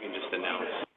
can just announce.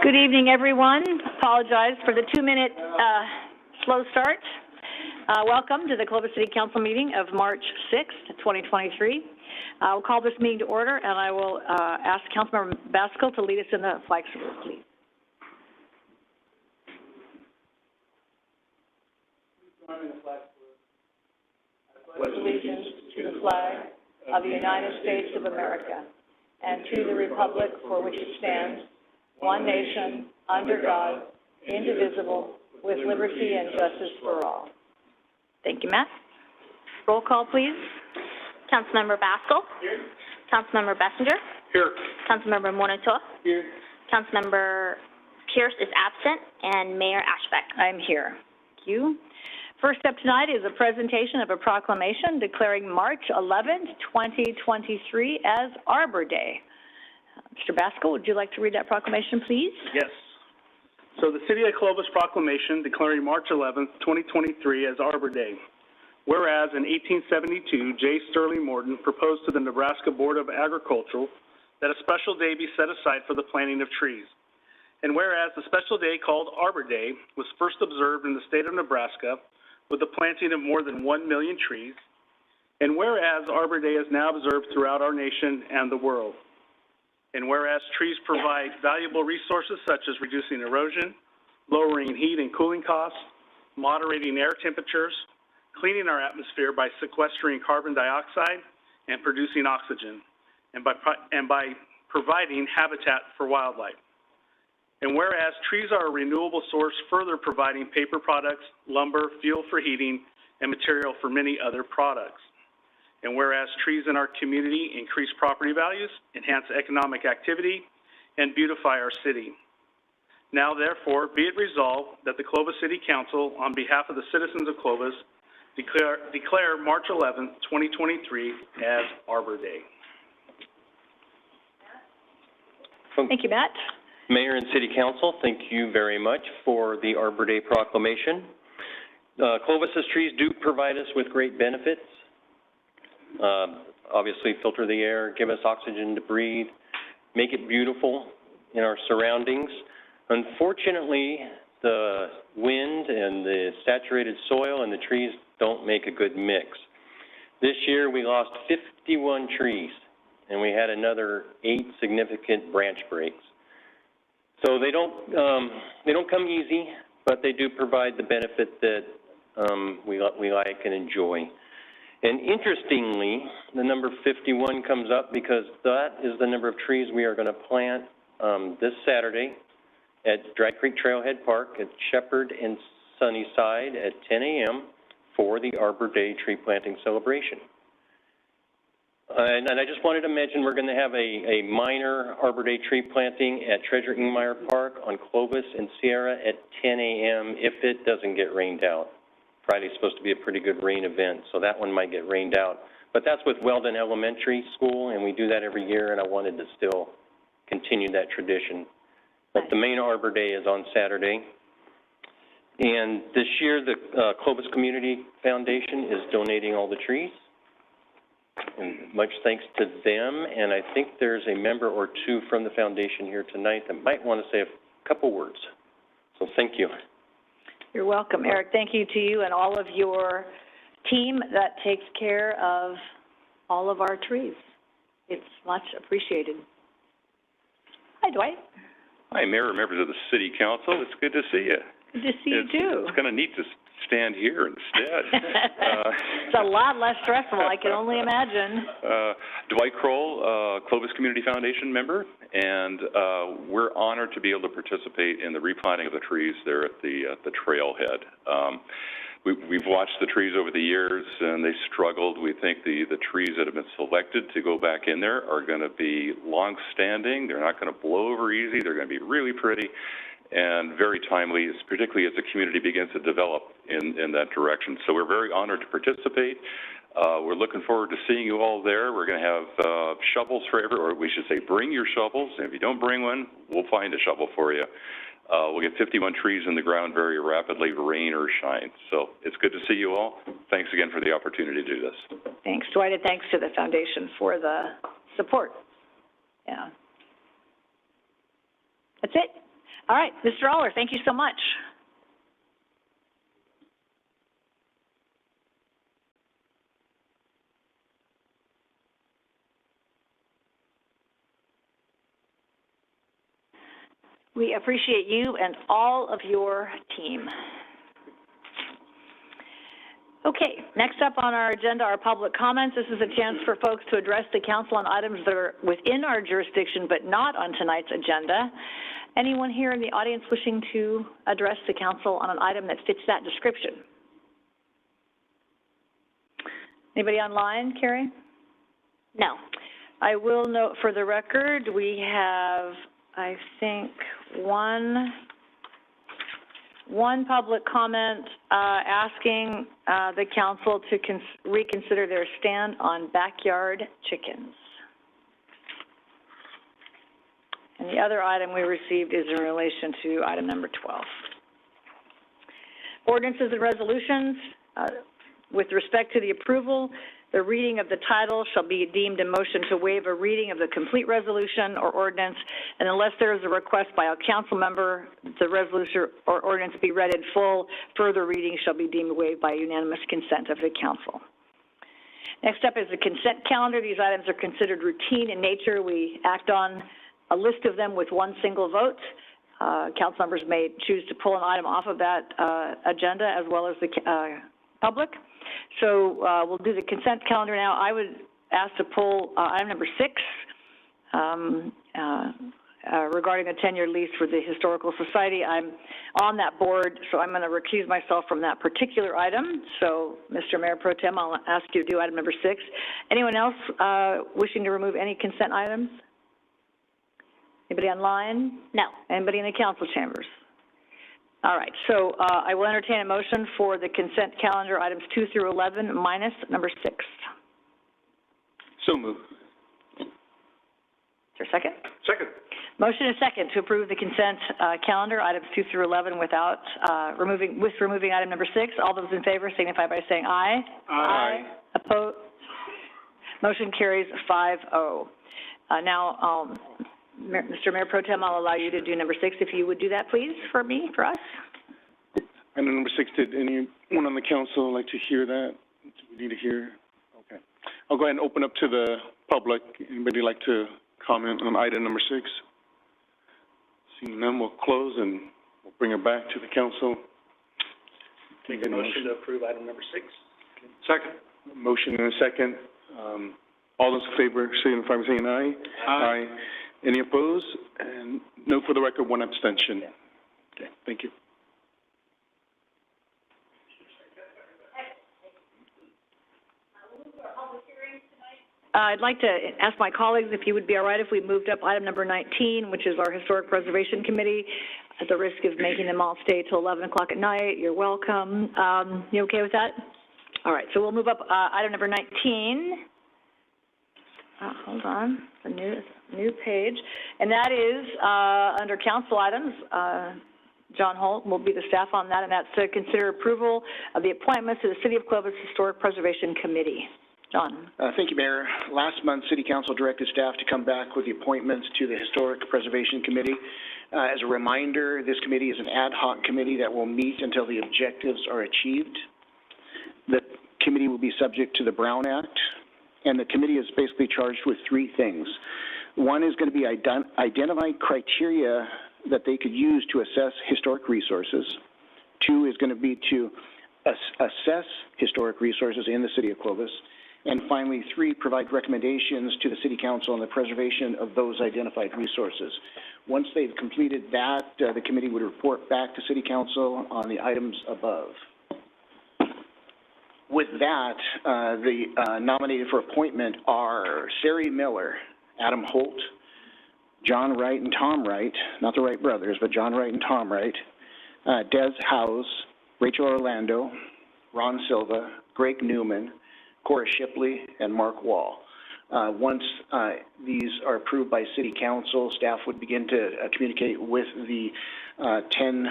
Good evening, everyone. Apologize for the 2-minute slow start. Welcome to the Clovis City Council meeting of March 6th, 2023. I'll call this meeting to order, and I will ask Councilmember Baskel to lead us in the flag salute, please. Join in the flag salute. I pledge allegiance to the flag of the United States of America and to the republic for which it stands, one nation, under God, indivisible, with liberty and justice for all. Thank you, Matt. Roll call, please. Councilmember Baskel. Here. Councilmember Bessinger. Here. Councilmember Monitour. Here. Councilmember Pierce is absent, and Mayor Ashbeck. I'm here. Thank you. First up tonight is a presentation of a proclamation declaring March 11th, 2023 as Arbor Day. Mr. Baskel, would you like to read that proclamation, please? Yes. So the City of Clovis proclamation declaring March 11th, 2023 as Arbor Day. Whereas in 1872, J. Sterling Morton proposed to the Nebraska Board of Agriculture that a special day be set aside for the planting of trees. And whereas the special day called Arbor Day was first observed in the state of Nebraska with the planting of more than 1 million trees. And whereas Arbor Day is now observed throughout our nation and the world. And whereas trees provide valuable resources such as reducing erosion, lowering heat and cooling costs, moderating air temperatures, cleaning our atmosphere by sequestering carbon dioxide and producing oxygen, and by providing habitat for wildlife. And whereas trees are a renewable source, further providing paper products, lumber, fuel for heating, and material for many other products. And whereas trees in our community increase property values, enhance economic activity, and beautify our city. Now, therefore, be it resolved that the Clovis City Council, on behalf of the citizens of Clovis, declare March 11th, 2023 as Arbor Day. Thank you, Matt. Mayor and City Council, thank you very much for the Arbor Day proclamation. Clovis's trees do provide us with great benefits. Obviously filter the air, give us oxygen to breathe, make it beautiful in our surroundings. Unfortunately, the wind and the saturated soil and the trees don't make a good mix. This year we lost 51 trees and we had another 8 significant branch breaks. So they don't come easy, but they do provide the benefit that we like and enjoy. And interestingly, the number 51 comes up because that is the number of trees we are going to plant this Saturday at Dry Creek Trailhead Park at Shepherd and Sunnyside at 10 a.m. for the Arbor Day tree planting celebration. And I just wanted to mention we're going to have a minor Arbor Day tree planting at Treasure Ingmeyer Park on Clovis and Sierra at 10 a.m. if it doesn't get rained out. Friday's supposed to be a pretty good rain event, so that one might get rained out. But that's with Weldon Elementary School, and we do that every year, and I wanted to still continue that tradition. But the main Arbor Day is on Saturday. And this year, the Clovis Community Foundation is donating all the trees. And much thanks to them, and I think there's a member or two from the foundation here tonight that might want to say a couple words. So thank you. You're welcome, Eric. Thank you to you and all of your team that takes care of all of our trees. It's much appreciated. Hi, Dwight. Hi, Mayor, members of the City Council. It's good to see you. Good to see you, too. It's kind of neat to stand here instead. It's a lot less stressful, I can only imagine. Dwight Kroll, Clovis Community Foundation member, and we're honored to be able to participate in the replanting of the trees there at the trailhead. We've watched the trees over the years, and they struggled. We think the trees that have been selected to go back in there are going to be long-standing. They're not going to blow over easy. They're going to be really pretty and very timely, particularly as the community begins to develop in that direction. So we're very honored to participate. We're looking forward to seeing you all there. We're going to have shovels for everyone, or we should say bring your shovels. And if you don't bring one, we'll find a shovel for you. We'll get 51 trees in the ground very rapidly, rain or shine. So it's good to see you all. Thanks again for the opportunity to do this. Thanks, Dwight, and thanks to the foundation for the support. Yeah. That's it. All right, Mr. Aller, thank you so much. We appreciate you and all of your team. Okay, next up on our agenda are public comments. This is a chance for folks to address the council on items that are within our jurisdiction but not on tonight's agenda. Anyone here in the audience wishing to address the council on an item that fits that description? Anybody online, Carrie? No. I will note for the record, we have, I think, one public comment asking the council to reconsider their stand on backyard chickens. And the other item we received is in relation to item number 12. Ordinances and resolutions. With respect to the approval, the reading of the title shall be deemed a motion to waive a reading of the complete resolution or ordinance, and unless there is a request by a council member, the resolution or ordinance be read in full, further reading shall be deemed waived by unanimous consent of the council. Next up is the consent calendar. These items are considered routine in nature. We act on a list of them with one single vote. Council members may choose to pull an item off of that agenda as well as the public. So we'll do the consent calendar now. I would ask to pull item number 6 regarding a 10-year lease for the Historical Society. I'm on that board, so I'm going to recuse myself from that particular item. So, Mr. Mayor Pro Tem, I'll ask you to do item number 6. Anyone else wishing to remove any consent items? Anybody online? No. Anybody in the council chambers? All right, so I will entertain a motion for the consent calendar, items 2 through 11, minus number 6. So moved. Is there a second? Second. Motion is second to approve the consent calendar, items 2 through 11, without removing item number 6. All those in favor signify by saying aye. Aye. Opposed? Motion carries 5-0. Now, Mr. Mayor Pro Tem, I'll allow you to do number 6, if you would do that, please, for us. Item number 6, did anyone on the council like to hear that? Do we need to hear? Okay. I'll go ahead and open up to the public. Anybody like to comment on item number 6? Seeing none, we'll close and we'll bring it back to the council. Make a motion to approve item number 6. Second. Motion and a second. All those in favor, signify by saying aye. Aye. Any opposed? And note for the record, 1 abstention. Okay, thank you. I'd like to ask my colleagues if you would be all right if we moved up item number 19, which is our Historic Preservation Committee. At the risk of making them all stay till 11 o'clock at night, you're welcome. You okay with that? All right, so we'll move up item number 19. Hold on, the new page. And that is under council items. John Holt will be the staff on that, and that's to consider approval of the appointments to the City of Clovis Historic Preservation Committee. John. Thank you, Mayor. Last month, City Council directed staff to come back with the appointments to the Historic Preservation Committee. As a reminder, this committee is an ad hoc committee that will meet until the objectives are achieved. The committee will be subject to the Brown Act, and the committee is basically charged with 3 things. One is going to be identify criteria that they could use to assess historic resources. 2 is going to be to assess historic resources in the City of Clovis. And finally, 3, provide recommendations to the City Council on the preservation of those identified resources. Once they've completed that, the committee would report back to City Council on the items above. With that, the nominated for appointment are Sari Miller, Adam Holt, John Wright and Tom Wright, not the Wright brothers, but John Wright and Tom Wright, Des Howes, Rachel Orlando, Ron Silva, Greg Newman, Cora Shipley, and Mark Wall. Once these are approved by City Council, staff would begin to communicate with the 10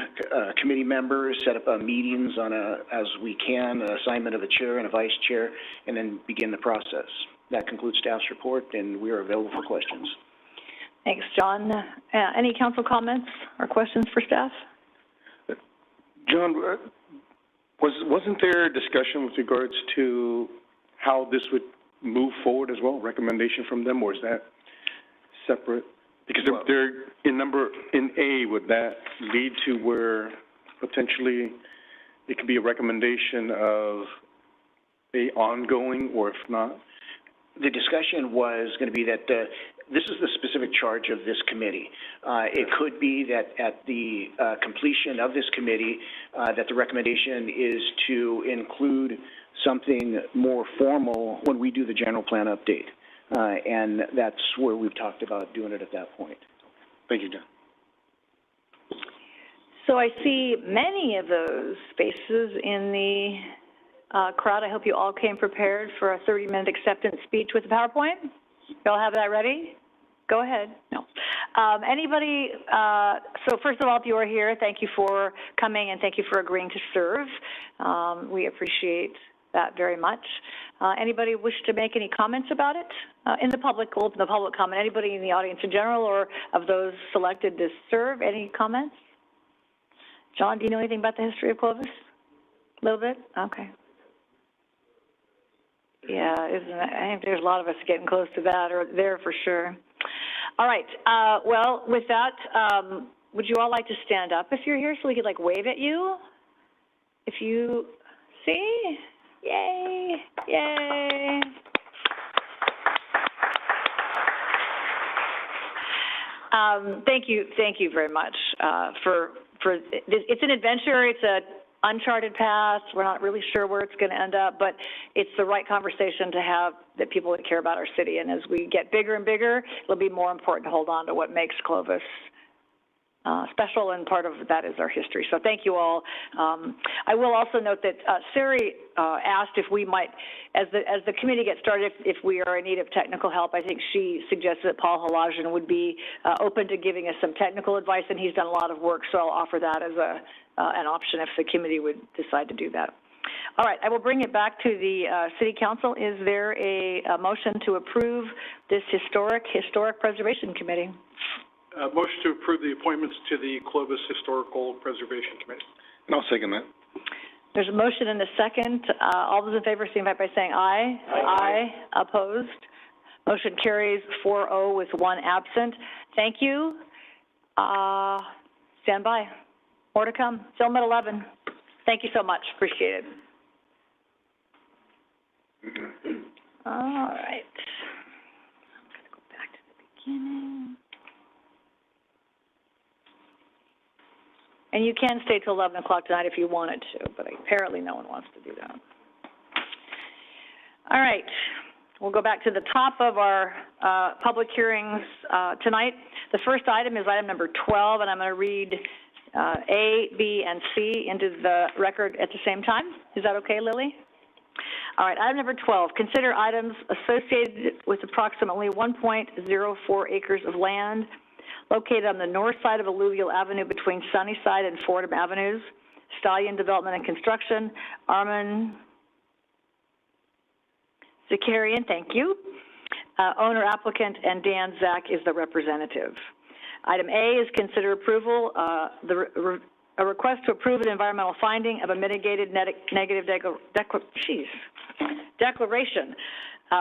committee members, set up meetings on as we can, an assignment of a chair and a vice chair, and then begin the process. That concludes staff's report, and we are available for questions. Thanks, John. Any council comments or questions for staff? John, wasn't there a discussion with regards to how this would move forward as well, recommendation from them, or is that separate? Because they're in A, would that lead to where potentially it could be a recommendation of a ongoing, or if not? The discussion was going to be that this is the specific charge of this committee. It could be that at the completion of this committee, that the recommendation is to include something more formal when we do the general plan update. And that's where we've talked about doing it at that point. Thank you, John. So I see many of those faces in the crowd. I hope you all came prepared for a 30-minute acceptance speech with a PowerPoint. You all have that ready? Go ahead. No. Anybody, so first of all, if you are here, thank you for coming and thank you for agreeing to serve. We appreciate that very much. Anybody wish to make any comments about it? In the public, we'll open the public comment. Anybody in the audience in general or of those selected to serve, any comments? John, do you know anything about the history of Clovis? A little bit? Okay. Yeah, I think there's a lot of us getting close to that or there for sure. All right, well, with that, would you all like to stand up if you're here so we could like wave at you? If you see, yay, yay. Thank you very much for it's an adventure, it's a uncharted path. We're not really sure where it's going to end up, but it's the right conversation to have that people that care about our city. And as we get bigger and bigger, it'll be more important to hold on to what makes Clovis special, and part of that is our history. So thank you all. I will also note that Sari asked if we might, as the committee gets started, if we are in need of technical help. I think she suggested that Paul Halajian would be open to giving us some technical advice, and he's done a lot of work, so I'll offer that as an option if the committee would decide to do that. All right, I will bring it back to the City Council. Is there a motion to approve this historic preservation committee? Motion to approve the appointments to the Clovis Historical Preservation Committee. And I'll second that. There's a motion and a second. All those in favor signify by saying aye. Aye. Opposed? Motion carries 4-0 with 1 absent. Thank you. Stand by. More to come. Film at 11. Thank you so much. Appreciate it. All right. I'm going to go back to the beginning. And you can stay till 11 o'clock tonight if you wanted to, but apparently no one wants to do that. All right. We'll go back to the top of our public hearings tonight. The first item is item number 12, and I'm going to read A, B, and C into the record at the same time. Is that okay, Lily? All right, item number 12, consider items associated with approximately 1.04 acres of land located on the north side of Alluvial Avenue between Sunnyside and Fordham Avenues. Stallion Development and Construction, Armin Zakarian, thank you. Owner applicant, and Dan Zach is the representative. Item A is consider approval, a request to approve an environmental finding of a mitigated negative declaration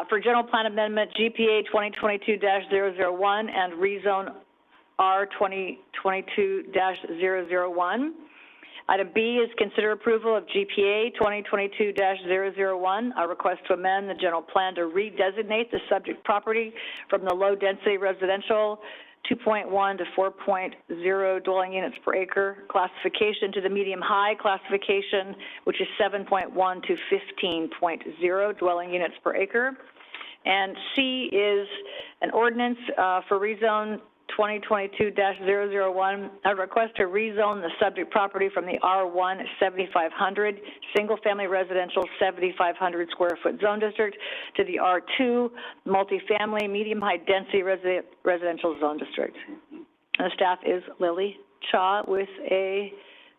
for general plan amendment GPA 2022-001 and rezone R 2022-001. Item B is consider approval of GPA 2022-001, a request to amend the general plan to redesignate the subject property from the low-density residential 2.1 to 4.0 dwelling units per acre classification to the medium-high classification, which is 7.1 to 15.0 dwelling units per acre. And C is an ordinance for rezone 2022-001, a request to rezone the subject property from the R1 7500 single-family residential 7,500 square foot zone district to the R2 multifamily medium-high density residential zone district. And the staff is Lily Cha with a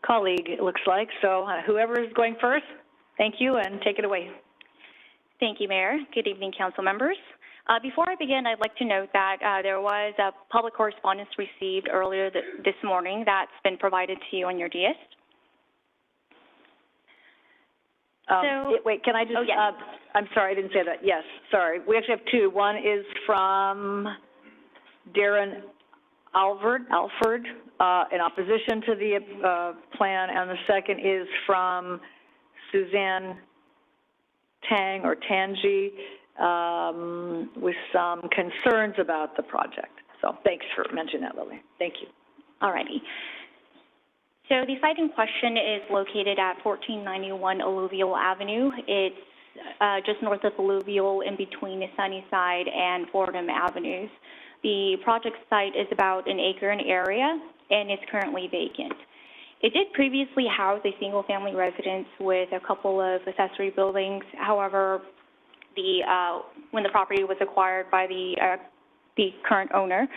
colleague, it looks like. So whoever is going first, thank you, and take it away. Thank you, Mayor. Good evening, council members. Before I begin, I'd like to note that there was a public correspondence received earlier this morning that's been provided to you on your dais. Wait, can I just, oh, yes. I'm sorry, I didn't say that. Yes, sorry. We actually have two. One is from Darren Alford, in opposition to the plan, and the second is from Suzanne Tang or Tangi with some concerns about the project. So thanks for mentioning that, Lily. Thank you. Alrighty. So the site in question is located at 1491 Alluvial Avenue. It's just north of Alluvial in between Sunnyside and Fordham Avenues. The project site is about an acre in area and is currently vacant. It did previously house a single-family residence with a couple of accessory buildings. However, when the property was acquired by the current owner,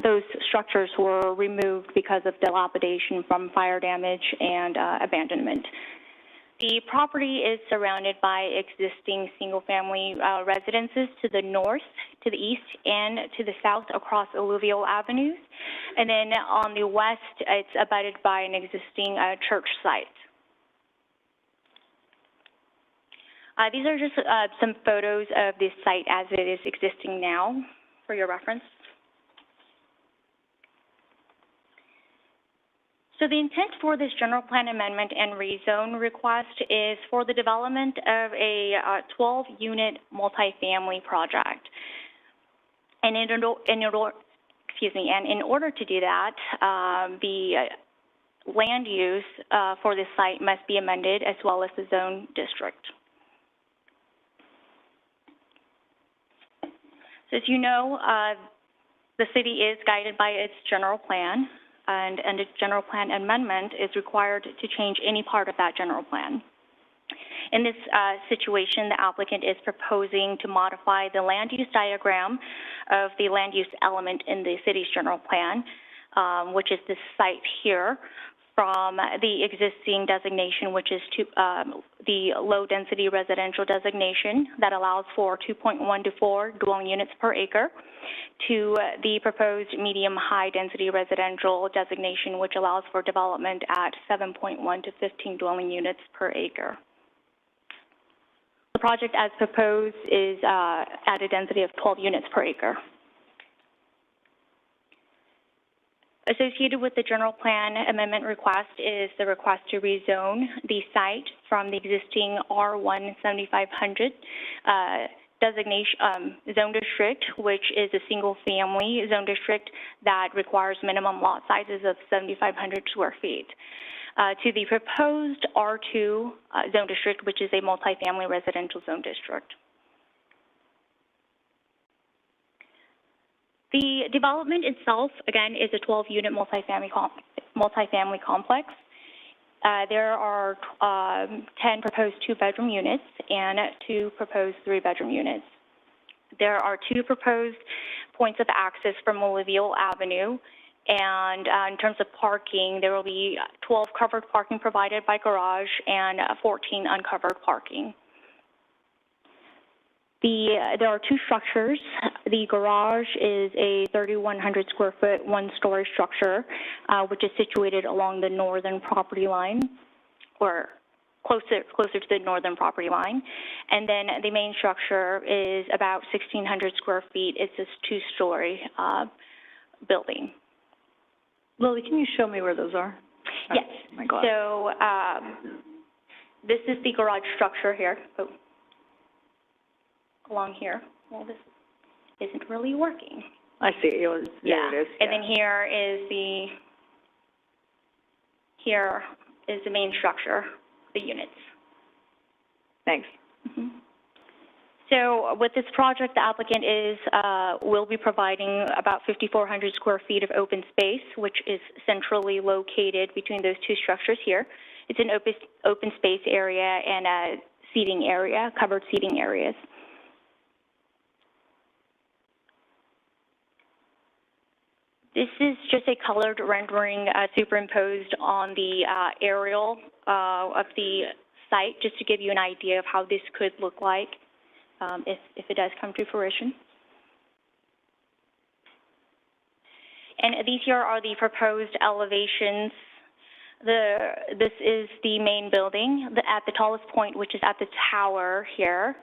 those structures were removed because of dilapidation from fire damage and abandonment. The property is surrounded by existing single-family residences to the north, to the east, and to the south across Alluvial Avenues. And then on the west, it's abutted by an existing church site. These are just some photos of this site as it is existing now for your reference. So the intent for this general plan amendment and rezone request is for the development of a 12-unit multifamily project. And in order to do that, the land use for this site must be amended as well as the zone district. So as you know, the city is guided by its general plan, and a general plan amendment is required to change any part of that general plan. In this situation, the applicant is proposing to modify the land use diagram of the land use element in the city's general plan, which is this site here, from the existing designation, which is the low-density residential designation that allows for 2.1 to 4 dwelling units per acre, to the proposed medium-high-density residential designation, which allows for development at 7.1 to 15 dwelling units per acre. The project as proposed is at a density of 12 units per acre. Associated with the general plan amendment request is the request to rezone the site from the existing R1 7500 designation zone district, which is a single-family zone district that requires minimum lot sizes of 7,500 square feet, to the proposed R2 zone district, which is a multifamily residential zone district. The development itself, again, is a 12-unit multifamily complex. There are 10 proposed 2-bedroom units and 2 proposed 3-bedroom units. There are 2 proposed points of access from Alluvial Avenue, and in terms of parking, there will be 12 covered parking provided by garage and 14 uncovered parking. There are 2 structures. The garage is a 3,100 square foot, 1-story structure, which is situated along the northern property line, or closer to the northern property line. And then the main structure is about 1,600 square feet. It's this 2-story building. Lily, can you show me where those are? Yes. Oh my God. So this is the garage structure here. Oh. Along here. Well, this isn't really working. I see. There it is. Yeah. And then here is the main structure, the units. Thanks. Mm-hmm. So with this project, the applicant will be providing about 5,400 square feet of open space, which is centrally located between those 2 structures here. It's an open space area and a seating area, covered seating areas. This is just a colored rendering superimposed on the aerial of the site, just to give you an idea of how this could look like if it does come to fruition. And these here are the proposed elevations. This is the main building at the tallest point, which is at the tower here.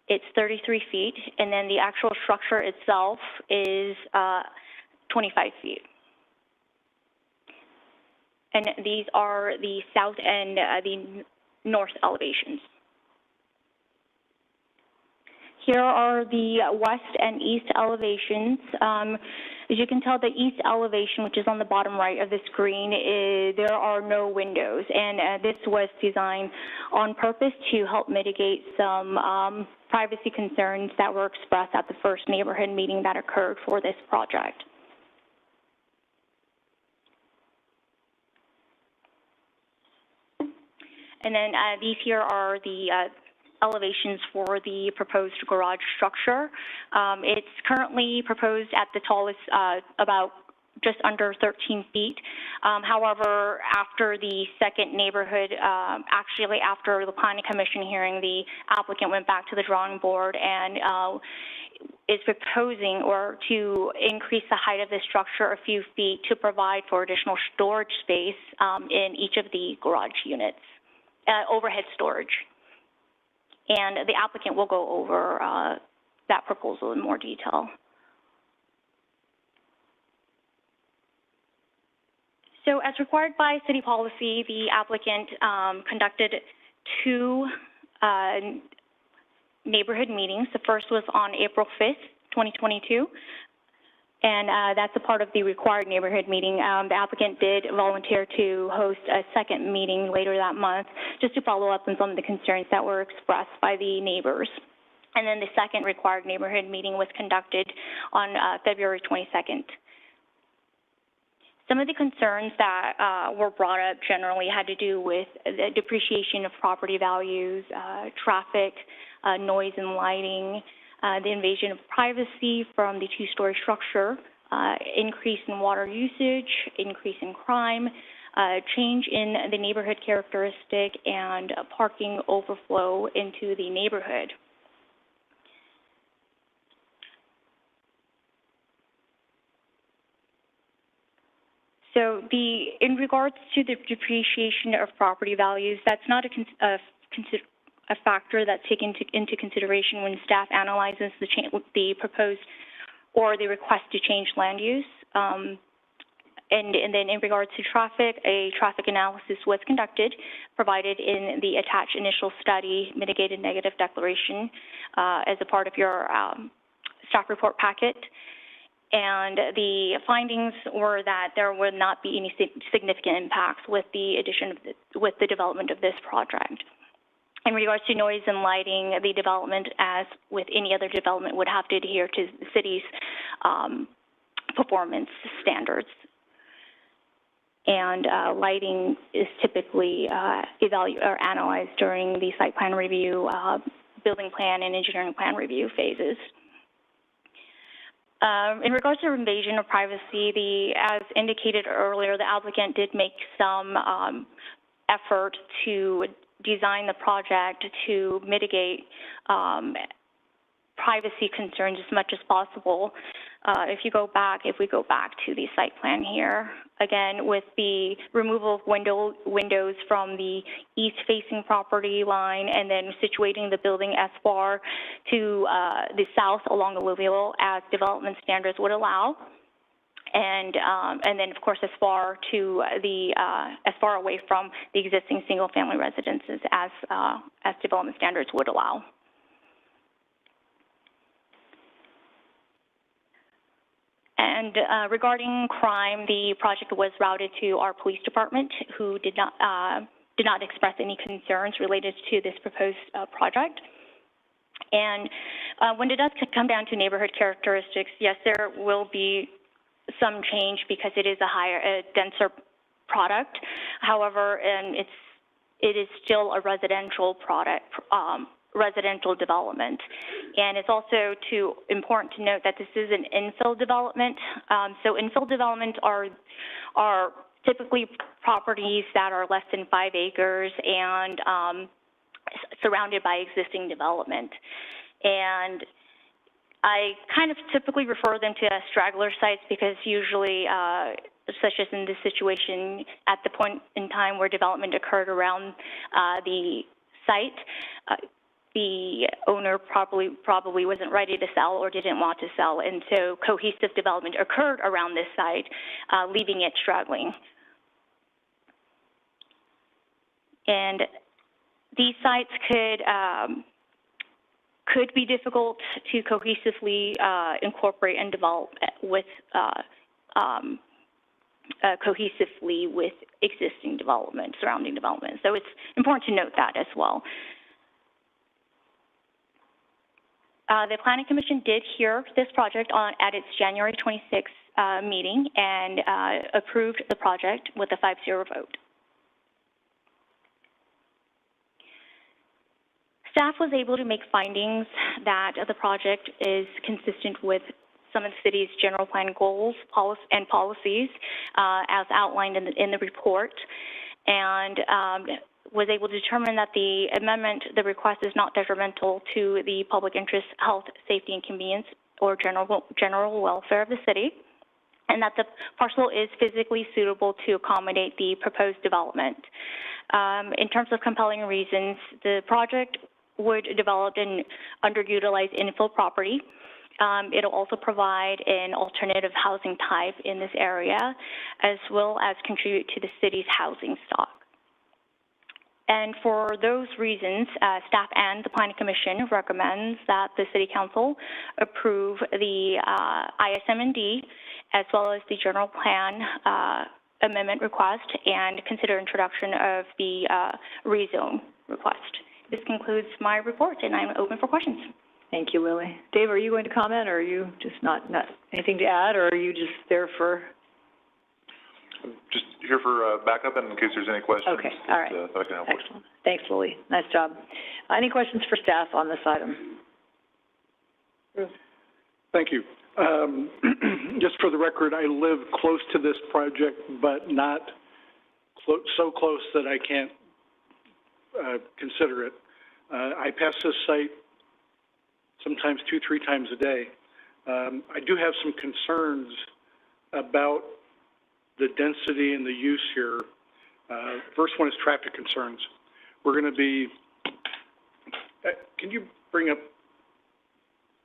It's 33 feet, and then the actual structure itself is 25 feet. And these are the south and the north elevations. Here are the west and east elevations. As you can tell, the east elevation, which is on the bottom right of the screen, there are no windows, and this was designed on purpose to help mitigate some privacy concerns that were expressed at the first neighborhood meeting that occurred for this project. And then these here are the elevations for the proposed garage structure. It's currently proposed at the tallest about just under 13 feet. However, after the second neighborhood, actually after the Planning Commission hearing, the applicant went back to the drawing board and is proposing to increase the height of the structure a few feet to provide for additional storage space in each of the garage units, overhead storage. And the applicant will go over that proposal in more detail. So as required by city policy, the applicant conducted two neighborhood meetings. The first was on April 5th, 2022. And that's a part of the required neighborhood meeting. The applicant did volunteer to host a second meeting later that month just to follow up on some of the concerns that were expressed by the neighbors. And then the second required neighborhood meeting was conducted on February 22nd. Some of the concerns that were brought up generally had to do with the depreciation of property values, traffic, noise and lighting, the invasion of privacy from the two-story structure, increase in water usage, increase in crime, change in the neighborhood characteristic, and parking overflow into the neighborhood. So in regards to the depreciation of property values, that's not a factor that's taken into consideration when staff analyzes the proposed or the request to change land use. And then in regards to traffic, a traffic analysis was conducted, provided in the attached initial study, mitigated negative declaration, as a part of your staff report packet. And the findings were that there would not be any significant impacts with the addition of with the development of this project. In regards to noise and lighting, the development, as with any other development, would have to adhere to the city's performance standards. And lighting is typically analyzed during the site plan review, building plan, and engineering plan review phases. In regards to invasion of privacy, as indicated earlier, the applicant did make some effort to design the project to mitigate privacy concerns as much as possible. If we go back to the site plan here, again, with the removal of windows from the east-facing property line and then situating the building as far to the south along the alluvial as development standards would allow. And then, of course, as far away from the existing single-family residences as development standards would allow. And regarding crime, the project was routed to our police department, who did not express any concerns related to this proposed project. And when it does come down to neighborhood characteristics, yes, there will be some change because it is a denser product. However, it is still a residential product, residential development. And it's also important to note that this is an infill development. So infill development are typically properties that are less than 5 acres and surrounded by existing development. And I kind of typically refer them to as straggler sites because usually, such as in this situation, at the point in time where development occurred around the site, the owner probably wasn't ready to sell or didn't want to sell, and so cohesive development occurred around this site, leaving it struggling. And these sites could be difficult to cohesively incorporate and develop with cohesively with existing development, surrounding development. So it's important to note that as well. The Planning Commission did hear this project at its January 26th meeting and approved the project with a 5-0 vote. Staff was able to make findings that the project is consistent with some of the city's general plan goals and policies as outlined in the report, and was able to determine that the amendment, the request, is not detrimental to the public interest, health, safety, and convenience, or general welfare of the city, and that the parcel is physically suitable to accommodate the proposed development. In terms of compelling reasons, the project would develop an underutilized infill property. It'll also provide an alternative housing type in this area, as well as contribute to the city's housing stock. And for those reasons, staff and the Planning Commission recommends that the City Council approve the ISM&D as well as the general plan amendment request and consider introduction of the rezone request. This concludes my report, and I'm open for questions. Thank you, Lily. Dave, are you going to comment, or are you just not anything to add, or are you just there for? Just here for backup, and in case there's any questions. Okay, all right. That I can help Excellent. Thanks, Lily. Nice job. Any questions for staff on this item? Thank you. Just for the record, I live close to this project, but not so close that I can't consider it. I pass this site sometimes 2-3 times a day. I do have some concerns about the density and the use here. First one is traffic concerns. We're going to be, can you bring up,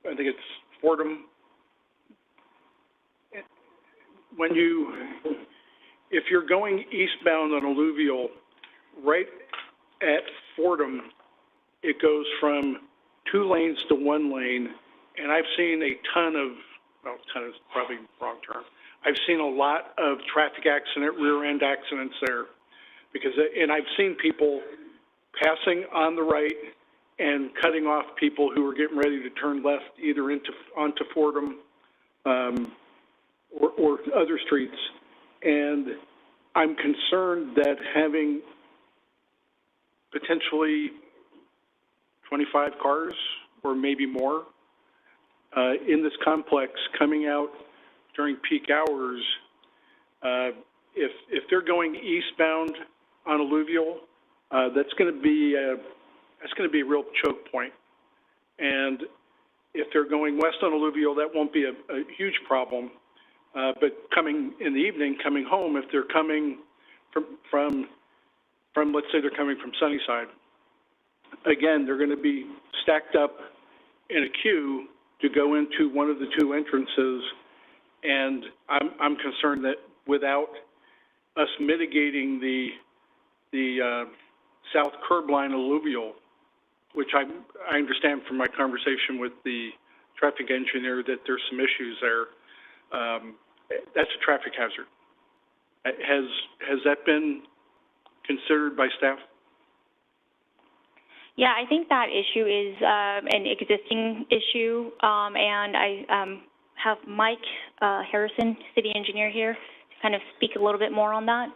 I think it's Fordham. If you're going eastbound on Alluvial, right at Fordham, it goes from 2 lanes to 1 lane, and I've seen a ton of, well, ton is probably the wrong term. I've seen a lot of traffic accident, rear-end accidents there, and I've seen people passing on the right and cutting off people who are getting ready to turn left, either onto Fordham or other streets. And I'm concerned that having potentially 25 cars or maybe more in this complex coming out during peak hours, if they're going eastbound on Alluvial, that's going to be a real choke point. And if they're going west on Alluvial, that won't be a huge problem. But coming in the evening, coming home, if they're coming from let's say they're coming from Sunnyside, again, they're going to be stacked up in a queue to go into one of the 2 entrances. And I'm concerned that without us mitigating the south curb line Alluvial, which I understand from my conversation with the traffic engineer that there's some issues there, that's a traffic hazard. Has that been considered by staff? Yeah, I think that issue is an existing issue, and I have Mike Harrison, city engineer, here to kind of speak a little bit more on that.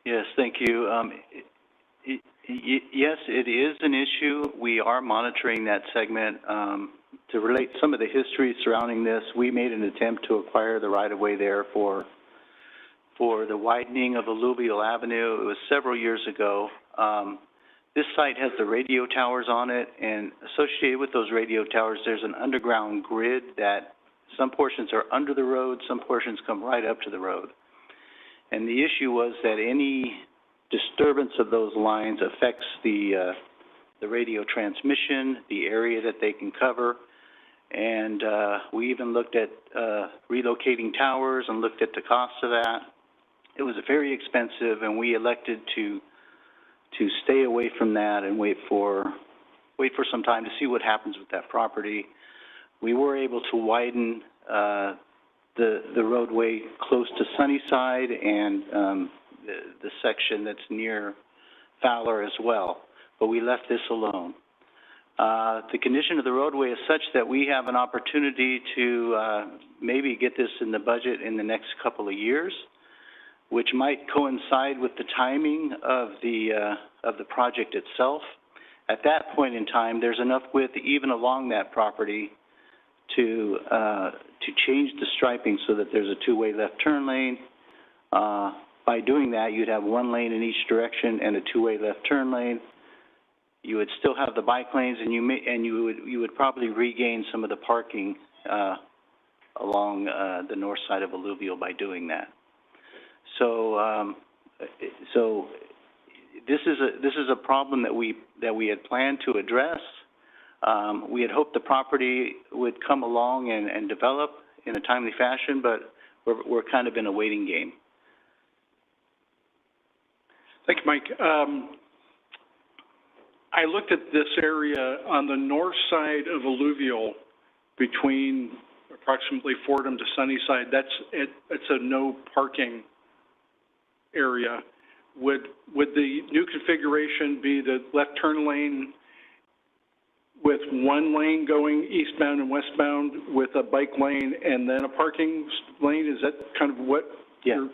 Yes, thank you. Yes, it is an issue. We are monitoring that segment. To relate some of the history surrounding this, we made an attempt to acquire the right-of-way there for the widening of Alluvial Avenue. It was several years ago. This site has the radio towers on it, and associated with those radio towers, there's an underground grid that Some portions are under the road, some portions come right up to the road. And the issue was that any disturbance of those lines affects the radio transmission, the area that they can cover. And we even looked at relocating towers and looked at the cost of that. It was very expensive, and we elected to stay away from that and wait for some time to see what happens with that property. We were able to widen the roadway close to Sunnyside and the section that's near Fowler as well, but we left this alone. The condition of the roadway is such that we have an opportunity to maybe get this in the budget in the next couple of years, which might coincide with the timing of the project itself. At that point in time, there's enough width even along that property to change the striping so that there's a two-way left turn lane. By doing that, you'd have one lane in each direction and a two-way left turn lane. You would still have the bike lanes, and you would probably regain some of the parking along the north side of Alluvial by doing that. So this is a problem that we had planned to address. We had hoped the property would come along and develop in a timely fashion, but we're kind of in a waiting game. Thank you, Mike. I looked at this area on the north side of Alluvial between approximately Fordham to Sunnyside. It's a no parking area. Would the new configuration be the left turn lane with one lane going eastbound and westbound with a bike lane and then a parking lane? Is that kind of what? Yeah.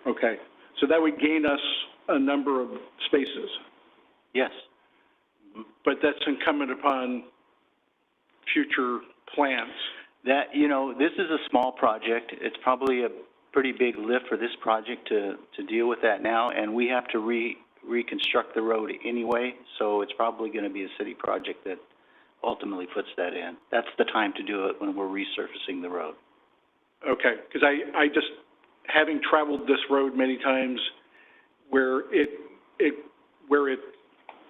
Okay. So that would gain us a number of spaces. Yes. But that's incumbent upon future plans. That, this is a small project. It's probably a pretty big lift for this project to deal with that now, and we have to reconstruct the road anyway, so it's probably going to be a city project that ultimately puts that in. That's the time to do it, when we're resurfacing the road. Okay, because I just, having traveled this road many times, where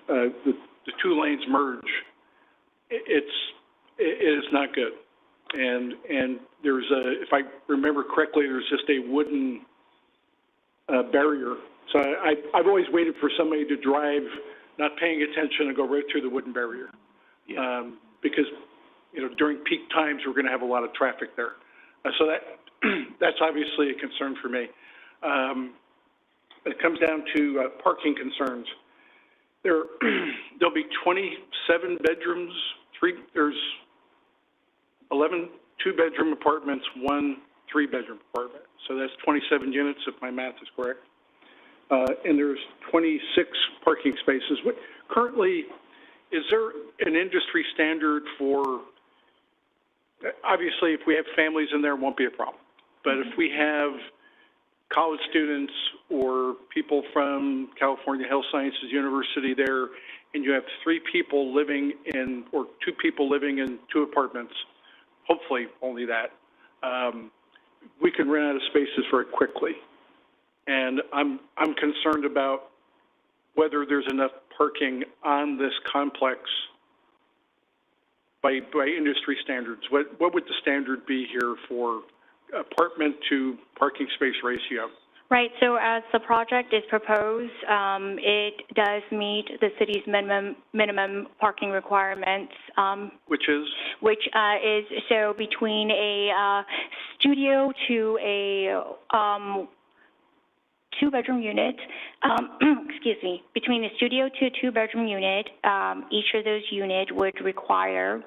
the two lanes merge, it is not good. And there's if I remember correctly, there's just a wooden barrier. So I've always waited for somebody to drive, not paying attention, and go right through the wooden barrier. Yeah. Because, during peak times, we're going to have a lot of traffic there. So that's obviously a concern for me. It comes down to parking concerns. There'll be 27 bedrooms. There's 11 two-bedroom apartments, 1 3-bedroom apartment. So that's 27 units, if my math is correct. And there's 26 parking spaces. Currently, is there an industry standard for, obviously, if we have families in there, it won't be a problem. But if we have college students or people from California Health Sciences University there, and you have 3 people living in, or 2 people living in 2 apartments, hopefully only that, we can run out of spaces very quickly. And I'm concerned about whether there's enough parking on this complex by industry standards. What would the standard be here for apartment to parking space ratio? Right, so as the project is proposed, it does meet the city's minimum parking requirements. Which is? Which is, so between a studio to a 2-bedroom unit, excuse me, between a studio to a 2-bedroom unit, each of those units would require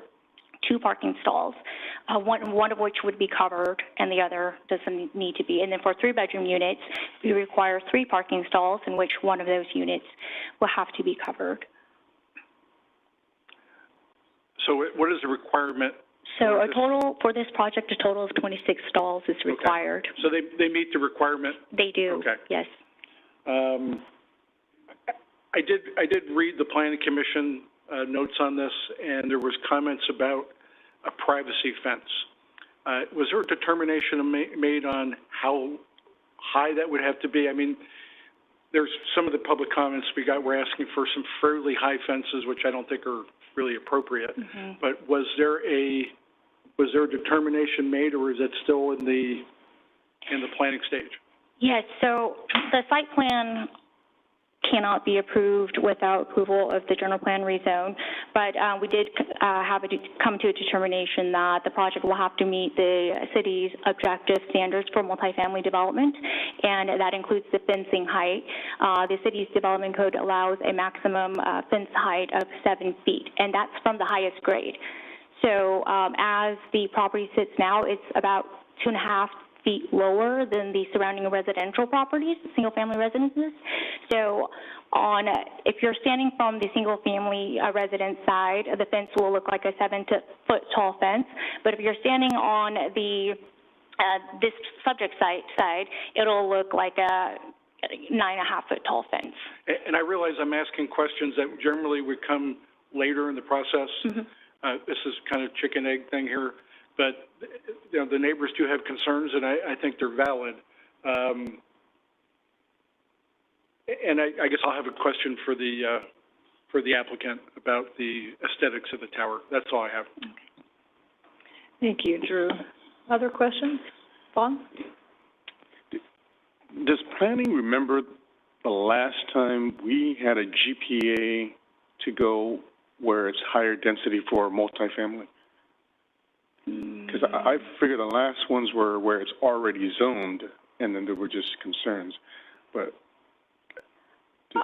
2 parking stalls, one of which would be covered and the other doesn't need to be. And then for 3-bedroom units, we require 3 parking stalls, in which one of those units will have to be covered. So what is the requirement? So a total, for this project, a total of 26 stalls is required. Okay. So they meet the requirement? They do, okay. Yes. I did read the Planning Commission notes on this, and there was comments about a privacy fence. was there a determination made on how high that would have to be? I mean, there's some of the public comments we got were asking for some fairly high fences, which I don't think are really appropriate. But was there a determination made, or is it still in the planning stage? Yes, so the site plan cannot be approved without approval of the general plan rezone, but we did come to a determination that the project will have to meet the city's objective standards for multifamily development, and that includes the fencing height. The city's development code allows a maximum fence height of 7 feet, and that's from the highest grade. So as the property sits now, it's about 2.5 feet lower than the surrounding residential properties, single-family residences. So if you're standing from the single-family residence side, the fence will look like a 7-foot tall fence. But if you're standing on the this subject side, it'll look like a 9.5-foot tall fence. And I realize I'm asking questions that generally would come later in the process. This is kind of chicken-egg thing here. But, you know, the neighbors do have concerns, and I think they're valid. And I guess I'll have a question for the applicant about the aesthetics of the tower. That's all I have. Thank you, Drew. Other questions? Vaughn? Does planning remember the last time we had a GPA to go where it's higher density for multifamily? Because I figure the last ones were where it's already zoned, and then there were just concerns. But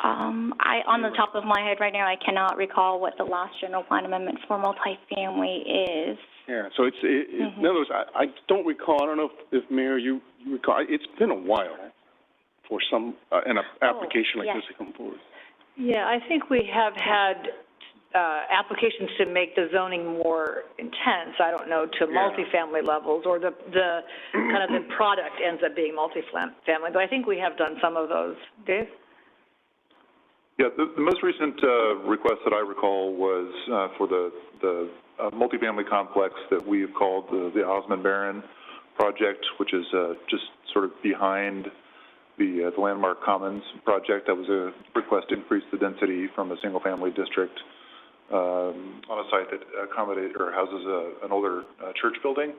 on the top of my head right now, I cannot recall what the last general plan amendment for multifamily is. Yeah, so in other words, I don't recall. I don't know if Mayor, you recall. It's been a while for some an application like this to come forward. Yeah, I think we have had applications to make the zoning more intense. I don't know, to multifamily levels, or the kind of the product ends up being multifamily. But I think we have done some of those. Dave? Yeah, the most recent request that I recall was for the multifamily complex that we have called the Osmond Barron project, which is just sort of behind the Landmark Commons project. That was a request to increase the density from a single-family district on a site that accommodates or houses an older church building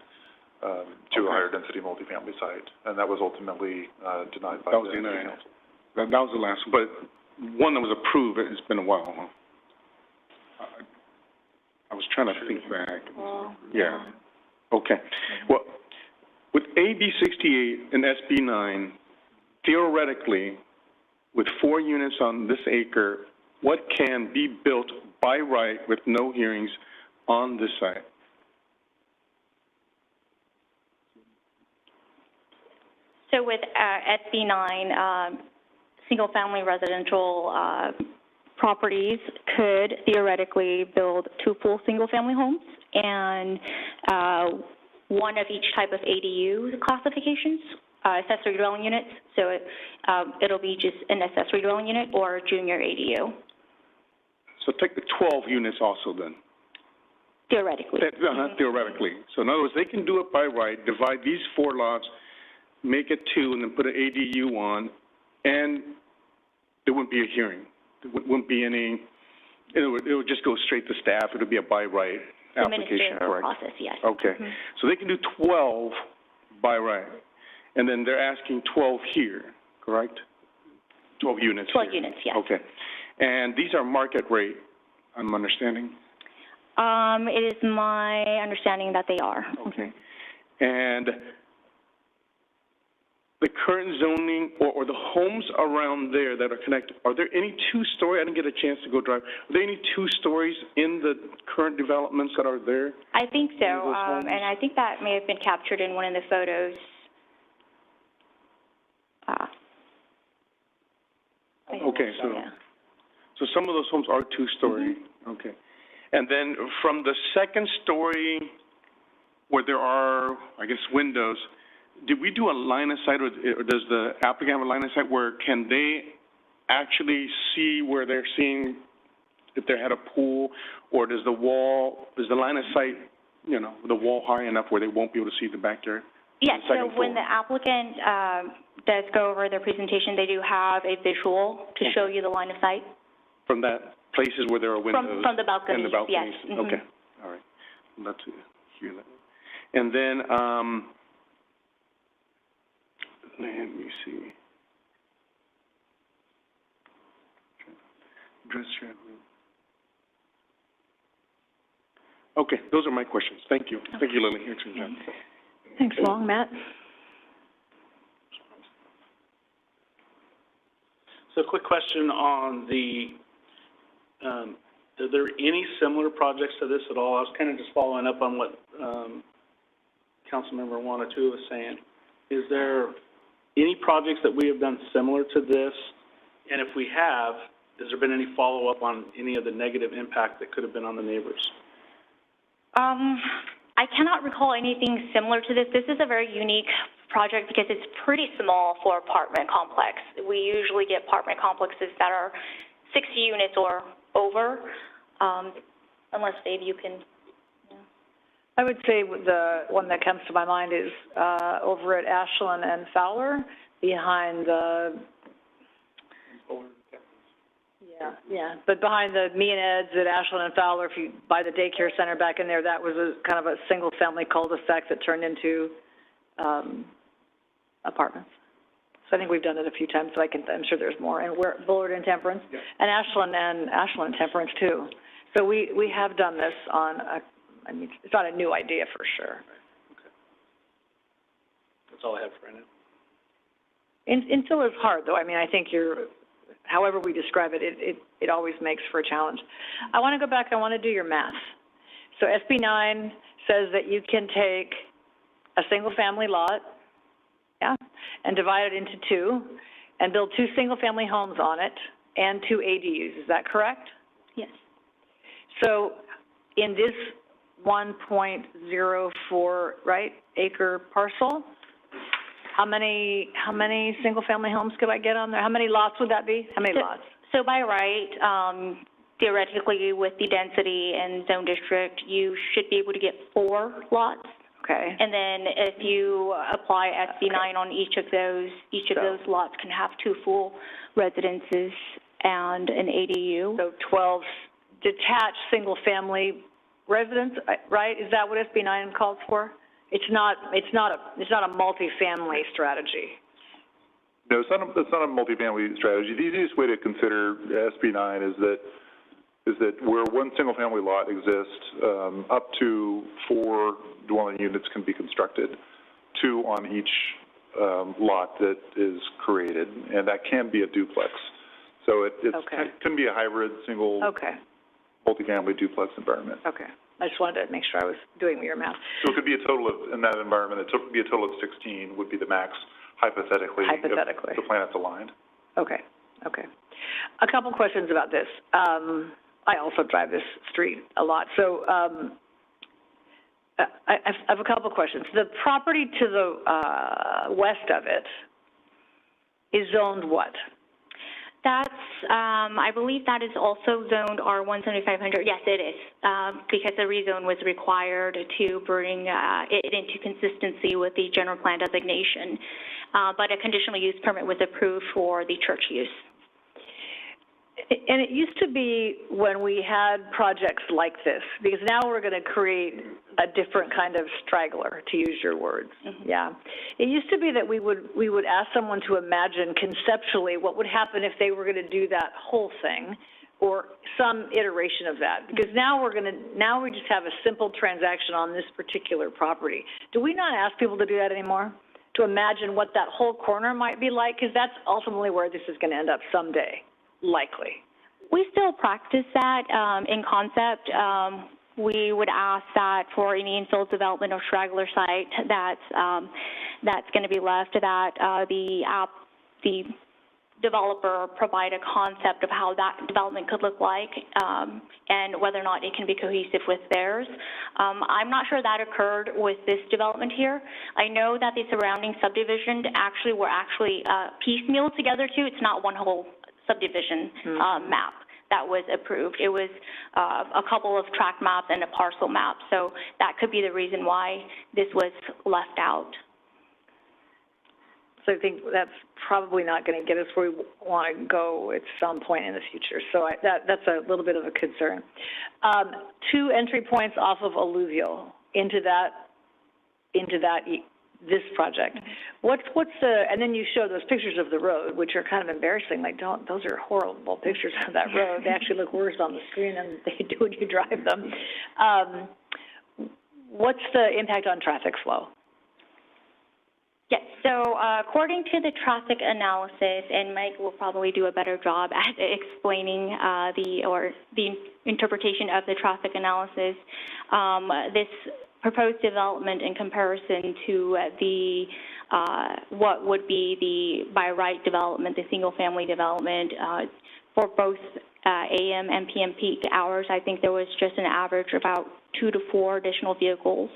to a higher density multifamily site, and that was ultimately denied by the city council. That was the last one, but one that was approved. It's been a while. Huh? I was trying to think back. Yeah. Okay. Well, with AB 68 and SB 9, theoretically, with 4 units on this acre, what can be built by right with no hearings on this site? So with SB 9, single-family residential properties could theoretically build 2 full single-family homes and 1 of each type of ADU classifications, accessory dwelling units. So it'll be just an accessory dwelling unit or a junior ADU. So take the 12 units also then. Theoretically. Theoretically. So in other words, they can do it by right, divide these 4 lots, make it 2, and then put an ADU on, and there wouldn't be a hearing. There wouldn't be any, it would just go straight to staff. It would be a by right application, correct? Process, yes. Okay. So they can do 12 by right, and then they're asking 12 here, correct? 12 units 12 here. units, yes. Okay. And these are market rate, I'm understanding? It is my understanding that they are. Okay. And the current zoning or the homes around there that are connected, are there any 2-story? I didn't get a chance to go drive. Are there any 2 stories in the current developments that are there? I think so, and I think that may have been captured in one of the photos. Okay, so some of those homes are 2-story. Okay. And then from the 2nd story where there are, I guess, windows, did we do a line of sight, or does the applicant have a line of sight where can they actually see where they're seeing if they had a pool, or does the line of sight you know, the wall high enough where they won't be able to see the backyard? Yes, The so second when floor. the applicant, does go over their presentation, they do have a visual to show you the line of sight. From that, places where there are windows? From the balconies, And the balconies? yes. Mhm. Okay, all right. I'd love to hear that. And then, let me see. Dress chat room. Okay, those are my questions. Thank you. Thank you, Lily. Here to John. Thanks, Long. Matt? So a quick question on the, are there any similar projects to this at all? I was kind of just following up on what, Councilmember Wanatu was saying. Is there any projects that we have done similar to this? And if we have, has there been any follow-up on any of the negative impact that could have been on the neighbors? I cannot recall anything similar to this. This is a very unique project because it's pretty small for apartment complex. We usually get apartment complexes that are 60 units or over, unless Dave, you can. Yeah. I would say the one that comes to my mind is over at Ashland and Fowler, behind the, but behind the Me and Ed's at Ashland and Fowler, if you buy the daycare center back in there, that was a kind of a single-family cul-de-sac that turned into apartments. So I think we've done it a few times, so I'm sure there's more. And we're Bullard and Temperance, and Ashland and Temperance too. So we have done this on I mean, it's not a new idea for sure. Okay. That's all I have for right now. Infill is hard, though. I mean, I think however we describe it, it always makes for a challenge. I want to go back. I want to do your math. So SB 9 says that you can take a single-family lot, and divide it into two, and build 2 single-family homes on it and 2 ADUs. Is that correct? Yes. So in this 1.04, acre parcel, how many single-family homes could I get on there? How many lots would that be? How many lots? So by right, theoretically, with the density and zone district, you should be able to get 4 lots. Okay. And then if you apply SB 9 on each of those lots can have 2 full residences and an ADU. So 12 detached single-family residents, right? Is that what SB 9 calls for? It's not a multifamily strategy. No, it's not a multifamily strategy. The easiest way to consider SB 9 is that where one single-family lot exists, up to 4 dwelling units can be constructed, 2 on each lot that is created, and that can be a duplex. So it can be a hybrid, single, multifamily duplex environment. Okay. I just wanted to make sure I was doing your math. So it could be a total of, in that environment, it could be a total of 16 would be the max, hypothetically. If the planet's aligned. Okay. A couple questions about this. I also drive this street a lot, so I have a couple questions. The property to the west of it is zoned what? That's, I believe that is also zoned R17500. Yes, it is, because the rezone was required to bring it into consistency with the general plan designation. But a conditional use permit was approved for the church use. And it used to be when we had projects like this, because now we're going to create a different kind of straggler, to use your words. Mm-hmm. Yeah. It used to be that we would ask someone to imagine conceptually what would happen if they were going to do that whole thing, or some iteration of that. Because now we just have a simple transaction on this particular property. Do we not ask people to do that anymore? To imagine what that whole corner might be like? Because that's ultimately where this is going to end up someday. Likely. We still practice that in concept. We would ask that for any infill development or straggler site that's going to be left, that the developer provide a concept of how that development could look like and whether or not it can be cohesive with theirs. I'm not sure that occurred with this development here. I know that the surrounding subdivision were piecemeal together too. It's not one whole subdivision map that was approved. It was a couple of tract maps and a parcel map, so that could be the reason why this was left out. So I think that's probably not going to get us where we want to go at some point in the future. So that's a little bit of a concern. 2 entry points off of alluvial into this project. What's the, and then you show those pictures of the road, which are kind of embarrassing. Like, those are horrible pictures of that road. They actually look worse on the screen than they do when you drive them. What's the impact on traffic flow? Yes, so according to the traffic analysis, and Mike will probably do a better job at explaining the interpretation of the traffic analysis, this proposed development in comparison to the what would be the by right development, the single family development, for both AM and PM peak hours, I think there was just an average of about 2 to 4 additional vehicles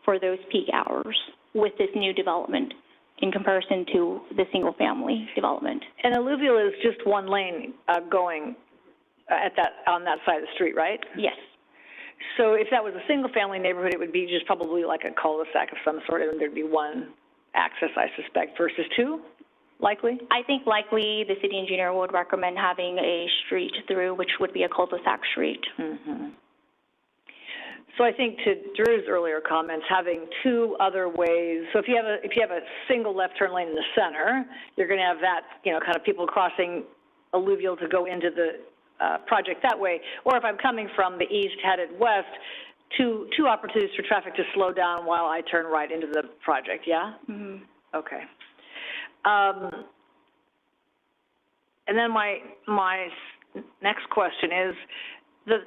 for those peak hours with this new development in comparison to the single family development. And alluvial is just one lane going on that side of the street, right? Yes. So if that was a single family neighborhood, it would be just probably like a cul-de-sac of some sort, and there'd be one access, I suspect, versus 2, likely? I think likely the city engineer would recommend having a street through, which would be a cul-de-sac street. Mm-hmm. So I think to Drew's earlier comments, having 2 other ways, so if you have a single left turn lane in the center, you're going to have that, kind of people crossing alluvial to go into the project that way. Or if I'm coming from the east headed west, two opportunities for traffic to slow down while I turn right into the project, yeah? Mm-hmm. Okay. And then my next question is, the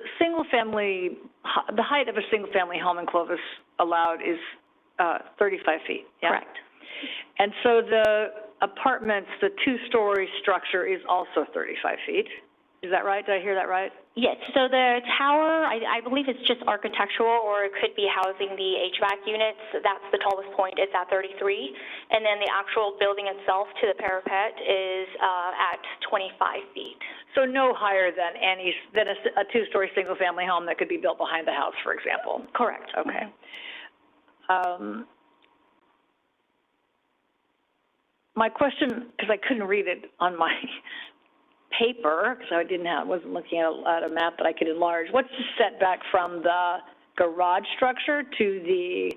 height of a single family home in Clovis allowed is 35 feet, yeah? Correct. And so the apartments, the 2-story structure is also 35 feet. Is that right? Did I hear that right? Yes, so the tower, I believe it's just architectural, or it could be housing the HVAC units. That's the tallest point, it's at 33. And then the actual building itself to the parapet is at 25 feet. So no higher than a 2-story single-family home that could be built behind the house, for example? Correct. Okay. My question, because I couldn't read it on my paper, because I wasn't looking at a map that I could enlarge. What's the setback from the garage structure to the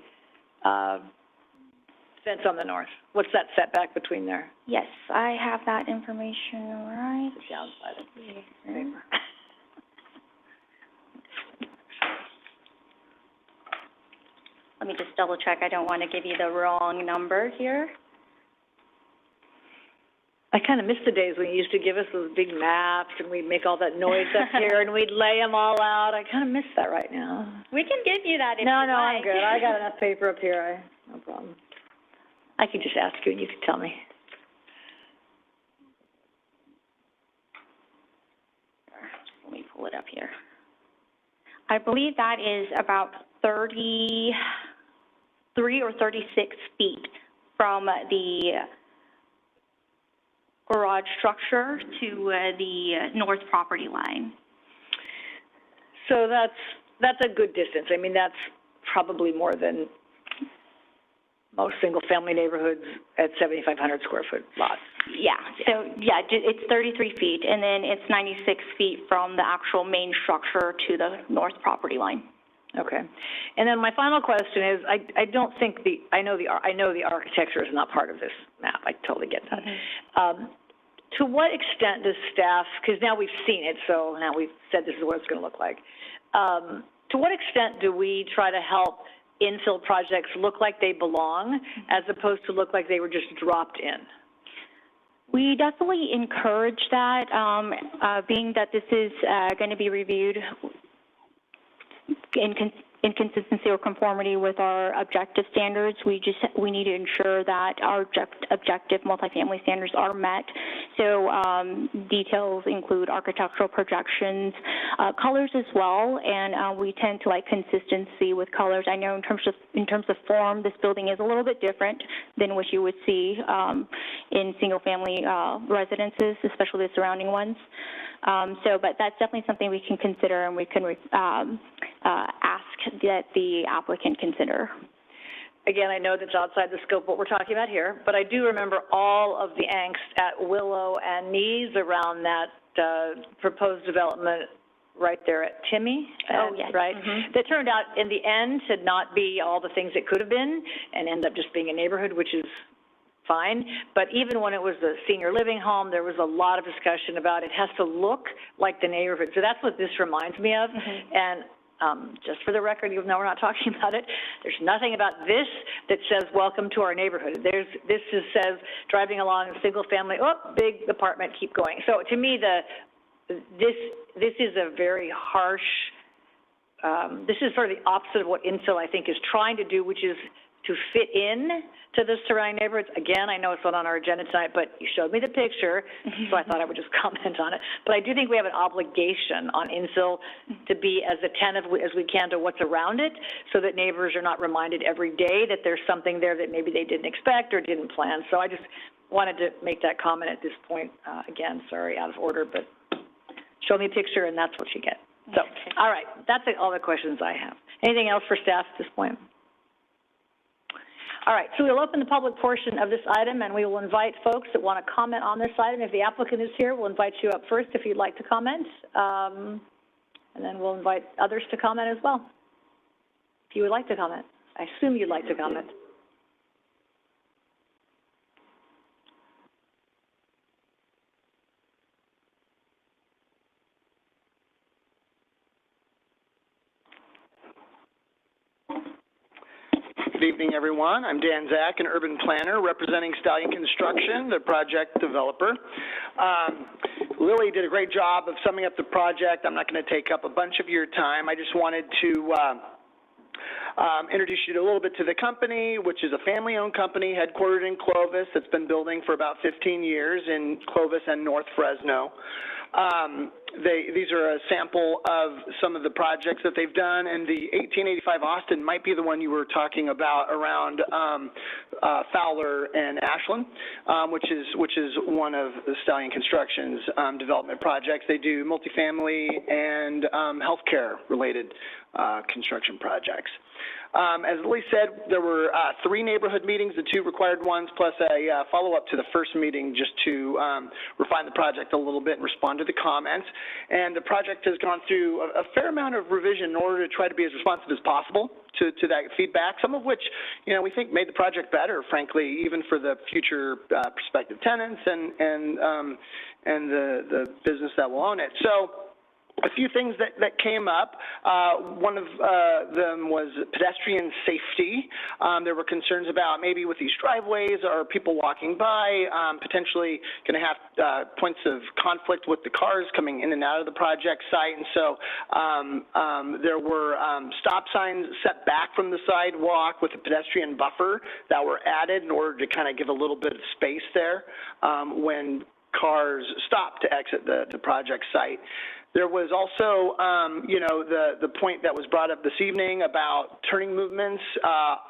fence on the north? What's that setback between there? Yes, I have that information right. It's the outside of the paper. Let me just double check. I don't want to give you the wrong number here. I kind of miss the days when you used to give us those big maps and we'd make all that noise up here and we'd lay them all out. I kind of miss that right now. We can give you that if No, you like. I'm good. I got enough paper up here. No problem. I could just ask you and you could tell me. Let me pull it up here. I believe that is about 33 or 36 feet from the garage structure to the north property line. So that's a good distance. I mean, that's probably more than most single-family neighborhoods at 7,500 square foot lots. Yeah, so yeah, it's 33 feet, and then it's 96 feet from the actual main structure to the north property line. Okay. And then my final question is, I don't think I know the architecture is not part of this map. I totally get that. Mm-hmm. To what extent does staff, because now we've seen it, so now we've said this is what it's going to look like. To what extent do we try to help infill projects look like they belong as opposed to look like they were just dropped in? We definitely encourage that, being that this is going to be reviewed in consistency or conformity with our objective standards. We need to ensure that our objective multifamily standards are met. So details include architectural projections, colors as well, and we tend to like consistency with colors. I know in terms of form, this building is a little bit different than what you would see in single-family residences, especially the surrounding ones. But that's definitely something we can consider, and we can ask that the applicant consider. Again, I know that's outside the scope of what we're talking about here, but I do remember all of the angst at Willow and Nees around that proposed development right there at Timmy. Oh, yes. Right? That turned out in the end to not be all the things it could have been and end up just being a neighborhood, which is fine. But even when it was a senior living home, there was a lot of discussion about it has to look like the neighborhood. So that's what this reminds me of. And just for the record, even though we're not talking about it, there's nothing about this that says, welcome to our neighborhood. This says, driving along a single family, oh, big apartment, keep going. So to me, this is a very harsh, this is sort of the opposite of what infill, I think, is trying to do, which is to fit in to the surrounding neighborhoods. Again, I know it's not on our agenda tonight, but you showed me the picture, so I thought I would just comment on it. But I do think we have an obligation on infill to be as attentive as we can to what's around it, so that neighbors are not reminded every day that there's something there that maybe they didn't expect or didn't plan. So I just wanted to make that comment at this point. Again, sorry, out of order, but show me a picture and that's what you get. So, all right, that's all the questions I have. Anything else for staff at this point? All right, so we'll open the public portion of this item, and we will invite folks that want to comment on this item. If the applicant is here, we'll invite you up first if you'd like to comment, and then we'll invite others to comment as well, if you would like to comment. I assume you'd like to comment. Good evening, everyone. I'm Dan Zach, an urban planner representing Stallion Construction, the project developer. Lily did a great job of summing up the project. I'm not going to take up a bunch of your time. I just wanted to introduce you a little bit to the company, which is a family-owned company headquartered in Clovis that's been building for about 15 years in Clovis and North Fresno. These are a sample of some of the projects that they've done, and the 1885 Austin might be the one you were talking about around Fowler and Ashland, which is one of the Stallion Construction's development projects. They do multifamily and healthcare-related construction projects. As Lily said, there were 3 neighborhood meetings, the 2 required ones, plus a follow-up to the first meeting just to refine the project a little bit and respond to the comments. And the project has gone through a fair amount of revision in order to try to be as responsive as possible to that feedback, some of which, you know, we think made the project better, frankly, even for the future prospective tenants and the business that will own it. So, a few things that came up. One of them was pedestrian safety. There were concerns about maybe with these driveways or people walking by, potentially going to have points of conflict with the cars coming in and out of the project site. And so there were stop signs set back from the sidewalk with a pedestrian buffer that were added in order to kind of give a little bit of space there when cars stop to exit the project site. There was also, you know, the point that was brought up this evening about turning movements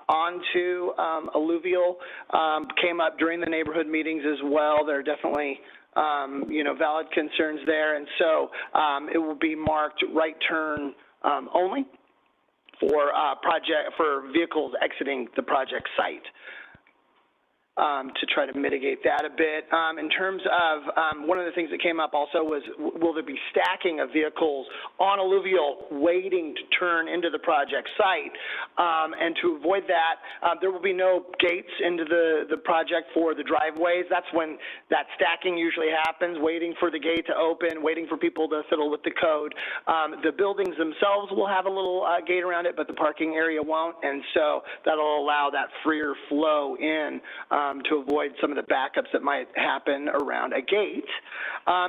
onto alluvial came up during the neighborhood meetings as well. There are definitely, you know, valid concerns there. And so it will be marked right turn only for vehicles exiting the project site. To try to mitigate that a bit. In terms of one of the things that came up also was, will there be stacking of vehicles on alluvial waiting to turn into the project site? And to avoid that, there will be no gates into the project for the driveways. That's when that stacking usually happens, waiting for the gate to open, waiting for people to fiddle with the code. The buildings themselves will have a little gate around it, but the parking area won't, and so that'll allow that freer flow in to avoid some of the backups that might happen around a gate.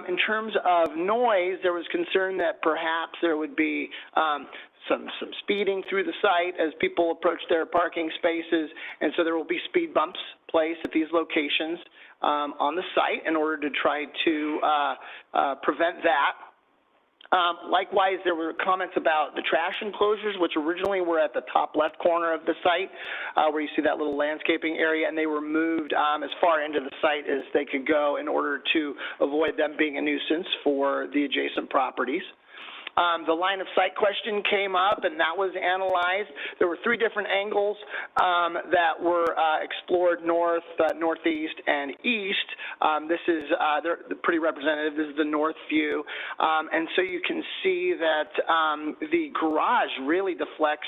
In terms of noise, there was concern that perhaps there would be some speeding through the site as people approach their parking spaces, and so there will be speed bumps placed at these locations on the site in order to try to prevent that. Likewise, there were comments about the trash enclosures, which originally were at the top left corner of the site, where you see that little landscaping area, and they were moved as far into the site as they could go in order to avoid them being a nuisance for the adjacent properties. The line of sight question came up, and that was analyzed. There were 3 different angles that were explored: north, northeast, and east. This is they're pretty representative. This is the north view, and so you can see that the garage really deflects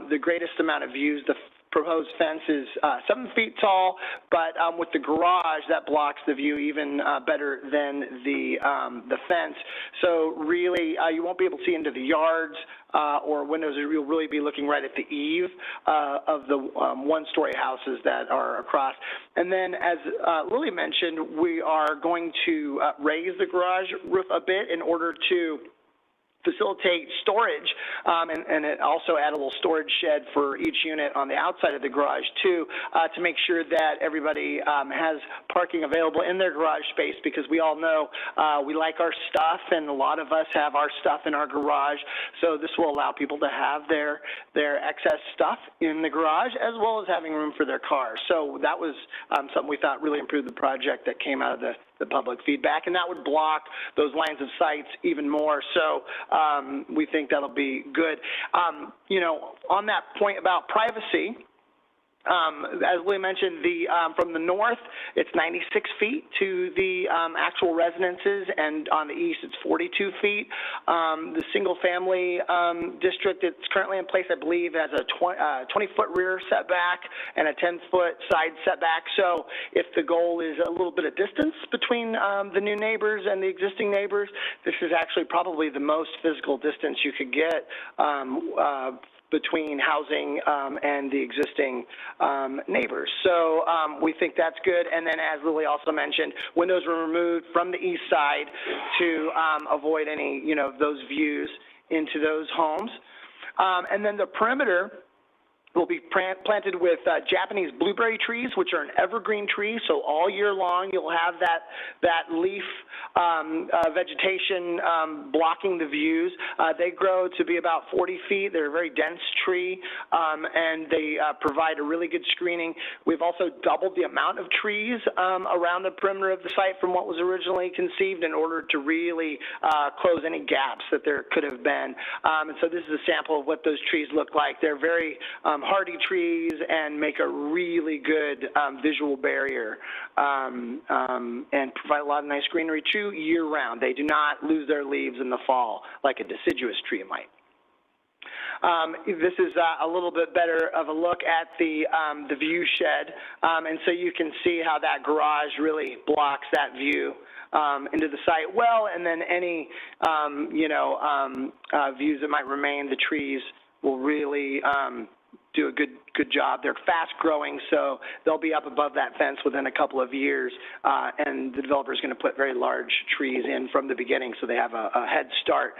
the greatest amount of views. The proposed fence is 7 feet tall, but with the garage, that blocks the view even better than the fence. So really, you won't be able to see into the yards or windows. You'll really be looking right at the eave of the one-story houses that are across. And then, as Lily mentioned, we are going to raise the garage roof a bit in order to facilitate storage, and it also add a little storage shed for each unit on the outside of the garage too, to make sure that everybody has parking available in their garage space, because we all know we like our stuff, and a lot of us have our stuff in our garage. So this will allow people to have their excess stuff in the garage, as well as having room for their cars. So that was something we thought really improved the project that came out of the public feedback, and that would block those lines of sights even more. So we think that'll be good. You know, on that point about privacy, as Lee mentioned, from the north, it's 96 feet to the actual residences, and on the east, it's 42 feet. The single-family district that's currently in place, I believe, has a 20-foot rear setback and a 10-foot side setback. So if the goal is a little bit of distance between the new neighbors and the existing neighbors, this is actually probably the most physical distance you could get between housing and the existing neighbors. So we think that's good. And then, as Lily also mentioned, windows were removed from the east side to avoid any, those views into those homes. And then the perimeter will be planted with Japanese blueberry trees, which are an evergreen tree, so all year long you'll have that leaf vegetation blocking the views. They grow to be about 40 feet. They're a very dense tree, and they provide a really good screening. We've also doubled the amount of trees around the perimeter of the site from what was originally conceived, in order to really close any gaps that there could have been. And so this is a sample of what those trees look like. They're very hardy trees and make a really good visual barrier, and provide a lot of nice greenery too year-round. They do not lose their leaves in the fall like a deciduous tree might. This is a little bit better of a look at the view shed, and so you can see how that garage really blocks that view into the site well, and then any views that might remain, the trees will really do a good job. They're fast growing, so they'll be up above that fence within a couple of years, and the developer is going to put very large trees in from the beginning, so they have a head start.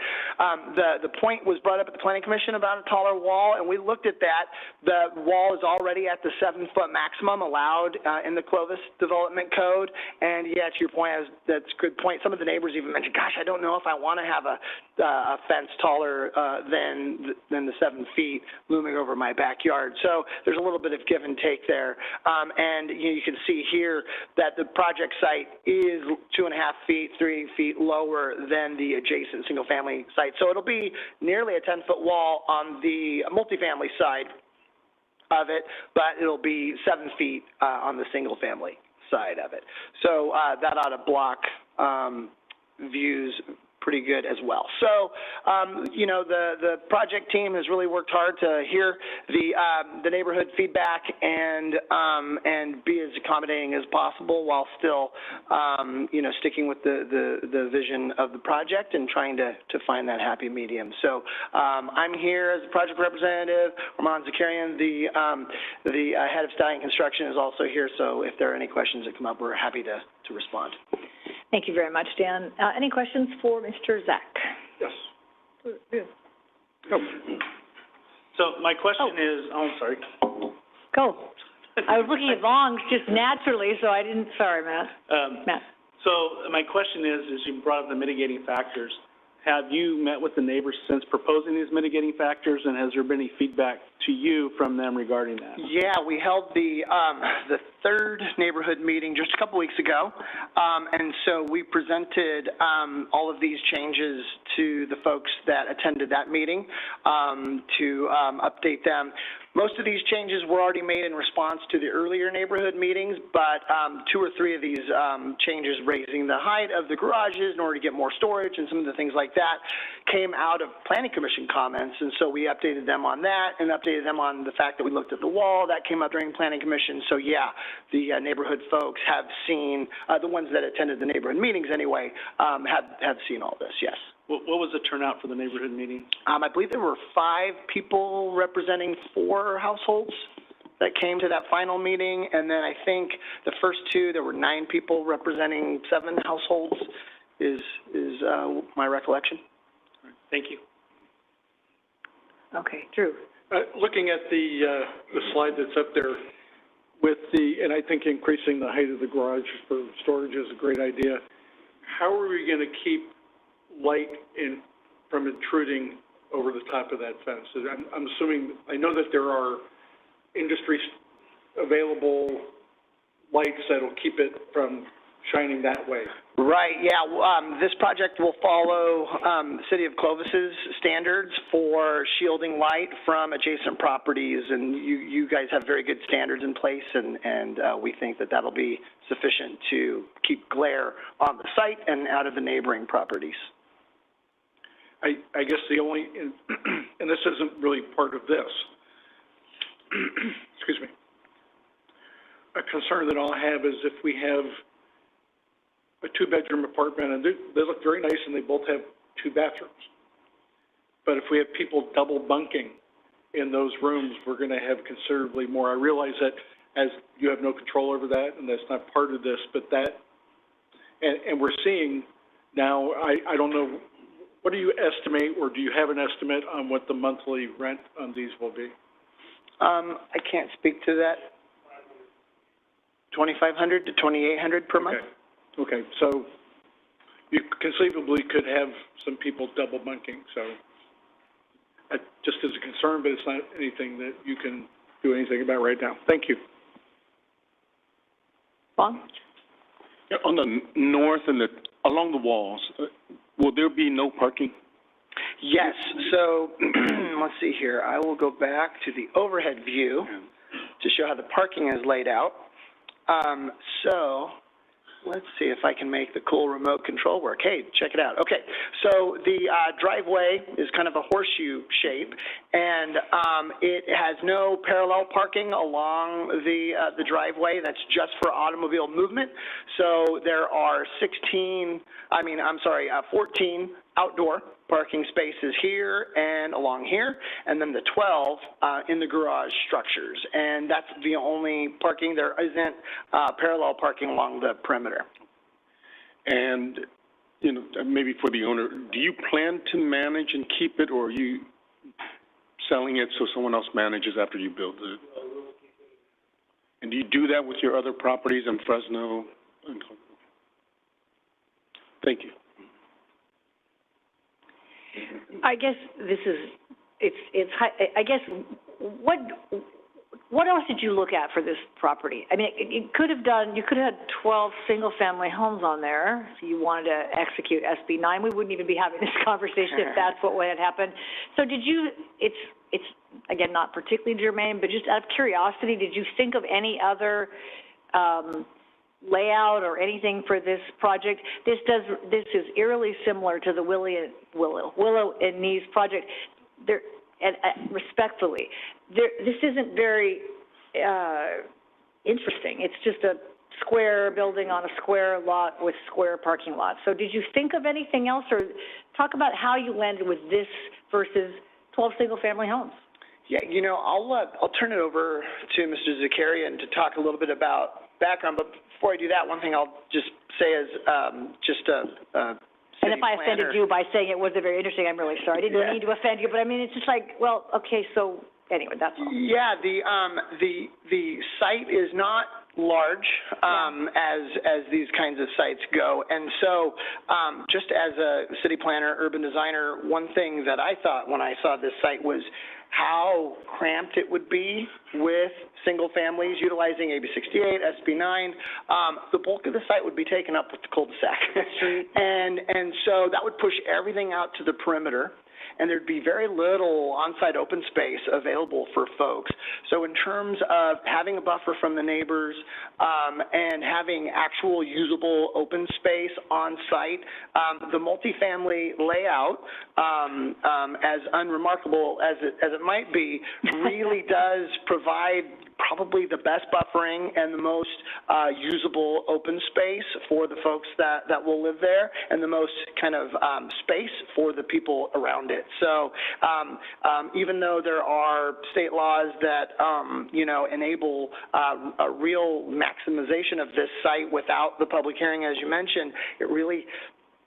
The point was brought up at the Planning Commission about a taller wall, and we looked at that. The wall is already at the 7-foot maximum allowed in the Clovis Development Code, and yeah, to your point, that's a good point. Some of the neighbors even mentioned, gosh, I don't know if I want to have a fence taller than the 7 feet looming over my backyard. So there's a little bit of give and take there. And you can see here that the project site is 2.5 feet, 3 feet lower than the adjacent single-family site. So it'll be nearly a 10-foot wall on the multifamily side of it, but it'll be 7 feet on the single-family side of it. So that ought to block views pretty good as well. So, the project team has really worked hard to hear the neighborhood feedback and be as accommodating as possible, while still, sticking with the vision of the project and trying to find that happy medium. So, I'm here as a project representative. Armand Zakarian, the head of Stallion Construction, is also here. So, if there are any questions that come up, we're happy to respond. Thank you very much, Dan. Any questions for Mr. Zach? Yes. So my question is, oh, I'm sorry. Go. I was looking at longs just naturally, so I didn't, sorry, Matt. Matt. So my question is you brought up the mitigating factors. Have you met with the neighbors since proposing these mitigating factors, and has there been any feedback to you from them regarding that? Yeah, we held the third neighborhood meeting just a couple weeks ago, and so we presented all of these changes to the folks that attended that meeting to update them. Most of these changes were already made in response to the earlier neighborhood meetings, but 2 or 3 of these changes, raising the height of the garages in order to get more storage and some of the things like that, came out of Planning Commission comments, and so we updated them on that and updated them on the fact that we looked at the wall. That came up during Planning Commission. So yeah, the neighborhood folks have seen, the ones that attended the neighborhood meetings anyway, have seen all this, yes. What was the turnout for the neighborhood meeting? I believe there were 5 people representing 4 households that came to that final meeting, and then I think the first 2, there were 9 people representing 7 households, is my recollection. Thank you. Okay, Drew. Looking at the slide that's up there with and I think increasing the height of the garage for storage is a great idea. How are we going to keep light from intruding over the top of that fence? I'm assuming, I know that there are industry available lights that'll keep it from shining that way. Right, yeah. This project will follow the City of Clovis's standards for shielding light from adjacent properties, and you guys have very good standards in place, and we think that that'll be sufficient to keep glare on the site and out of the neighboring properties. I guess the only, and this isn't really part of this, excuse me, a concern that I'll have is if we have a 2-bedroom apartment, and they look very nice and they both have 2 bathrooms. But if we have people double bunking in those rooms, we're going to have considerably more. I realize that as you have no control over that, and that's not part of this, but that, and we're seeing now, I don't know, what do you estimate, or do you have an estimate on what the monthly rent on these will be? I can't speak to that. $2,500 to $2,800 per month. Okay, so you conceivably could have some people double bunking, so just as a concern, but it's not anything that you can do anything about right now. Thank you. Bon? Yeah, on the north and along the walls, will there be no parking? Yes, so let's see here. I will go back to the overhead view to show how the parking is laid out. So let's see if I can make the cool remote control work. Hey, check it out. Okay, so the driveway is kind of a horseshoe shape, and it has no parallel parking along the driveway. That's just for automobile movement. So there are 14 outdoor parking spaces here and along here, and then the 12 in the garage structures. And that's the only parking. There isn't parallel parking along the perimeter. And, you know, maybe for the owner, do you plan to manage and keep it, or are you selling it so someone else manages after you build it? And do you do that with your other properties in Fresno? Thank you. I guess this is, I guess, what else did you look at for this property? I mean, you could have had 12 single-family homes on there if you wanted to execute SB 9. We wouldn't even be having this conversation if that's what had happened. So it's again, not particularly germane, but just out of curiosity, did you think of any other layout or anything for this project? This is eerily similar to the Willow and Knees project. Respectfully, this isn't very interesting. It's just a square building on a square lot with square parking lots. So did you think of anything else, or talk about how you landed with this versus 12 single-family homes? Yeah, you know, I'll turn it over to Mr. Zakarian to talk a little bit about background, but before I do that, one thing I'll just say is just a city And if I offended planner. you by saying it wasn't very interesting, I'm really sorry. I didn't mean to offend you, but I mean, it's just like, well, okay, so, anyway, that's all. Yeah, the site is not large, as these kinds of sites go. And so, just as a city planner, urban designer, one thing that I thought when I saw this site was how cramped it would be with single families utilizing AB 68, SB 9. The bulk of the site would be taken up with the cul-de-sac. And so that would push everything out to the perimeter, and there'd be very little on-site open space available for folks. So in terms of having a buffer from the neighbors, and having actual usable open space on-site, the multifamily layout, as unremarkable as it might be, really does provide probably the best buffering and the most usable open space for the folks that will live there, and the most kind of space for the people around it. So even though there are state laws that enable a real maximization of this site without the public hearing, as you mentioned, it really,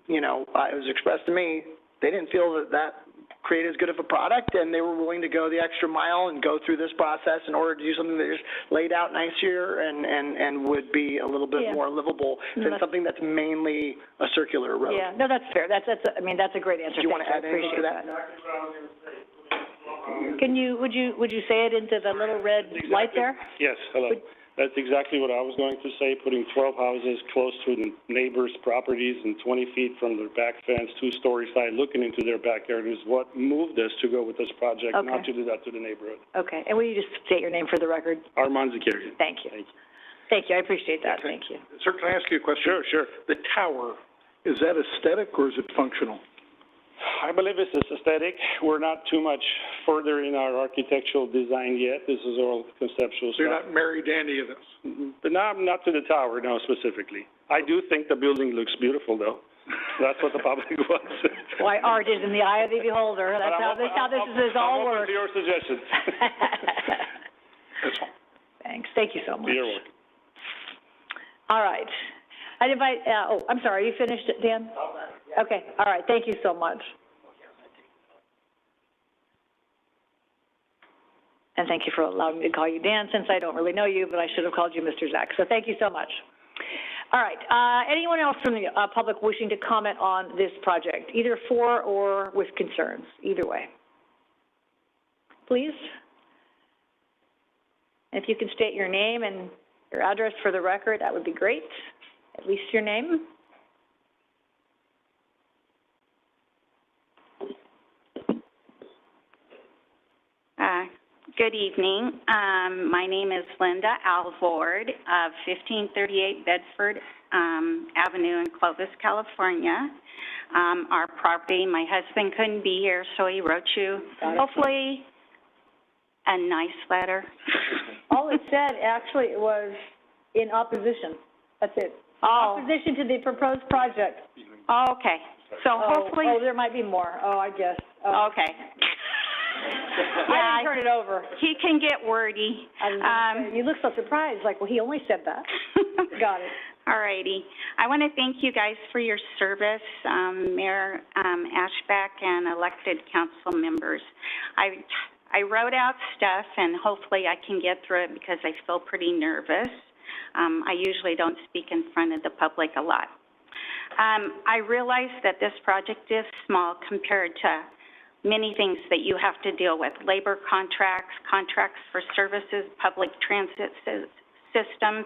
it was expressed to me, they didn't feel that create as good of a product, and they were willing to go the extra mile and go through this process in order to do something that is laid out nicer and would be a little bit more livable than something that's mainly a circular road. Yeah, no, that's fair. That's a great answer. Do you want to add anything to that? Would you say it into the little red light there? Yes, hello. That's exactly what I was going to say, putting 12 houses close to the neighbors' properties and 20 feet from their back fence, two-story side, looking into their backyard is what moved us to go with this project, not to do that to the neighborhood. Okay, and will you just state your name for the record? Armand Zakarian. Thank you. Thank you, I appreciate that, thank you. Sir, can I ask you a question? Sure. The tower, is that aesthetic or is it functional? I believe it's aesthetic. We're not too much further in our architectural design yet. This is all conceptual So you're stuff. not married to any of this? But not to the tower, no, specifically. I do think the building looks beautiful, though. That's what the public wants. Why art is in the eye of the beholder. That's how this is all works. I'm open to your suggestions. Thanks. Thank you so much. You're welcome. All right. I'd invite, I'm sorry, are you finished, Dan? Okay, all right, thank you so much. And thank you for allowing me to call you Dan, since I don't really know you, but I should have called you Mr. Zach, so thank you so much. All right, anyone else from the public wishing to comment on this project, either for or with concerns, either way? Please? If you can state your name and your address for the record, that would be great, at least your name. Good evening. My name is Linda Alvord of 1538 Bedford Avenue in Clovis, California. Our property, my husband couldn't be here, so he wrote you, hopefully, a nice letter. All it said, actually, it was in opposition. That's it. Oh. Opposition to the proposed project. Oh, okay. So hopefully. Oh, there might be more. Oh, I guess. Oh. Okay. I didn't turn it over. He can get wordy. You look so surprised, like, well, he only said that. Got it. All righty. I want to thank you guys for your service, Mayor Ashback and elected council members. I wrote out stuff, and hopefully I can get through it because I feel pretty nervous. I usually don't speak in front of the public a lot. I realize that this project is small compared to many things that you have to deal with: labor contracts, contracts for services, public transit systems,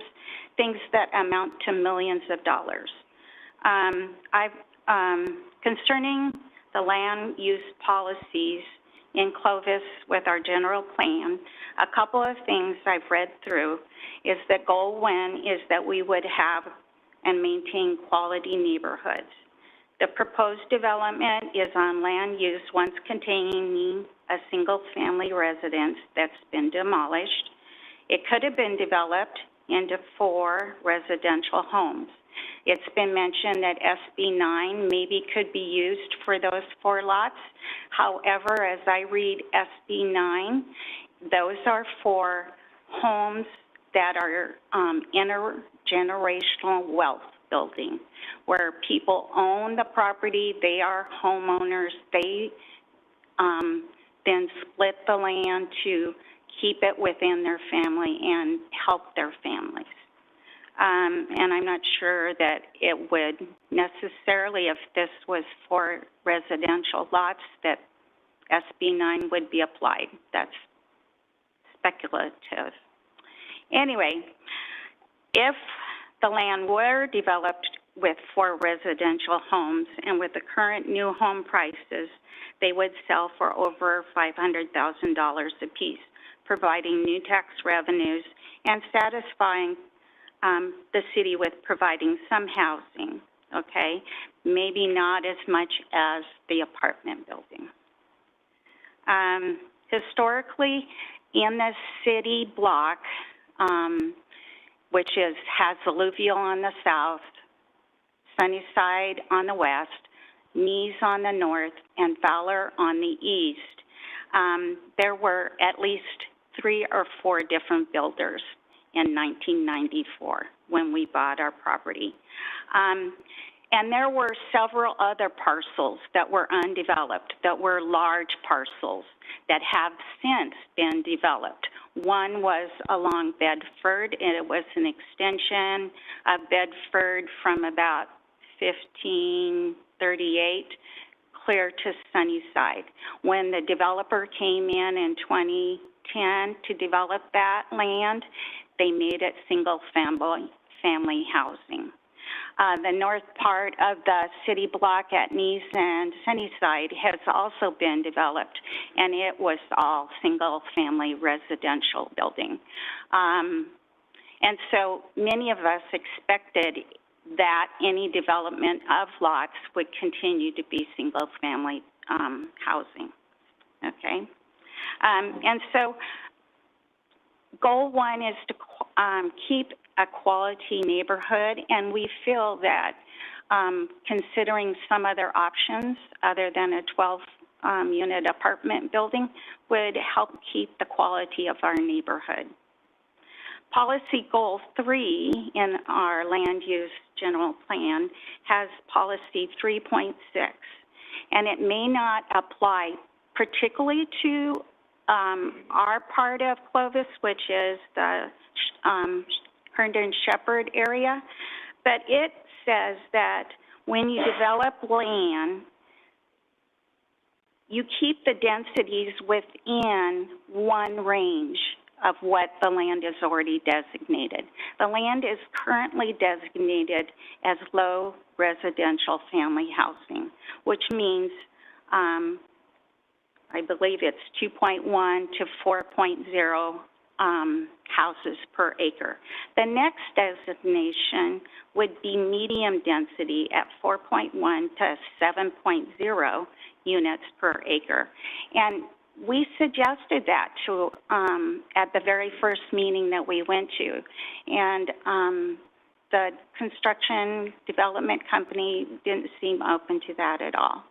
things that amount to millions of dollars. Concerning the land use policies in Clovis with our general plan, a couple of things I've read through is that goal one is that we would have and maintain quality neighborhoods. The proposed development is on land use once containing a single-family residence that's been demolished. It could have been developed into 4 residential homes. It's been mentioned that SB 9 maybe could be used for those 4 lots. However, as I read SB 9, those are for homes that are intergenerational wealth building, where people own the property, they are homeowners, they then split the land to keep it within their family and help their families. And I'm not sure that it would necessarily, if this was for residential lots, that SB 9 would be applied. That's speculative. Anyway, if the land were developed for residential homes and with the current new home prices, they would sell for over $500,000 apiece, providing new tax revenues and satisfying the city with providing some housing, okay? Maybe not as much as the apartment building. Historically, in the city block, which has alluvial on the south, Sunnyside on the west, Nees on the north, and Fowler on the east, there were at least 3 or 4 different builders in 1994 when we bought our property. And there were several other parcels that were undeveloped, that were large parcels that have since been developed. One was along Bedford, and it was an extension of Bedford from about 1538 clear to Sunnyside. When the developer came in 2010 to develop that land, they made it single-family housing. The north part of the city block at Nees and Sunnyside has also been developed, and it was all single-family residential building. And so many of us expected that any development of lots would continue to be single-family housing, okay? And so goal 1 is to keep a quality neighborhood, and we feel that considering some other options other than a 12-unit apartment building would help keep the quality of our neighborhood. Policy goal 3 in our land use general plan has policy 3.6, and it may not apply particularly to our part of Clovis, which is the Herndon Shepherd area, but it says that when you develop land, you keep the densities within one range of what the land is already designated. The land is currently designated as low residential family housing, which means I believe it's 2.1 to 4.0 houses per acre. The next designation would be medium density at 4.1 to 7.0 units per acre. And we suggested that to at the very first meeting that we went to. And the construction development company didn't seem open to that at all.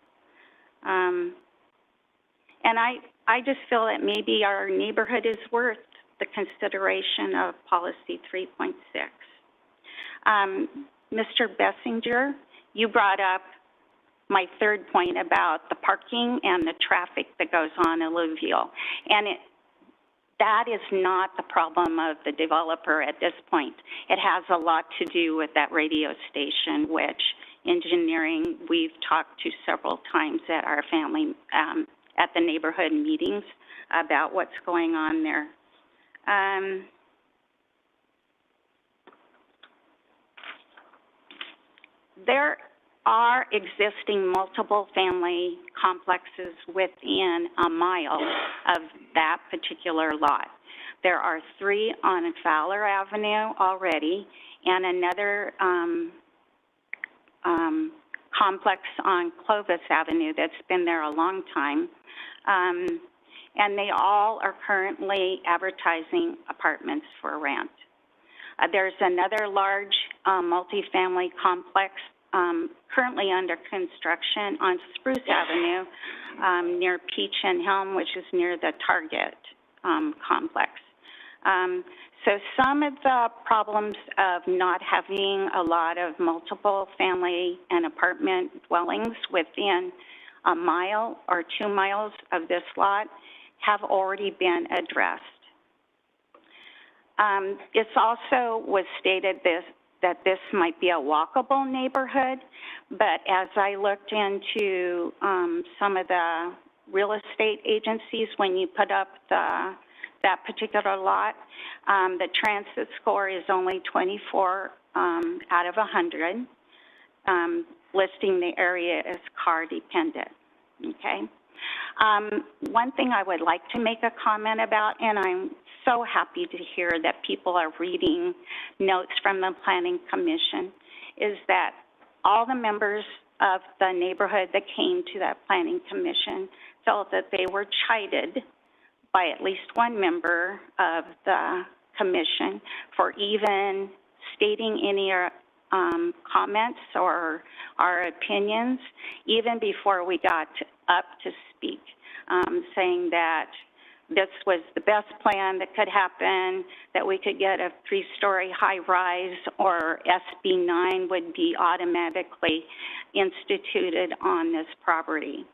And I just feel that maybe our neighborhood is worth the consideration of policy 3.6. Mr. Bessinger, you brought up my third point about the parking and the traffic that goes on alluvial. And that is not the problem of the developer at this point. It has a lot to do with that radio station, which engineering we've talked to several times at our family, at the neighborhood meetings about what's going on there. There are existing multiple family complexes within a mile of that particular lot. There are 3 on Fowler Avenue already, and another complex on Clovis Avenue that's been there a long time. And they all are currently advertising apartments for rent. There's another large multifamily complex currently under construction on Spruce Avenue near Peach and Helm, which is near the Target complex. So some of the problems of not having a lot of multiple family and apartment dwellings within a mile or 2 miles of this lot have already been addressed. It's also was stated that this might be a walkable neighborhood, but as I looked into some of the real estate agencies, when you put up that particular lot, the transit score is only 24 out of 100, listing the area as car dependent, okay? One thing I would like to make a comment about, and I'm so happy to hear that people are reading notes from the Planning Commission, is that all the members of the neighborhood that came to that Planning Commission felt that they were chided by at least one member of the commission for even stating any comments or our opinions, even before we got up to speak, saying that this was the best plan that could happen, that we could get a 3-story high-rise, or SB 9 would be automatically instituted on this property.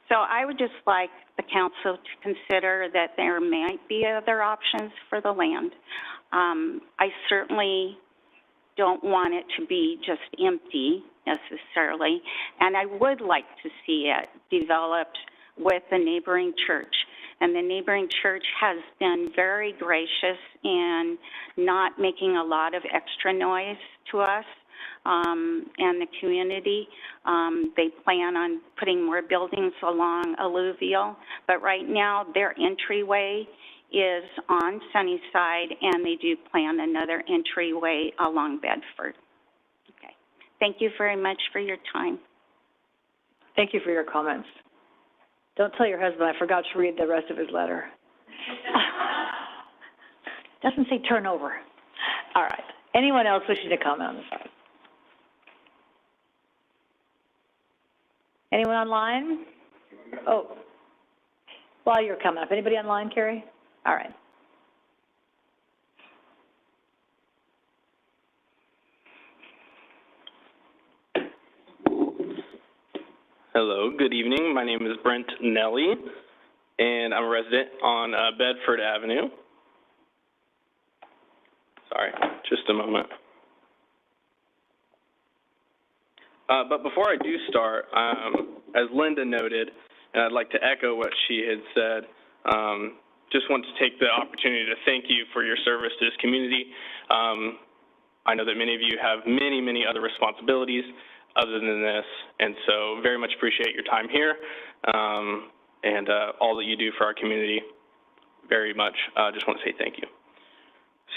So I would just like the council to consider that there might be other options for the land. I certainly don't want it to be just empty necessarily, and I would like to see it developed with the neighboring church. And the neighboring church has been very gracious in not making a lot of extra noise to us and the community. They plan on putting more buildings along Alluvial, but right now their entryway is on Sunnyside, and they do plan another entryway along Bedford. Okay. Thank you very much for your time. Thank you for your comments. Don't tell your husband I forgot to read the rest of his letter. Doesn't say turnover. All right. Anyone else wishing to comment on this item? Anyone online? Oh, while you're coming up, anybody online, Carrie? All right. Hello, good evening. My name is Brent Nelly, and I'm a resident on Bedford Avenue. Sorry, just a moment. But before I do start, as Linda noted, and I'd like to echo what she had said, just want to take the opportunity to thank you for your service to this community. I know that many of you have many, many other responsibilities other than this, and so very much appreciate your time here and all that you do for our community. Very much, just want to say thank you.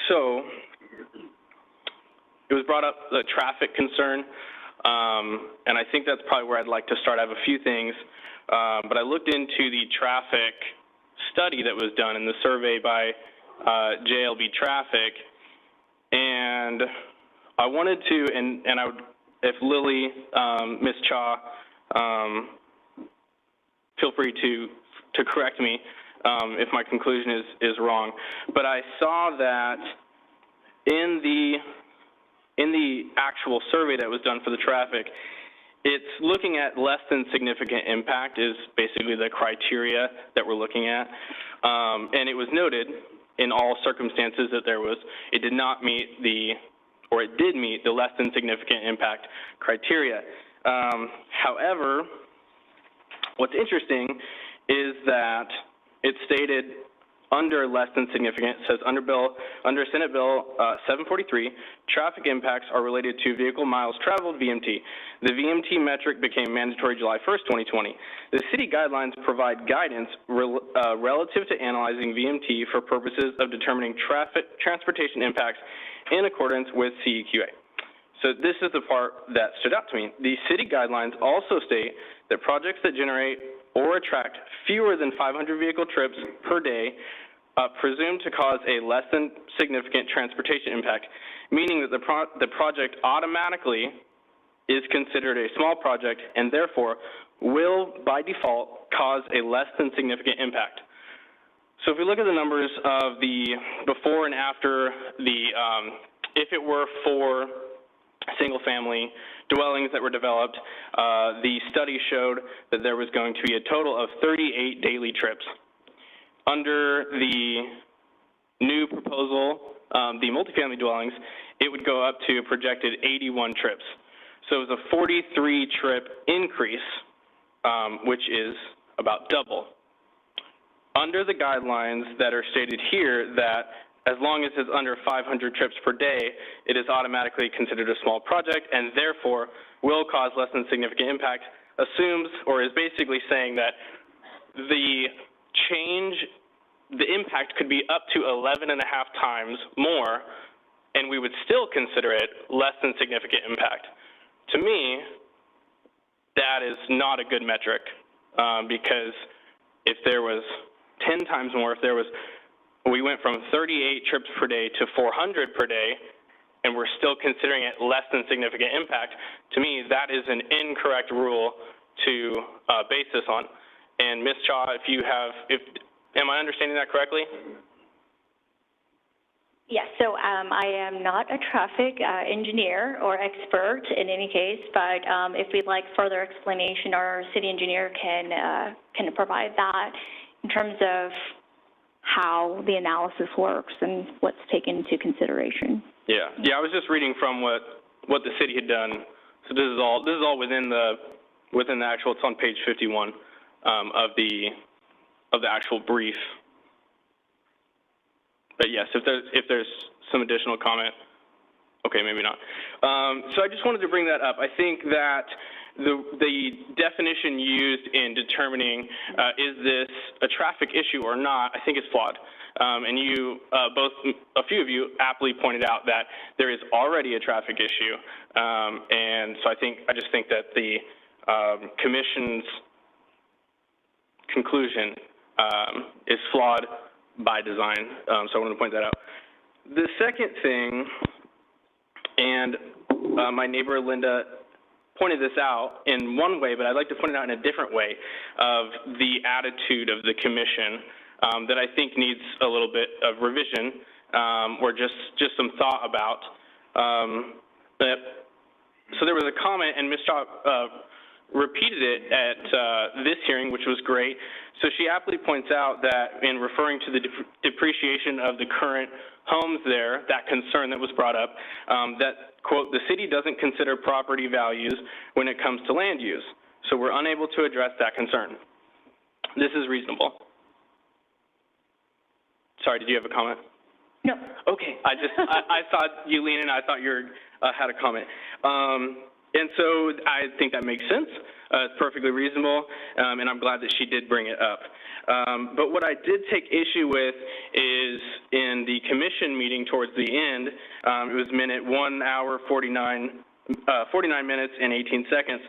So, it was brought up, the traffic concern, and I think that's probably where I'd like to start. I have a few things, but I looked into the traffic study that was done in the survey by JLB Traffic, and I wanted to, and I would, if Lily, Ms. Cha, feel free to correct me if my conclusion is wrong, but I saw that in the actual survey that was done for the traffic, it's looking at less than significant impact is basically the criteria that we're looking at, and it was noted in all circumstances that it did not meet or it did meet the less than significant impact criteria. However, what's interesting is that it stated under less than significant, it says under Senate Bill 743, traffic impacts are related to vehicle miles traveled, VMT. The VMT metric became mandatory July 1st, 2020. The city guidelines provide guidance relative to analyzing VMT for purposes of determining transportation impacts in accordance with CEQA. So this is the part that stood out to me. The city guidelines also state that projects that generate or attract fewer than 500 vehicle trips per day presumed to cause a less than significant transportation impact, meaning that the project automatically is considered a small project and therefore will, by default, cause a less than significant impact. So if we look at the numbers of the before and after the, if it were for single-family dwellings that were developed, the study showed that there was going to be a total of 38 daily trips. Under the new proposal, the multifamily dwellings, it would go up to a projected 81 trips. So it was a 43-trip increase, which is about double. Under the guidelines that are stated here, that as long as it's under 500 trips per day, it is automatically considered a small project and therefore will cause less than significant impact, assumes or is basically saying that the change, the impact could be up to 11.5 times more, and we would still consider it less than significant impact. To me, that is not a good metric, because if there was 10 times more, if there was, we went from 38 trips per day to 400 per day, and we're still considering it less than significant impact, to me, that is an incorrect rule to base this on. And Ms. Cha, if you have, am I understanding that correctly? Yes, so I am not a traffic engineer or expert in any case, but if we'd like further explanation, our city engineer can provide that in terms of how the analysis works and what's taken into consideration. Yeah, I was just reading from what the city had done. So this is all within the actual. It's on page 51 of the actual brief. But yes, if there's some additional comment, okay, maybe not. So I just wanted to bring that up. I think that the definition used in determining is this a traffic issue or not, I think is flawed. And you, a few of you aptly pointed out that there is already a traffic issue. And so I just think that the commission's conclusion is flawed by design. So I wanted to point that out. The second thing, and my neighbor Linda pointed this out in one way, but I'd like to point it out in a different way, of the attitude of the commission that I think needs a little bit of revision or just some thought about. So there was a comment, and Ms. Shaw repeated it at this hearing, which was great. So she aptly points out that in referring to the depreciation of the current homes there, that concern that was brought up, that, quote, the city doesn't consider property values when it comes to land use, so we're unable to address that concern. This is reasonable. Sorry, did you have a comment? No. Okay, I saw you lean in, I thought you had a comment. And so I think that makes sense. It's perfectly reasonable, and I'm glad that she did bring it up. But what I did take issue with is in the commission meeting towards the end, it was minute 1 hour, 49 minutes and 18 seconds,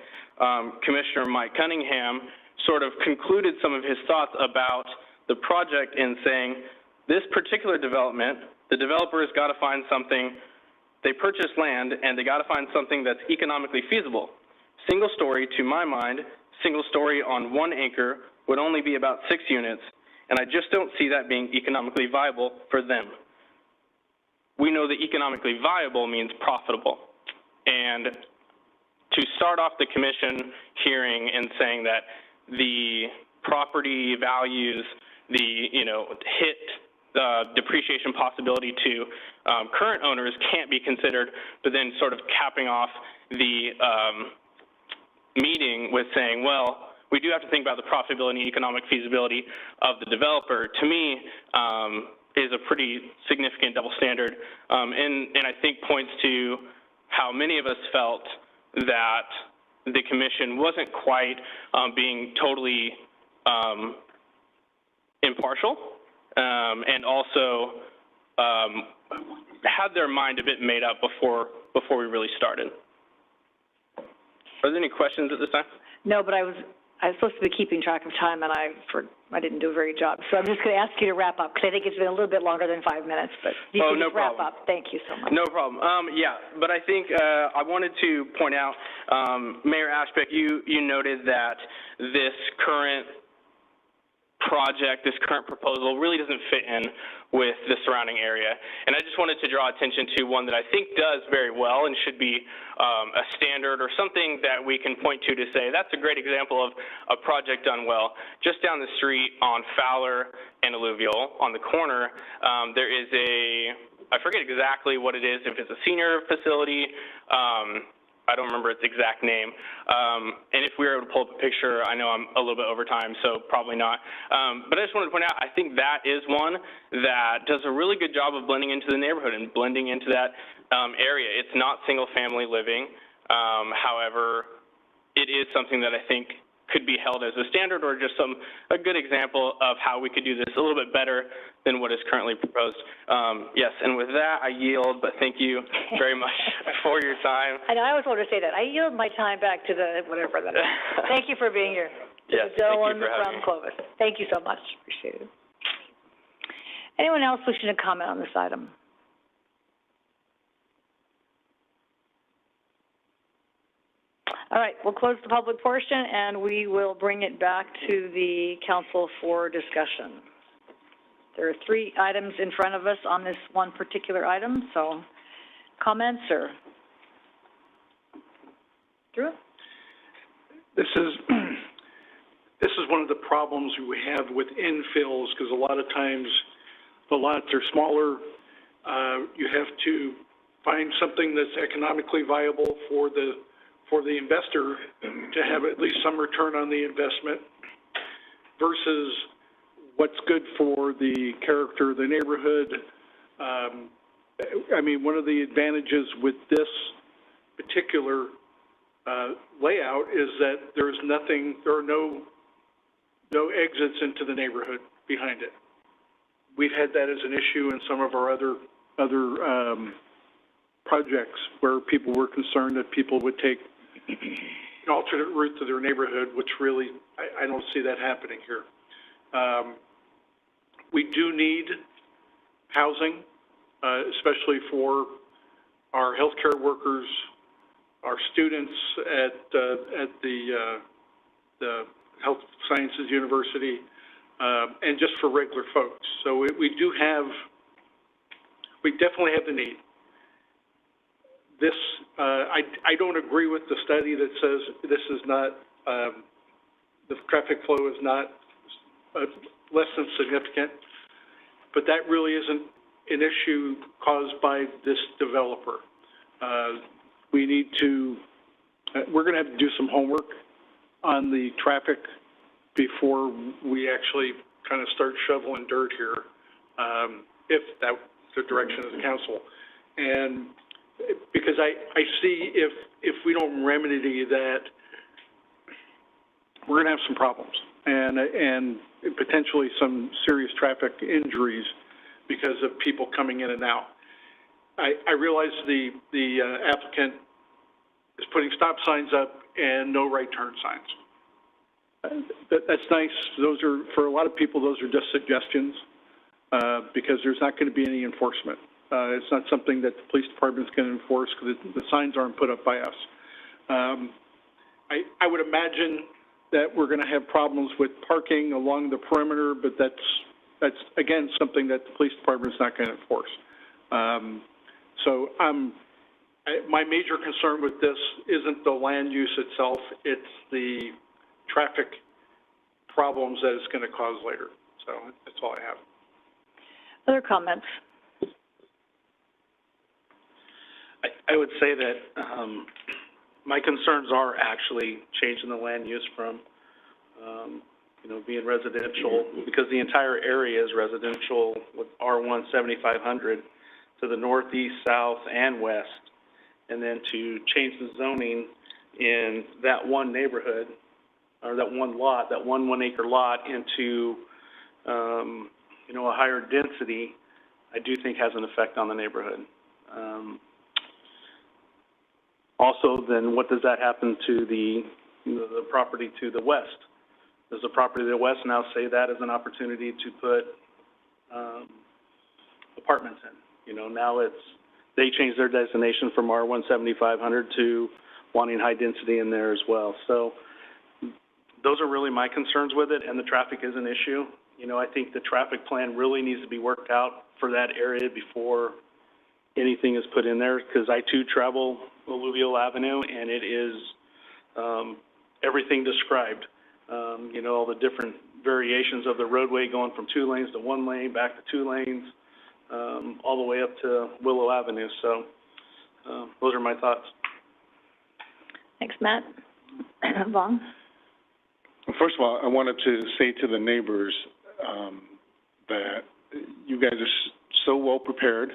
Commissioner Mike Cunningham sort of concluded some of his thoughts about the project in saying, this particular development, the developer has got to find something. They purchased land, and they got to find something that's economically feasible. Single story, to my mind, single story on 1 acre would only be about 6 units, and I just don't see that being economically viable for them. We know that economically viable means profitable. And to start off the commission hearing and saying that the property values, hit depreciation possibility to current owners can't be considered, but then sort of capping off the meeting with saying, well, we do have to think about the profitability and economic feasibility of the developer, to me, is a pretty significant double standard, and I think points to how many of us felt that the commission wasn't quite being totally impartial, and also had their mind a bit made up before we really started. Are there any questions at this time? No, but I was supposed to be keeping track of time, and I didn't do a very good job. So I'm just going to ask you to wrap up, because I think it's been a little bit longer than 5 minutes, but you can just wrap up. Thank you so much. No problem. Yeah, but I think I wanted to point out, Mayor Ashbeck, you noted that this current project, this current proposal, really doesn't fit in with the surrounding area. And I just wanted to draw attention to one that I think does very well and should be a standard or something that we can point to say, that's a great example of a project done well. Just down the street on Fowler and Alluvial, on the corner, there is I forget exactly what it is, if it's a senior facility, I don't remember its exact name. And if we were able to pull up a picture, I know I'm a little bit over time, so probably not. But I just wanted to point out, I think that is one that does a really good job of blending into the neighborhood and blending into that area. It's not single-family living. However, it is something that I think could be held as a standard or just a good example of how we could do this a little bit better than what is currently proposed. Yes, and with that, I yield, but thank you very much for your time. I know, I always wanted to say that. I yield my time back to the, whatever that is. Thank you for being here. Yes, thank you for having me. From Clovis. Thank you so much. Appreciate it. Anyone else wishing to comment on this item? All right, we'll close the public portion, and we will bring it back to the council for discussion. There are 3 items in front of us on this one particular item, so comments or Drew? This is one of the problems we have with infills, because a lot of times the lots are smaller. You have to find something that's economically viable for the investor to have at least some return on the investment versus what's good for the character of the neighborhood. I mean, one of the advantages with this particular layout is that there are no exits into the neighborhood behind it. We've had that as an issue in some of our other projects where people were concerned that people would take an alternate route to their neighborhood, which really, I don't see that happening here. We do need housing, especially for our healthcare workers, our students at the Health Sciences University, and just for regular folks. So we definitely have the need. This, I don't agree with the study that says this is not, the traffic flow is not less than significant, but that really isn't an issue caused by this developer. We need to, we're going to have to do some homework on the traffic before we actually kind of start shoveling dirt here, if that's the direction of the council. And because I see if we don't remedy that, we're going to have some problems and potentially some serious traffic injuries because of people coming in and out. I realize the applicant is putting stop signs up and no right turn signs. That's nice. Those are, for a lot of people, those are just suggestions because there's not going to be any enforcement. It's not something that the police department is going to enforce because the signs aren't put up by us. I would imagine that we're going to have problems with parking along the perimeter, but that's again something that the police department is not going to enforce. So my major concern with this isn't the land use itself; it's the traffic problems that it's going to cause later. So that's all I have. Other comments? I would say that my concerns are actually changing the land use from, being residential, because the entire area is residential with R1 7500 to the northeast, south, and west, and then to change the zoning in that one neighborhood, or that one lot, that 1 acre lot into, a higher density, I do think has an effect on the neighborhood. Also, then what does that happen to the property to the west? Does the property to the west now say that as an opportunity to put apartments in? Now they changed their designation from R1 7500 to wanting high density in there as well. So those are really my concerns with it, and the traffic is an issue. You know, I think the traffic plan really needs to be worked out for that area before anything is put in there, because I too travel Alluvial Avenue, and it is, everything described. You know, all the different variations of the roadway going from 2 lanes to 1 lane, back to 2 lanes, all the way up to Willow Avenue. So, those are my thoughts. Thanks, Matt. Vaughn? First of all, I wanted to say to the neighbors that you guys are so well prepared,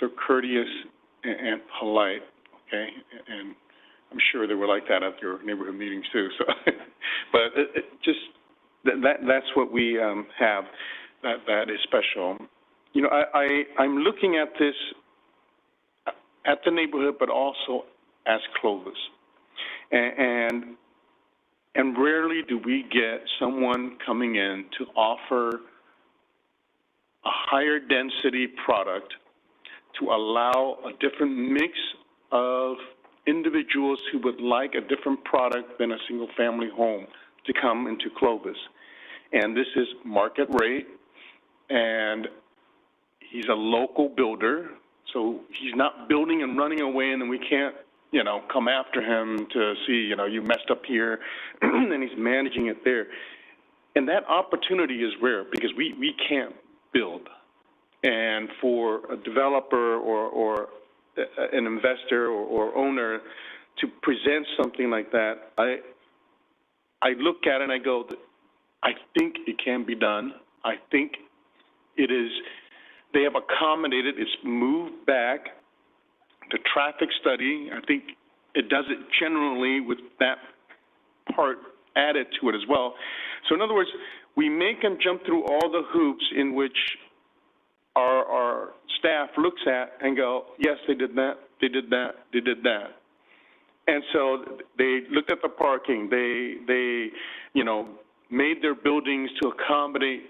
so courteous and polite, okay? And I'm sure they were like that at your neighborhood meetings too. So, but that's what we have. That is special. You know, I'm looking at this at the neighborhood, but also as Clovis, and rarely do we get someone coming in to offer a higher density product to allow a different mix of individuals who would like a different product than a single family home to come into Clovis. And this is market rate, and he's a local builder, so he's not building and running away, and then we can't, you know, come after him to see, you know, you messed up here, and he's managing it there. And that opportunity is rare because we can't build. And for a developer or an investor or owner to present something like that, I look at it and I go, I think it can be done. I think it is, they have accommodated, it's moved back. The traffic study, I think it does it generally with that part added to it as well. So in other words, we make them jump through all the hoops in which our staff looks at and go, yes, they did that, they did that, they did that. And so they looked at the parking, they you know, made their buildings to accommodate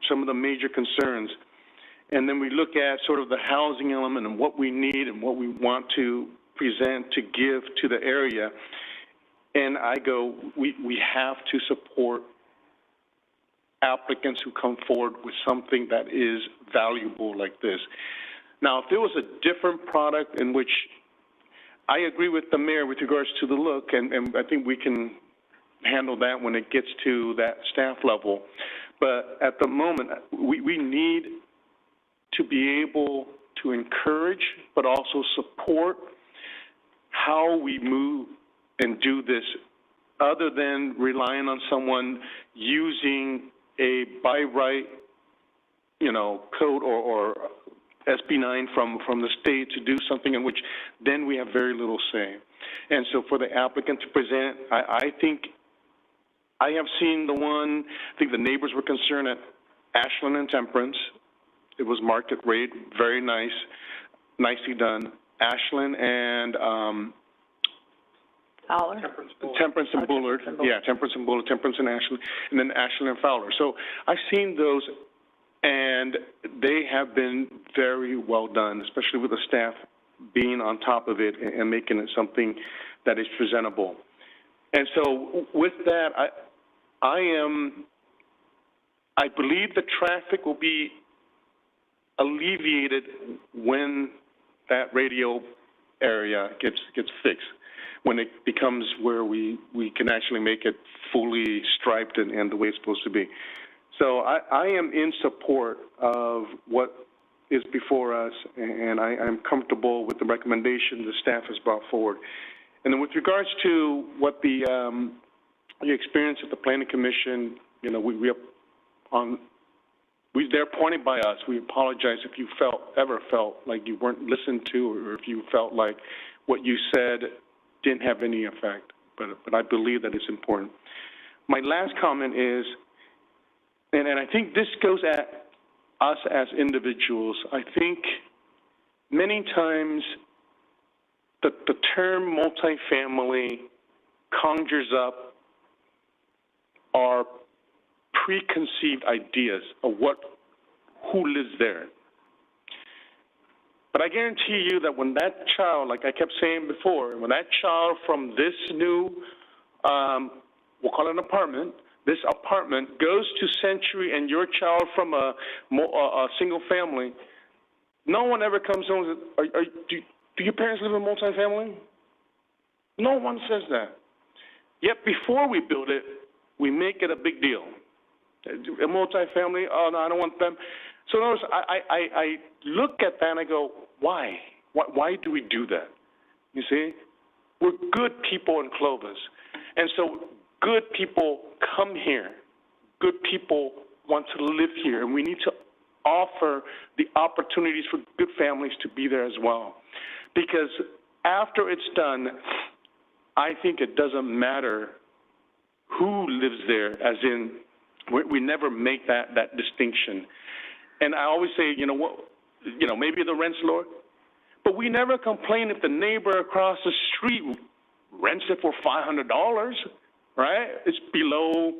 some of the major concerns. And then we look at sort of the housing element and what we need and what we want to present to give to the area. And I go, we have to support applicants who come forward with something that is valuable like this. Now, if there was a different product in which I agree with the mayor with regards to the look, and I think we can handle that when it gets to that staff level. But at the moment, we need to be able to encourage, but also support how we move and do this other than relying on someone using a by right, you know, code or SB 9 from the state to do something in which then we have very little say. And so for the applicant to present, I think I have seen the one, I think the neighbors were concerned at Ashland and Temperance. It was market rate, very nice, nicely done. Ashland and Fowler? Temperance and Bullard. Yeah, Temperance and Bullard, Temperance and Ashland, and then Ashland and Fowler. So I've seen those, and they have been very well done, especially with the staff being on top of it and making it something that is presentable. And so with that, I believe the traffic will be alleviated when that radio area gets fixed, when it becomes where we can actually make it fully striped and the way it's supposed to be. So I am in support of what is before us, and I'm comfortable with the recommendation the staff has brought forward. And then with regards to what the experience at the Planning Commission, you know, they're appointed by us. We apologize if you ever felt like you weren't listened to, or if you felt like what you said didn't have any effect. But I believe that it's important. My last comment is, and I think this goes at us as individuals. I think many times the term multifamily conjures up our preconceived ideas of who lives there. But I guarantee you that when that child, like I kept saying before, when that child from this new we'll call it an apartment, this apartment goes to Century and your child from a single family, no one ever comes home and says, do your parents live in multifamily? No one says that. Yet before we build it, we make it a big deal. A multifamily, oh no, I don't want them. So notice, I look at that and I go, why? Why do we do that? You see? We're good people in Clovis. And so good people come here. Good people want to live here. And we need to offer the opportunities for good families to be there as well. Because after it's done, I think it doesn't matter who lives there, as in we never make that distinction. And I always say, maybe the rent's lower, but we never complain if the neighbor across the street rents it for $500, right? It's below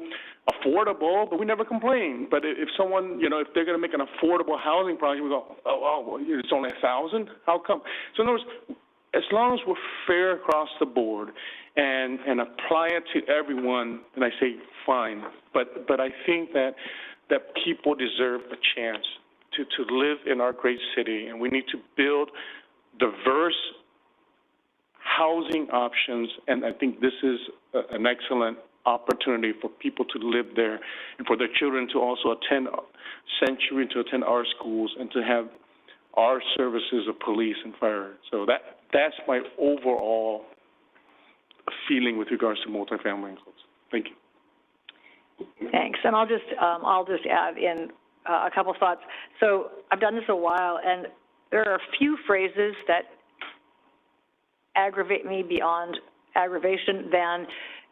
affordable, but we never complain. But if someone, if they're going to make an affordable housing project, we go, well, it's only $1,000? How come? So in other words, as long as we're fair across the board and apply it to everyone, then I say fine. But I think that people deserve a chance to live in our great city, and we need to build diverse housing options, and I think this is an excellent opportunity for people to live there and for their children to also attend Century, to attend our schools, and to have our services of police and fire. So that's my overall feeling with regards to multifamily enclosed. Thank you. Thanks. And I'll just add in a couple thoughts. So I've done this a while, and there are a few phrases that aggravate me beyond aggravation than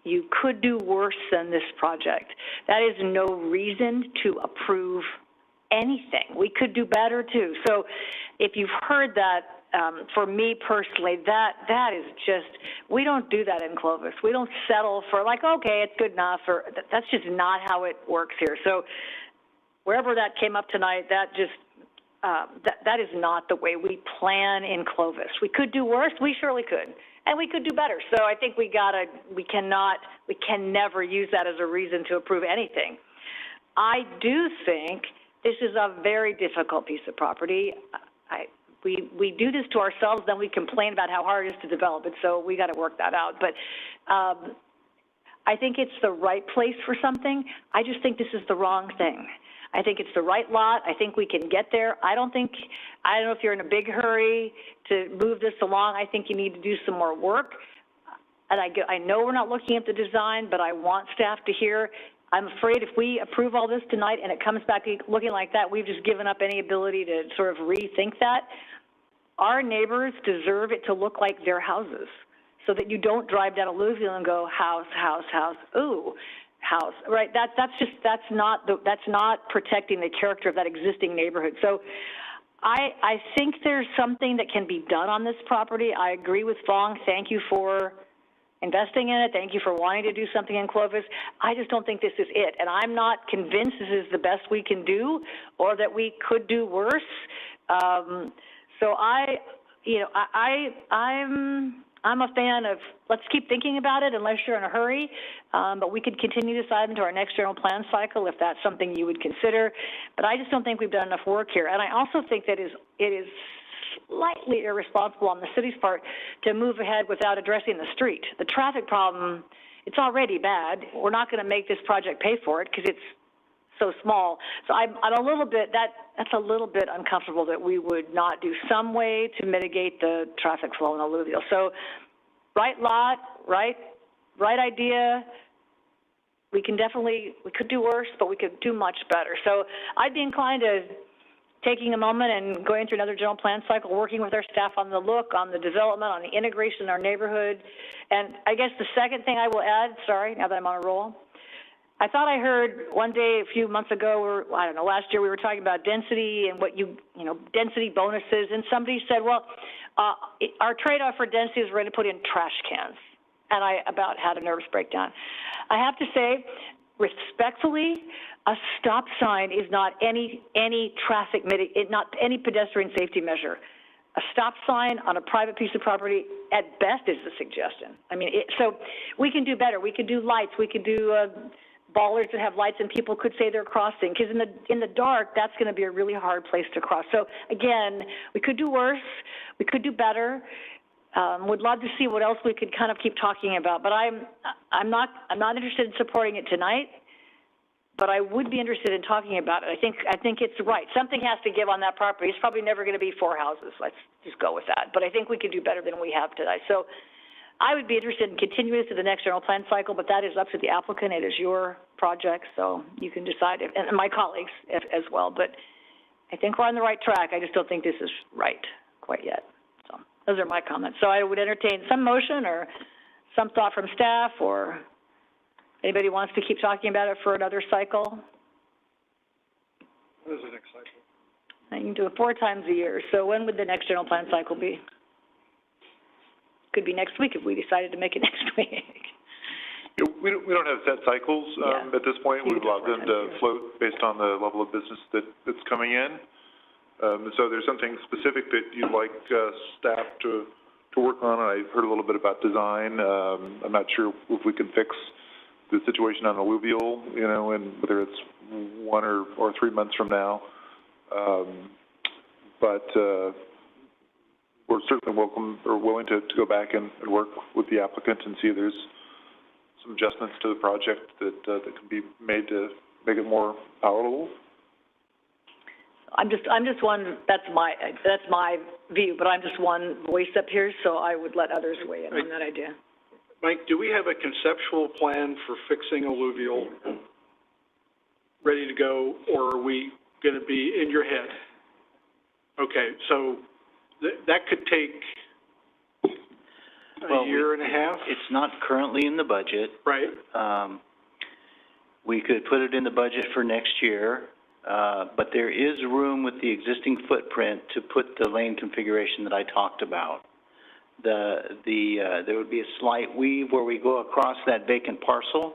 you could do worse than this project. That is no reason to approve anything. We could do better too. So if you've heard that, for me personally, that is just, we don't do that in Clovis. We don't settle for like, okay, it's good enough, or that's just not how it works here. So wherever that came up tonight, that just, that is not the way we plan in Clovis. We could do worse, we surely could, and we could do better. So I think we can never use that as a reason to approve anything. I do think this is a very difficult piece of property. We do this to ourselves, then we complain about how hard it is to develop it, so we got to work that out. But I think it's the right place for something. I just think this is the wrong thing. I think it's the right lot. I think we can get there. I don't know if you're in a big hurry to move this along. I think you need to do some more work. And I know we're not looking at the design, but I want staff to hear. I'm afraid if we approve all this tonight and it comes back looking like that, we've just given up any ability to sort of rethink that. Our neighbors deserve it to look like their houses, so that you don't drive down Alluvial and go house, house, house, ooh, house, right? That's not protecting the character of that existing neighborhood. So I think there's something that can be done on this property. I agree with Fong. Thank you for investing in it. Thank you for wanting to do something in Clovis. I just don't think this is it. And I'm not convinced this is the best we can do or that we could do worse. So I'm a fan of, let's keep thinking about it unless you're in a hurry, but we could continue to decide into our next general plan cycle if that's something you would consider. But I just don't think we've done enough work here. And I also think that it is slightly irresponsible on the city's part to move ahead without addressing the street. The traffic problem, it's already bad. We're not going to make this project pay for it because it's so small. So I'm a little bit, that's a little bit uncomfortable that we would not do some way to mitigate the traffic flow in Alluvial. So right lot, right idea. We could do worse, but we could do much better. So I'd be inclined to taking a moment and going through another general plan cycle, working with our staff on the look, on the development, on the integration in our neighborhood. And I guess the second thing I will add, sorry, now that I'm on a roll, I thought I heard one day a few months ago, or I don't know, last year we were talking about density and what density bonuses, and somebody said, well, our trade-off for density is we're going to put in trash cans. And I about had a nervous breakdown. I have to say, respectfully, a stop sign is not any traffic not any pedestrian safety measure. a stop sign on a private piece of property at best is a suggestion. I mean, so we can do better. We could do lights. We could do bollards that have lights, and people could say they're crossing. Because in the dark, that's going to be a really hard place to cross. So again, we could do worse. We could do better. Would love to see what else we could kind of keep talking about. But I'm not interested in supporting it tonight. But I would be interested in talking about it. I think it's right. Something has to give on that property. It's probably never going to be 4 houses. Let's just go with that. But I think we could do better than we have today. So I would be interested in continuing this to the next general plan cycle, but that is up to the applicant. It is your project, so you can decide, and my colleagues as well. But I think we're on the right track. I just don't think this is right quite yet. So those are my comments. So I would entertain some motion or some thought from staff, or anybody wants to keep talking about it for another cycle? What is the next cycle? You can do it 4 times a year. So when would the next general plan cycle be? Could be next week if we decided to make it next week. Yeah, we don't have set cycles at this point. We've allowed them to float based on the level of business that's coming in. So there's something specific that you'd like staff to work on. I heard a little bit about design. I'm not sure if we can fix the situation on alluvial, you know, and whether it's 1 or 3 months from now. But we're certainly willing to go back and work with the applicant and see if there's some adjustments to the project that can be made to make it more palatable. I'm just one. That's my view, but I'm just one voice up here, so I would let others weigh in on that idea. Mike, do we have a conceptual plan for fixing alluvial ready to go, or are we going to be in your head? Okay, so that could take a year and a half? It's not currently in the budget. Right. We could put it in the budget for next year, but there is room with the existing footprint to put the lane configuration that I talked about. There would be a slight weave where we go across that vacant parcel,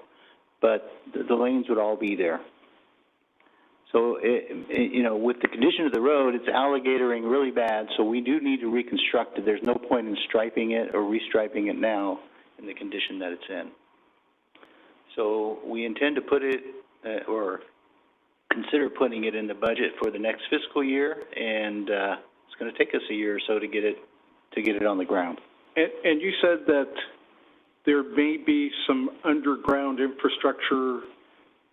but the lanes would all be there. So, you know, with the condition of the road, it's alligatoring really bad, so we do need to reconstruct it. There's no point in striping it or restriping it now in the condition that it's in. So we intend to put it, or consider putting it in the budget for the next fiscal year, and it's going to take us a year or so to get it on the ground. And you said that there may be some underground infrastructure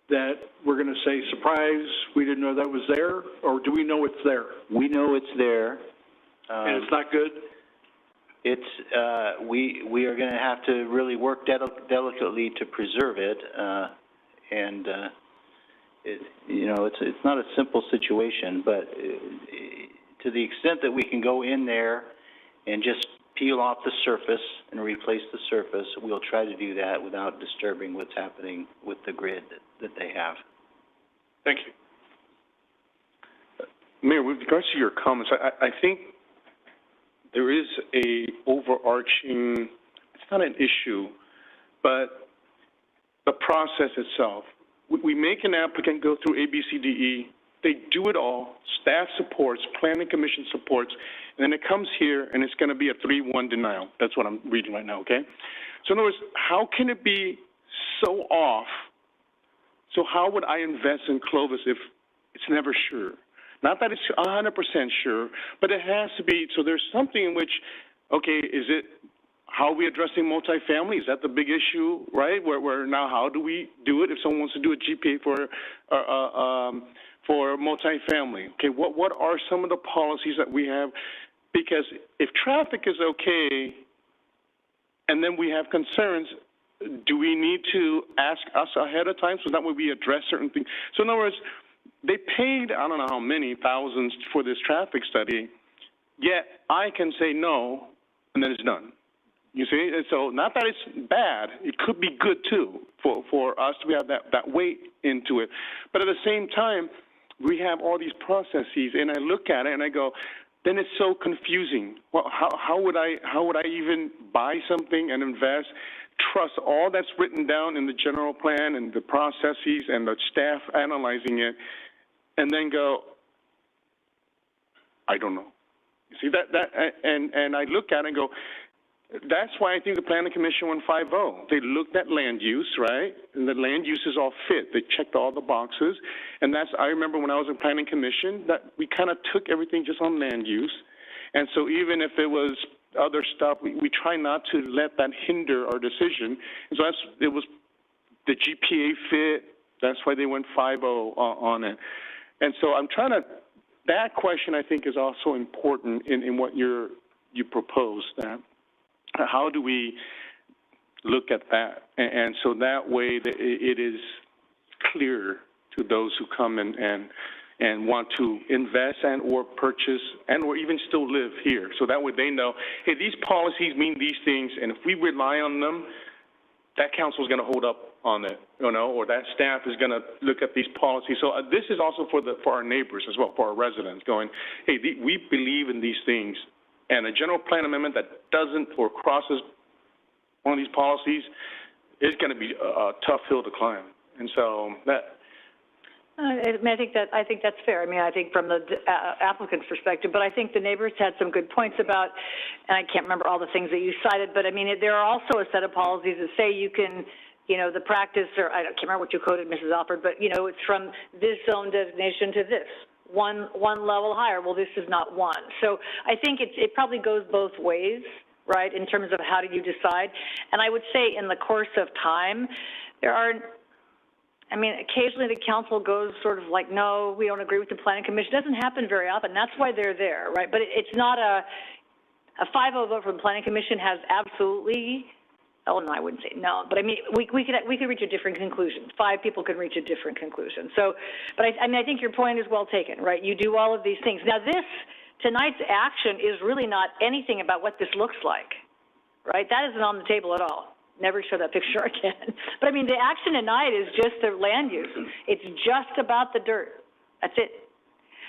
that we're going to say, surprise, we didn't know that was there, or do we know it's there? We know it's there. And it's not good? It's, we are going to have to really work delicately to preserve it, and you know, it's not a simple situation, but to the extent that we can go in there and just peel off the surface and replace the surface, we'll try to do that without disturbing what's happening with the grid that they have. Thank you. Mayor, with regards to your comments, I think there is a overarching, it's not an issue, but the process itself. We make an applicant go through A, B, C, D, E. They do it all. Staff supports, planning commission supports, and then it comes here and it's going to be a 3-1 denial. That's what I'm reading right now, okay? So in other words, how can it be so off? So how would I invest in Clovis if it's never sure? Not that it's 100% sure, but it has to be. So there's something in which, okay, is it, how are we addressing multifamily? Is that the big issue, right? Where now, how do we do it if someone wants to do a GPA for multifamily? Okay, what are some of the policies that we have? Because if traffic is okay, and then we have concerns, do we need to ask us ahead of time so that way we address certain things? So in other words, they paid, I don't know how many thousands for this traffic study, yet I can say no, and then it's done. You see, and so not that it's bad, it could be good too for us to have that weight into it. But at the same time, we have all these processes, and I look at it and I go, then it's so confusing. Well, how would I even buy something and invest, trust all that's written down in the general plan and the processes and the staff analyzing it, and then go, I don't know. See, and I look at it and go, that's why I think the Planning Commission went 5-0. They looked at land use, right? And the land uses all fit. They checked all the boxes. And I remember when I was in Planning Commission, that we kind of took everything just on land use. And so even if it was other stuff, we try not to let that hinder our decision. And so it was the GPA fit. That's why they went 5-0 on it. And so I'm trying to, that question I think is also important in what you proposed, that. How do we look at that? And so that way that it is clear to those who come and want to invest and or purchase and or even still live here. So that way they know, hey, these policies mean these things, and if we rely on them, that council is going to hold up on it, or that staff is going to look at these policies. So this is also for our neighbors as well, for our residents, going, hey, we believe in these things. And a general plan amendment that doesn't or crosses one of these policies is going to be a tough hill to climb. And so that. I think that's fair. I mean, I think from the applicant's perspective, but I think the neighbors had some good points about, and I can't remember all the things that you cited, but I mean, there are also a set of policies that say you can, the practice, or I can't remember what you quoted, Mrs. Alford, but it's from this zone designation to this. One level higher. Well, this is not one. So I think it probably goes both ways, right, in terms of how do you decide. And I would say in the course of time, occasionally the council goes sort of like, no, we don't agree with the Planning Commission. It doesn't happen very often. That's why they're there, right? But it's not a 5-0 vote from the Planning Commission has absolutely. Oh, no, I wouldn't say no, but I mean, we could reach a different conclusion. 5 people could reach a different conclusion. So, but I think your point is well taken, right? You do all of these things. Now tonight's action is really not anything about what this looks like, right? That isn't on the table at all. Never show that picture again. But I mean, the action tonight is just the land use. It's just about the dirt. That's it.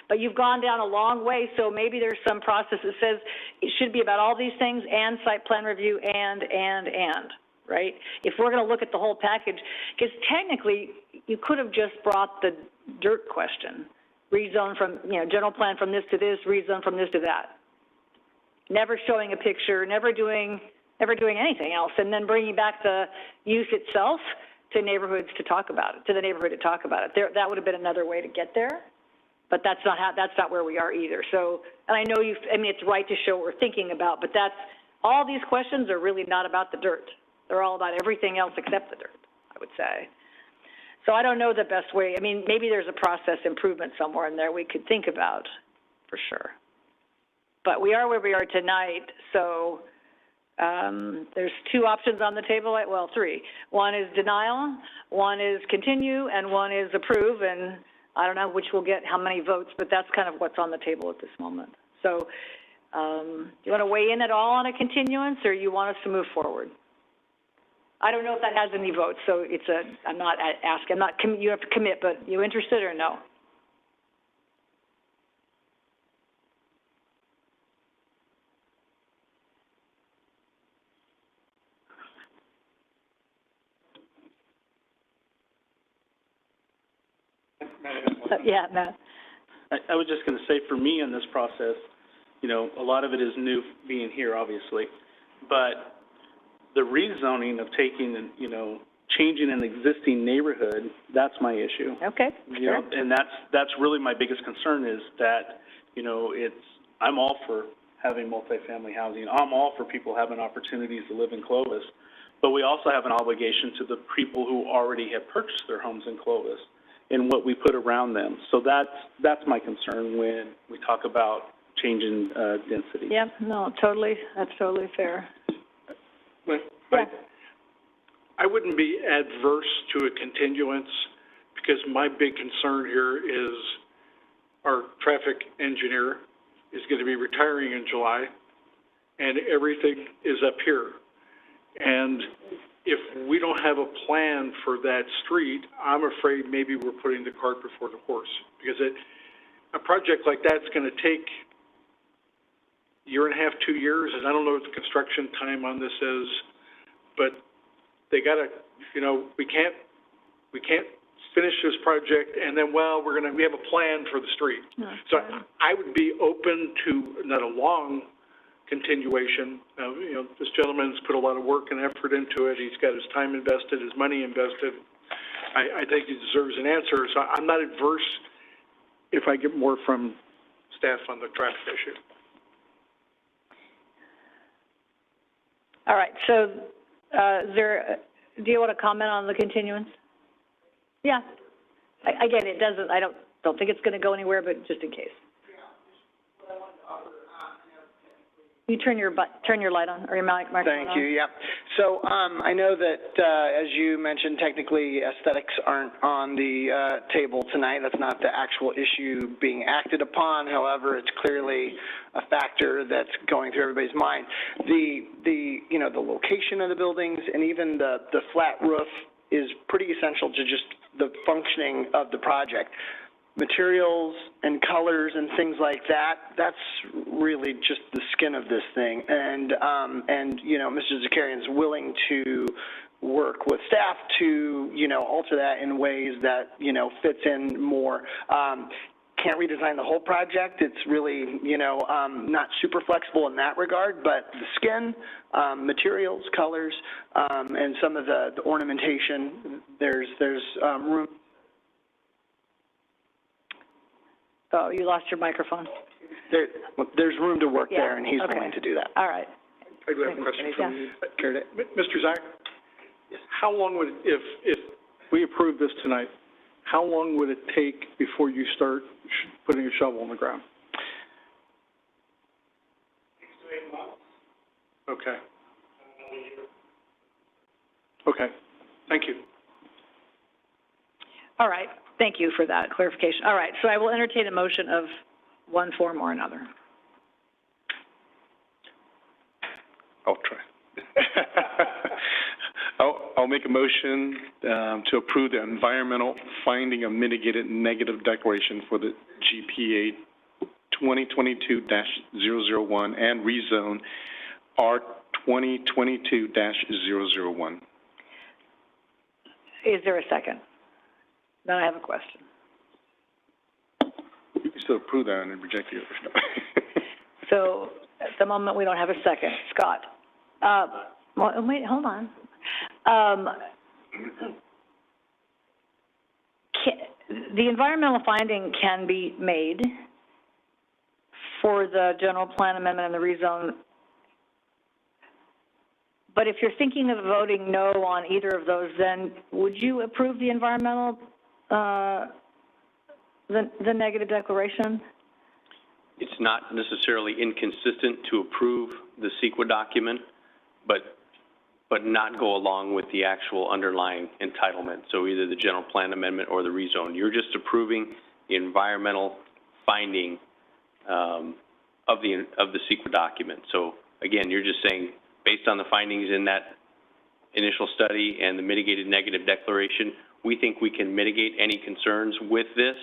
But you've gone down a long way, so maybe there's some process that says it should be about all these things and site plan review and, right? If we're going to look at the whole package, because technically you could have just brought the dirt question, rezone from, general plan from this to this, rezone from this to that. Never showing a picture, never doing anything else, and then bringing back the use itself to neighborhoods to talk about it, to the neighborhood to talk about it. That would have been another way to get there. But that's not where we are either. So, and I know it's right to show what we're thinking about, but all these questions are really not about the dirt. They're all about everything else except the dirt, I would say. So I don't know the best way. I mean, maybe there's a process improvement somewhere in there we could think about, for sure. But we are where we are tonight, so there's 2 options on the table, well, 3. One is denial, one is continue, and one is approve, and I don't know which will get how many votes, but that's kind of what's on the table at this moment. So you want to weigh in at all on a continuance, or you want us to move forward? I don't know if that has any votes, so I'm not asking. You have to commit, but you interested or no? Yeah, Matt. I was just going to say, for me in this process, a lot of it is new being here, obviously, but the rezoning of taking and, changing an existing neighborhood, that's my issue. Okay, sure. And that's really my biggest concern is that, I'm all for having multifamily housing. I'm all for people having opportunities to live in Clovis, but we also have an obligation to the people who already have purchased their homes in Clovis and what we put around them. So that's my concern when we talk about changing density. Yeah, no, totally. That's totally fair. But I wouldn't be adverse to a continuance, because my big concern here is our traffic engineer is going to be retiring in July, and everything is up here. And if we don't have a plan for that street, I'm afraid maybe we're putting the cart before the horse, because a project like that's going to take a year and a half, 2 years, and I don't know what the construction time on this is, but they got to, we can't finish this project, and then, well, we have a plan for the street. So I would be open to not a long continuation. This gentleman's put a lot of work and effort into it. He's got his time invested, his money invested. I think he deserves an answer, so I'm not adverse if I get more from staff on the traffic issue. All right, so, do you want to comment on the continuance? Yeah. Again, it doesn't, I don't think it's going to go anywhere, but just in case. You turn your light on, or your microphone on. Thank you, yeah. So, I know that, as you mentioned, technically aesthetics aren't on the, table tonight. That's not the actual issue being acted upon. However, it's clearly a factor that's going through everybody's mind. The location of the buildings and even the flat roof is pretty essential to just the functioning of the project. Materials and colors and things like that, that's really just the skin of this thing. And Mr. Zakarian's willing to work with staff to, alter that in ways that, fits in more. Can't redesign the whole project. It's really, not super flexible in that regard, but the skin, materials, colors, and some of the ornamentation, there's room. Oh, you lost your microphone. There's room to work there, and he's willing to do that. All right. I do have a question from you. Mr. Zach, how long would, if we approve this tonight, how long would it take before you start putting a shovel in the ground? 6 to 8 months. Okay. Okay. Thank you. All right. Thank you for that clarification. All right, so I will entertain a motion of one form or another. I'll try. I'll make a motion to approve the environmental finding of mitigated negative declaration for the GPA 2022-001 and rezone R 2022-001. Is there a second? Then I have a question. You can still approve that and then reject the other. So at the moment, we don't have a second. Scott? Wait, hold on. The environmental finding can be made for the general plan amendment and the rezone. But if you're thinking of voting no on either of those, then would you approve the environmental, the negative declaration? It's not necessarily inconsistent to approve the CEQA document, but not go along with the actual underlying entitlement. So either the general plan amendment or the rezone. You're just approving the environmental finding of the CEQA document. So again, you're just saying, based on the findings in that initial study and the mitigated negative declaration, we think we can mitigate any concerns with this,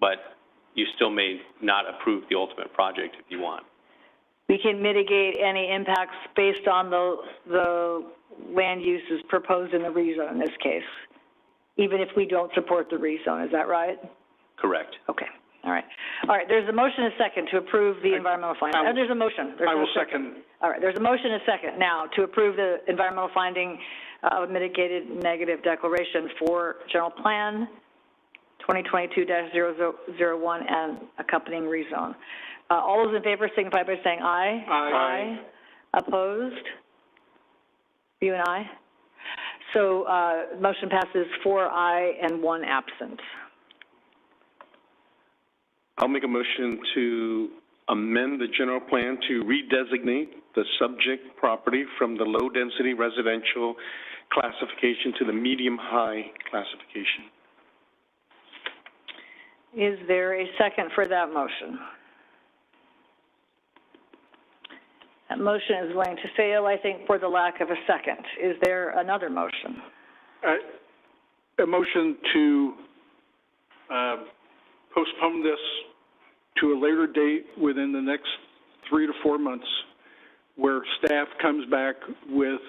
but you still may not approve the ultimate project if you want. We can mitigate any impacts based on the land uses proposed in the rezone in this case, even if we don't support the rezone. Is that right? Correct. Okay. All right. All right. There's a motion and a second to approve the environmental finding. There's a motion. I will second. All right. There's a motion and a second now to approve the environmental finding of mitigated negative declaration for general plan 2022-001 and accompanying rezone. All those in favor signify by saying aye. Aye. Opposed? You and I. So motion passes 4 aye and 1 absent. I'll make a motion to amend the general plan to redesignate the subject property from the low-density residential classification to the medium-high classification. Is there a second for that motion? That motion is going to fail, I think, for the lack of a second. Is there another motion? A motion to postpone this to a later date within the next 3 to 4 months, where staff comes back with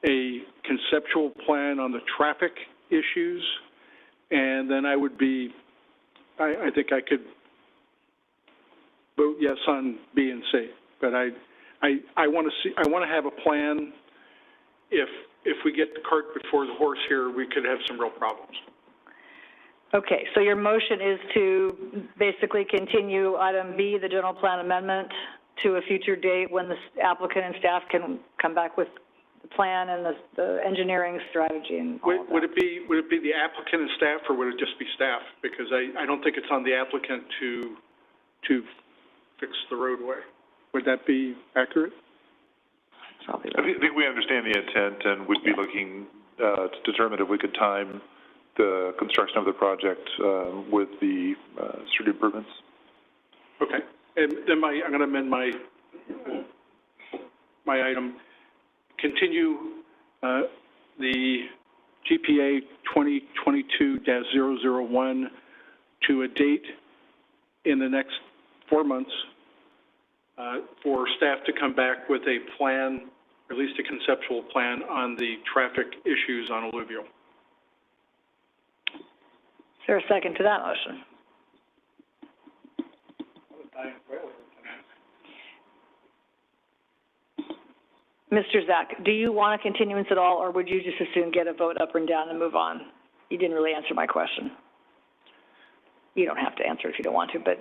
a conceptual plan on the traffic issues and then I would be, I think I could vote yes on B and C. But I want to have a plan. If we get the cart before the horse here, we could have some real problems. Okay, so your motion is to basically continue item B, the general plan amendment, to a future date when the applicant and staff can come back with the plan and the engineering strategy and all of that. Would it be the applicant and staff, or would it just be staff? Because I don't think it's on the applicant to fix the roadway. Would that be accurate? I think we understand the intent, and we'd be looking to determine if we could time the construction of the project with the street improvements. Okay, and then I'm going to amend my item. Continue the GPA 2022-001 to a date in the next 4 months for staff to come back with a plan, at least a conceptual plan, on the traffic issues on Alluvial. Is there a second to that motion? Mr. Zach, do you want a continuance at all, or would you just as soon get a vote up and down and move on? You didn't really answer my question. You don't have to answer if you don't want to, but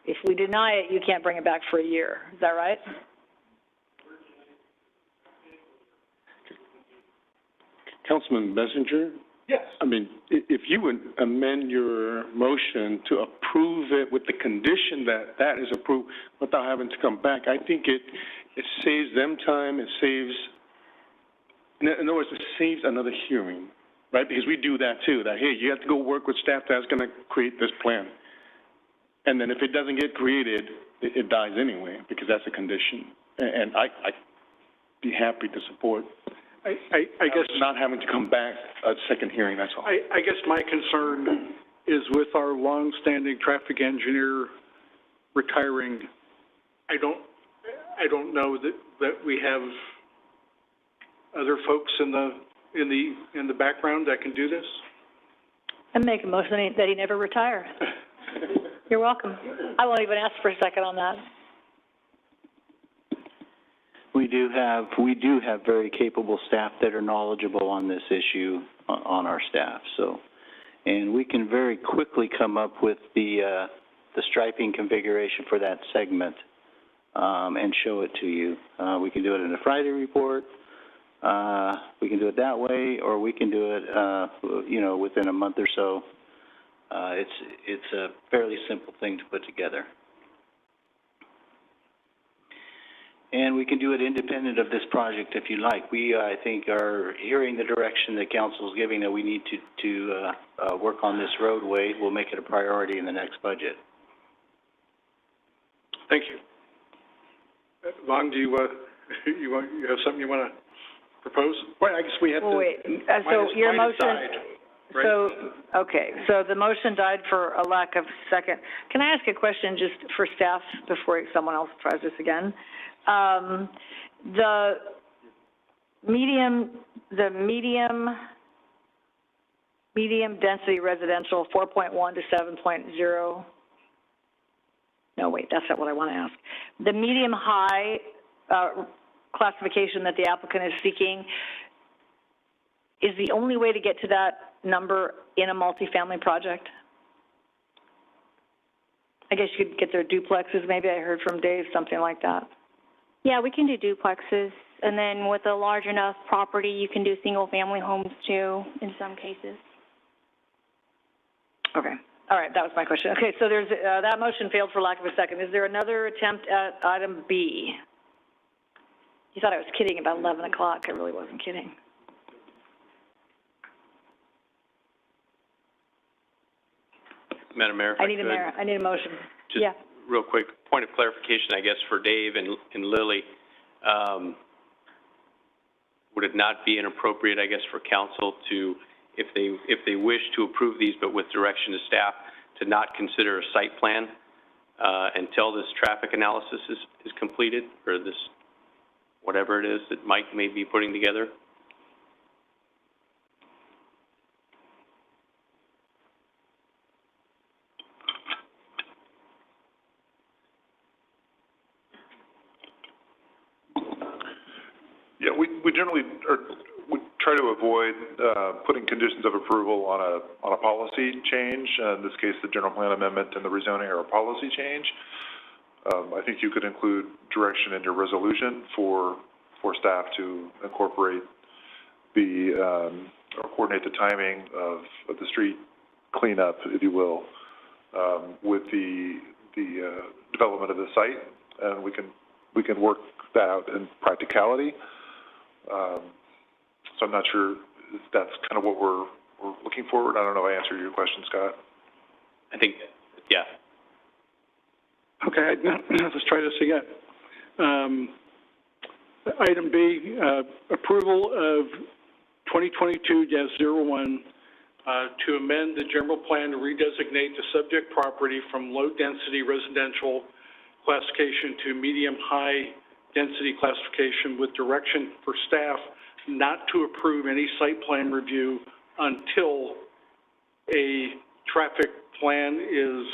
if we deny it, you can't bring it back for a year. Is that right? Councilman Messenger? Yes. I mean, if you would amend your motion to approve it with the condition that that is approved without having to come back, I think it saves them time, it saves, in other words, it saves another hearing, right? Because we do that too, that, hey, you have to go work with staff that's going to create this plan. And then if it doesn't get created, it dies anyway, because that's a condition. And I'd be happy to support. I guess not having to come back a second hearing, that's all. I guess my concern is with our long-standing traffic engineer retiring. I don't know that we have other folks in the background that can do this. And make a motion that he never retire. You're welcome. I won't even ask for a second on that. We do have very capable staff that are knowledgeable on this issue on our staff. So, and we can very quickly come up with the striping configuration for that segment and show it to you. We can do it in a Friday report. We can do it that way, or we can do it, within a month or so. It's a fairly simple thing to put together. And we can do it independent of this project if you like. We, I think, are hearing the direction that council is giving that we need to work on this roadway. We'll make it a priority in the next budget. Thank you. Vaughn, do you have something you want to propose? Well, I guess we have to. Wait. So your motion. Died, right? So okay. So the motion died for a lack of second. Can I ask a question just for staff before someone else tries this again? The medium density residential 4.1 to 7.0. No, wait, that's not what I want to ask. The medium high classification that the applicant is seeking is the only way to get to that number in a multifamily project? I guess you could get their duplexes, maybe. I heard from Dave, something like that. Yeah, we can do duplexes, and then with a large enough property, you can do single-family homes too, in some cases. Okay. All right, that was my question. Okay, so there's, that motion failed for lack of a second. Is there another attempt at item B? You thought I was kidding about 11 o'clock. I really wasn't kidding. Madam Mayor, if I could. I need a motion. Just yeah. Real quick, point of clarification, I guess, for Dave and Lily. Would it not be inappropriate, I guess, for council to, if they wish to approve these, but with direction to staff, to not consider a site plan until this traffic analysis is completed, or this, whatever it is that Mike may be putting together? Yeah, we generally we try to avoid putting conditions of approval on a policy change. In this case, the general plan amendment and the rezoning are a policy change. I think you could include direction in your resolution for staff to incorporate or coordinate the timing of the street cleanup, if you will, with the development of the site, and we can work that out in practicality. So I'm not sure if that's kind of what we're looking forward. I don't know if I answered your question, Scott. I think, yeah. Okay, let's try this again. Item B, approval of 2022-01 to amend the general plan to redesignate the subject property from low-density residential classification to medium-high density classification with direction for staff not to approve any site plan review until a traffic plan is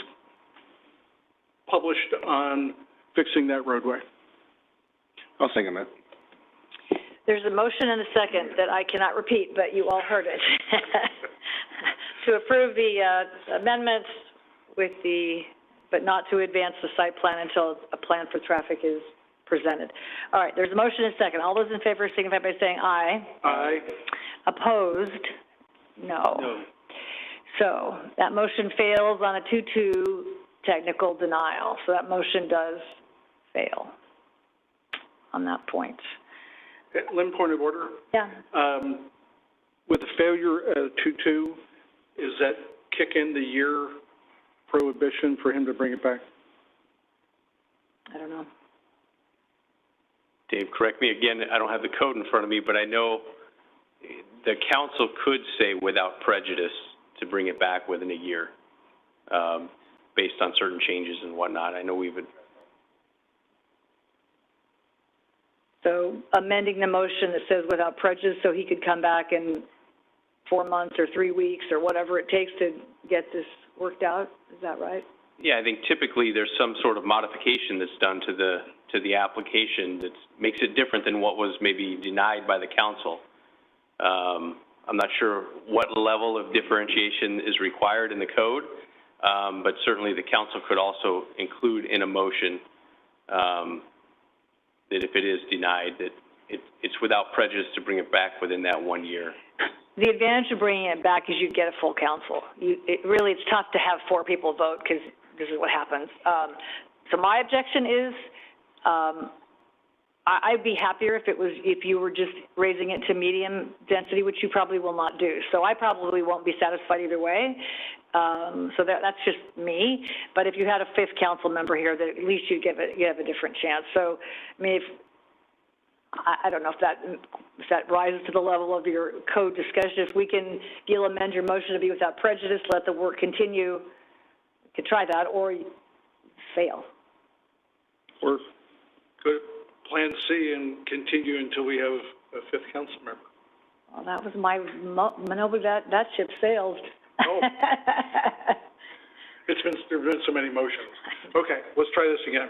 published on fixing that roadway. I'll second that. There's a motion and a second that I cannot repeat, but you all heard it. To approve the amendments with but not to advance the site plan until a plan for traffic is presented. All right, there's a motion and a second. All those in favor signify by saying aye. Aye. Opposed? No. No. So that motion fails on a 2-2 technical denial. So that motion does fail on that point. Lynn, point of order. Yeah. With the failure at 2-2, is that kick in the year prohibition for him to bring it back? I don't know. Dave, correct me again, I don't have the code in front of me, but I know the council could say without prejudice to bring it back within a year, based on certain changes and whatnot. I know we've been. So amending the motion that says without prejudice, so he could come back in 4 months or 3 weeks or whatever it takes to get this worked out, is that right? Yeah, I think typically there's some sort of modification that's done to the application that makes it different than what was maybe denied by the council. I'm not sure what level of differentiation is required in the code, but certainly the council could also include in a motion that if it is denied, that it's without prejudice to bring it back within that 1 year. The advantage of bringing it back is you get a full council. It's tough to have 4 people vote because this is what happens. So my objection is, I'd be happier if you were just raising it to medium density, which you probably will not do. So I probably won't be satisfied either way. So that's just me. But if you had a 5th council member here, that at least you have a different chance. So I mean, I don't know if that rises to the level of your code discussion. If you'll amend your motion to be without prejudice, let the work continue. You could try that, or fail. Or go to Plan C and continue until we have a 5th council member. Well, that was my maneuver. That ship sailed. Oh. There've been so many motions. Okay, let's try this again.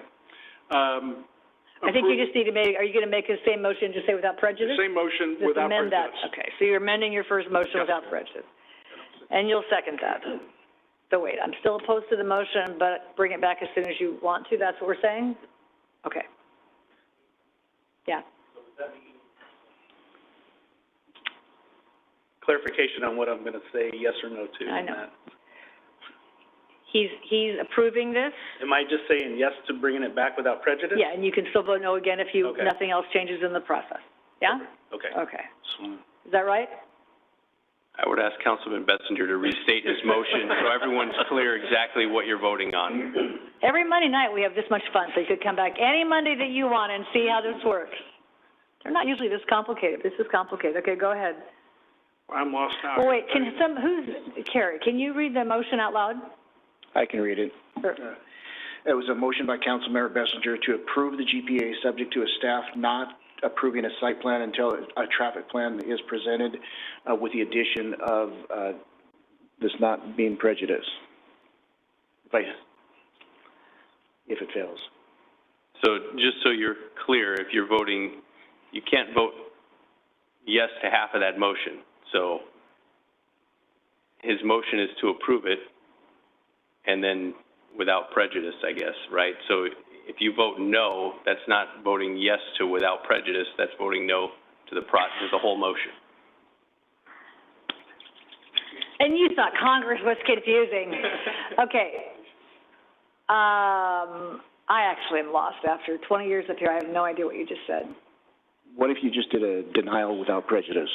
I think you just need to are you going to make the same motion, just say without prejudice? The same motion just without amend prejudice. That. Okay, so you're amending your first motion without prejudice. And you'll second that. So wait, I'm still opposed to the motion, but bring it back as soon as you want to, that's what we're saying? Okay. Yeah. Clarification on what I'm going to say yes or no to. I know. He's approving this? Am I just saying yes to bringing it back without prejudice? Yeah, and you can still vote no again if nothing else changes in the process. Yeah? Okay. Okay. Is that right? I would ask Councilman Betzinger to restate his motion so everyone's clear exactly what you're voting on. Every Monday night we have this much fun, so you could come back any Monday that you want and see how this works. They're not usually this complicated. This is complicated. Okay, go ahead. I'm lost now. Oh, wait, Carrie, can you read the motion out loud? I can read it. Sure. It was a motion by Councilmember Betzinger to approve the GPA subject to a staff not approving a site plan until a traffic plan is presented with the addition of this not being prejudiced. If it fails. So just so you're clear, if you're voting, you can't vote yes to half of that motion. So his motion is to approve it, and then without prejudice, I guess, right? So if you vote no, that's not voting yes to without prejudice, that's voting no to the whole motion. And you thought Congress was confusing. Okay. I actually am lost after 20 years up here. I have no idea what you just said. What if you just did a denial without prejudice?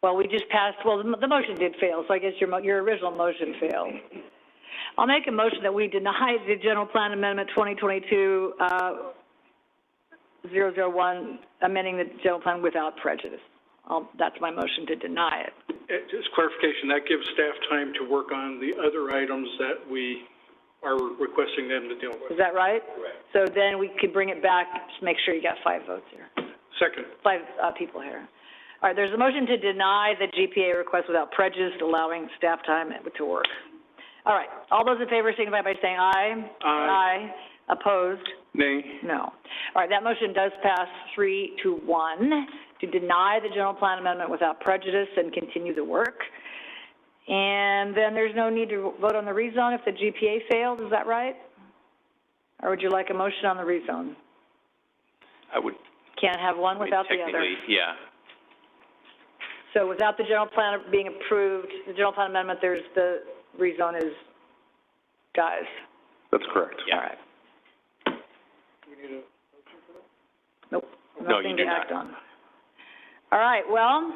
Well, we just passed, well, the motion did fail, so I guess your original motion failed. I'll make a motion that we deny the General Plan Amendment 2022, 001, amending the General Plan without prejudice. That's my motion to deny it. Just clarification, that gives staff time to work on the other items that we are requesting them to deal with. Is that right? Correct. So then we could bring it back, just make sure you got 5 votes here. Second. 5 people here. All right, there's a motion to deny the GPA request without prejudice, allowing staff time to work. All right, all those in favor signify by saying aye. Aye. Opposed? Nay. No. All right, that motion does pass 3-1 to deny the general plan amendment without prejudice and continue the work. And then there's no need to vote on the rezone if the GPA failed, is that right? Or would you like a motion on the rezone? I would. Can't have one without the other. Yeah. So without the general plan being approved, the general plan amendment, there's the rezone is guys. That's correct. Yeah. All right. Do we need a motion for that? Nope. No, you Nothing do to not. act on. All right, well,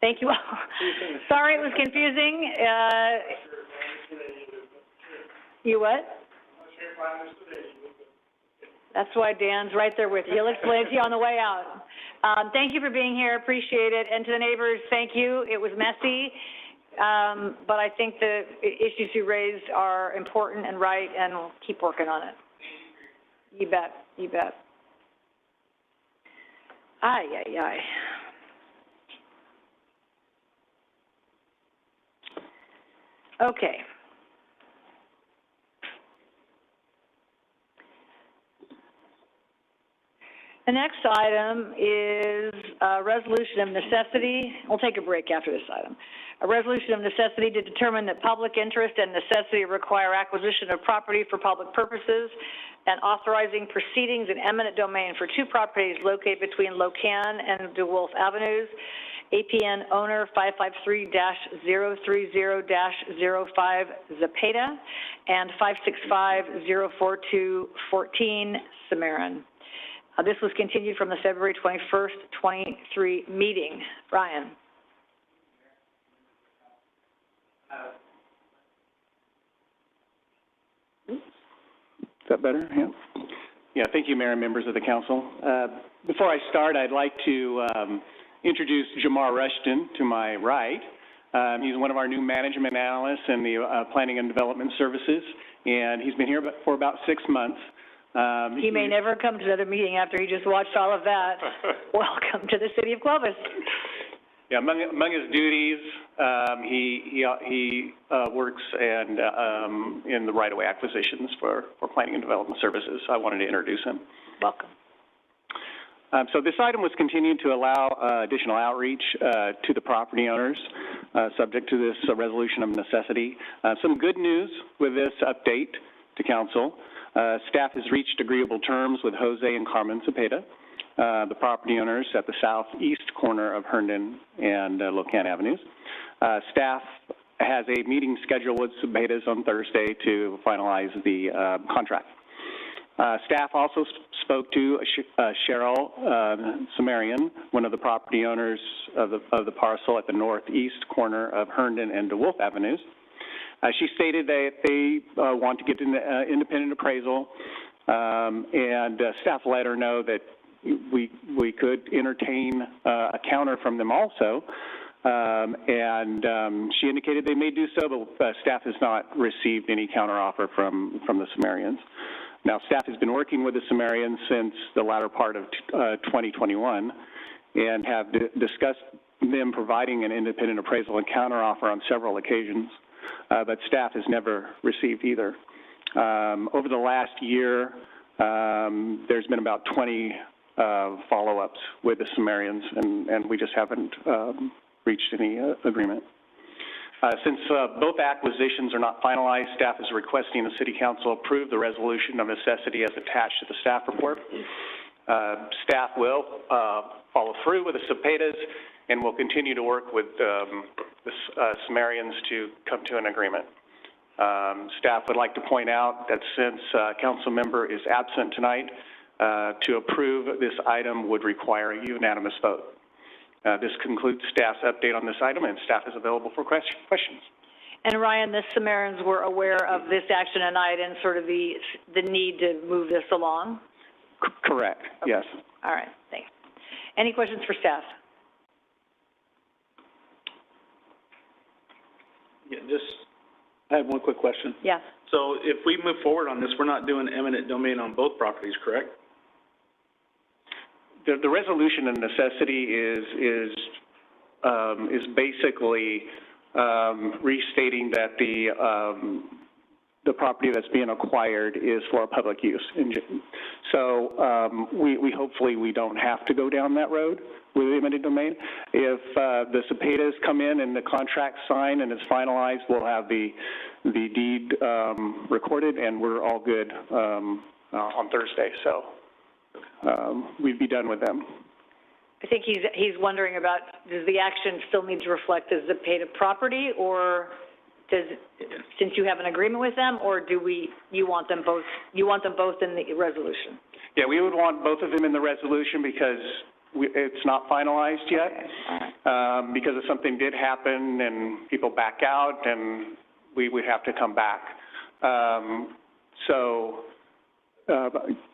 thank you all. Sorry it was confusing. You what? That's why Dan's right there with you. He'll explain to you on the way out. Thank you for being here. Appreciate it. And to the neighbors, thank you. It was messy, but I think the issues you raised are important and right, and we'll keep working on it. You bet. You bet. Ay, ay, ay. Okay. The next item is a resolution of necessity. We'll take a break after this item. A resolution of necessity to determine that public interest and necessity require acquisition of property for public purposes and authorizing proceedings in eminent domain for 2 properties located between Locan and DeWolf Avenues. APN owner 553-030-05 Zepeda and 565-04214 Cimarron. This was continued from the February 21st, 23 meeting. Brian. Is that better? Yeah. Yeah, thank you, Mayor and members of the council. Before I start, I'd like to introduce Jamar Rushton to my right. He's one of our new management analysts in the Planning and Development Services, and he's been here for about 6 months. He may never come to another meeting after he just watched all of that. Welcome to the city of Clovis. Yeah, among his duties, he works and in the right-of-way acquisitions for planning and development services. I wanted to introduce him. Welcome. So this item was continued to allow additional outreach to the property owners, subject to this resolution of necessity. Some good news with this update to council. Staff has reached agreeable terms with Jose and Carmen Zepeda, the property owners at the southeast corner of Herndon and Locan Avenues. Staff has a meeting scheduled with Zepedas on Thursday to finalize the contract. Staff also spoke to Cheryl Cimarron, one of the property owners of the parcel at the northeast corner of Herndon and DeWolf Avenues. She stated that they want to get an independent appraisal, and staff let her know that we could entertain a counter from them also, and she indicated they may do so, but staff has not received any counteroffer from the Cimarrons. Now, staff has been working with the Cimarrons since the latter part of 2021 and have discussed them providing an independent appraisal and counteroffer on several occasions. But staff has never received either. Over the last year, There's been about 20 follow-ups with the Sumerians, and we just haven't reached any agreement. Since both acquisitions are not finalized, staff is requesting the City Council approve the resolution of necessity as attached to the staff report. Staff will follow through with the Cepedas and will continue to work with the Sumerians to come to an agreement. Staff would like to point out that since a council member is absent tonight, to approve this item would require a unanimous vote. This concludes staff's update on this item, and staff is available for questions. And Ryan, the Sumerians were aware of this action tonight and sort of the need to move this along? Correct, okay. Yes. All right, thanks. Any questions for staff? Yeah, I have one quick question. Yes. So if we move forward on this, we're not doing eminent domain on both properties, correct? The resolution of necessity is basically restating that the property that's being acquired is for public use. So we hopefully we don't have to go down that road with eminent domain. If the Cepedas come in and the contract signed and it's finalized, we'll have the deed recorded, and we're all good on Thursday. So we'd be done with them. I think he's wondering about, does the action still need to reflect the Cepeda property, or since you have an agreement with them, or you want them both in the resolution? Yeah, we would want both of them in the resolution because it's not finalized yet. Okay. All right. Because if something did happen and people back out, and we would have to come back.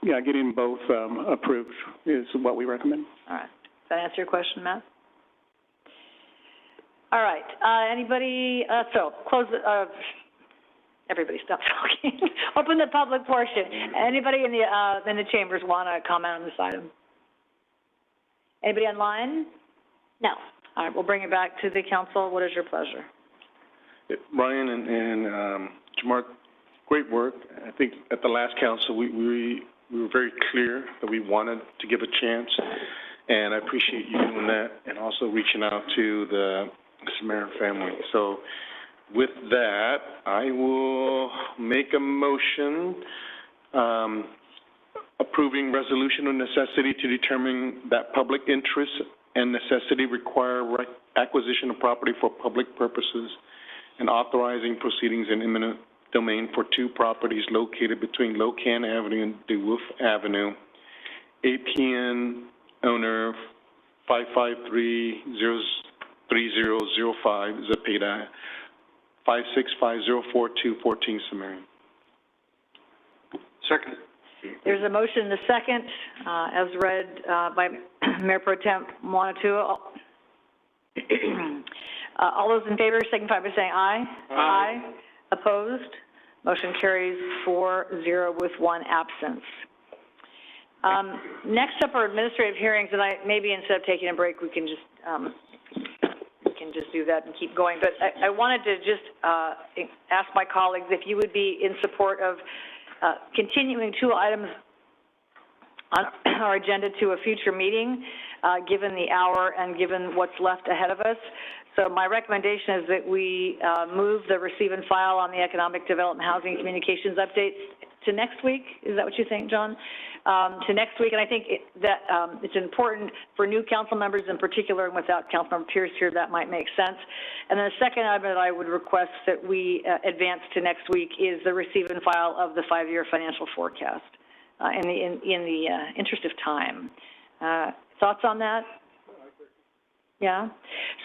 Yeah, getting both approved is what we recommend. All right. Does that answer your question, Matt? All right. Anybody? So close. Everybody, stop talking. Open the public portion. Anybody in the chambers want to comment on this item? Anybody online? No. All right. We'll bring it back to the council. What is your pleasure? Brian and Jamar, great work. I think at the last council, we were very clear that we wanted to give a chance, and I appreciate you doing that and also reaching out to the Samaritan family. So with that, I will make a motion approving resolution of necessity to determine that public interest and necessity require acquisition of property for public purposes and authorizing proceedings in eminent domain for two properties located between Locan Avenue and DeWolf Avenue. APN owner 553-3005, Cepeda, 56504-214 Sumerian. Second. There's a motion and a second, as read by Mayor Pro Tem Monatua. All those in favor signify by saying aye. Aye. Opposed? Motion carries 4-0 with one absence. Next up are administrative hearings, and maybe instead of taking a break, we can just do that and keep going. But I wanted to just ask my colleagues if you would be in support of continuing two items on our agenda to a future meeting, given the hour and given what's left ahead of us. So my recommendation is that we move the receive and file on the economic development, housing, and communications updates to next week. Is that what you think, John? To next week, and I think that it's important for new council members in particular, and without Councilmember Pierce here, that might make sense. And then the second item that I would request that we advance to next week is the receive and file of the 5-year financial forecast in the interest of time. Thoughts on that? Yeah.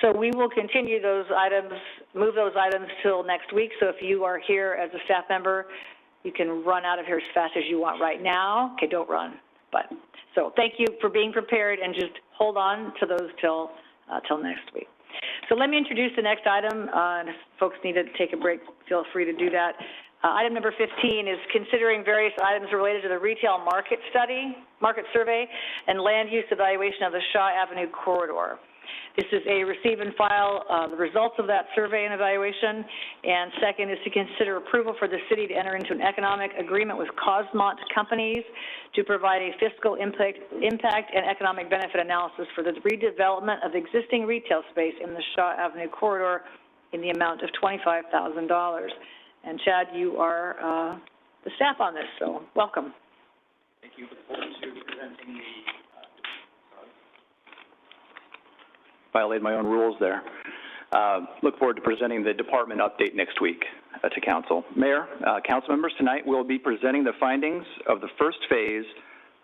So we will continue those items, move those items till next week. So if you are here as a staff member, you can run out of here as fast as you want right now. Okay, don't run. But so thank you for being prepared, and just hold on to those till next week. So let me introduce the next item. If folks need to take a break, feel free to do that. Item number 15 is considering various items related to the retail market survey, and land use evaluation of the Shaw Avenue corridor. This is a receive and file, the results of that survey and evaluation. And second is to consider approval for the city to enter into an economic agreement with Cosmont Companies to provide a fiscal impact and economic benefit analysis for the redevelopment of existing retail space in the Shaw Avenue corridor in the amount of $25,000. And Chad, you are the staff on this, so welcome. Thank you. Look forward to presenting the, violated my own rules there. Look forward to presenting the department update next week to council. Mayor, council members, tonight we'll be presenting the findings of the first phase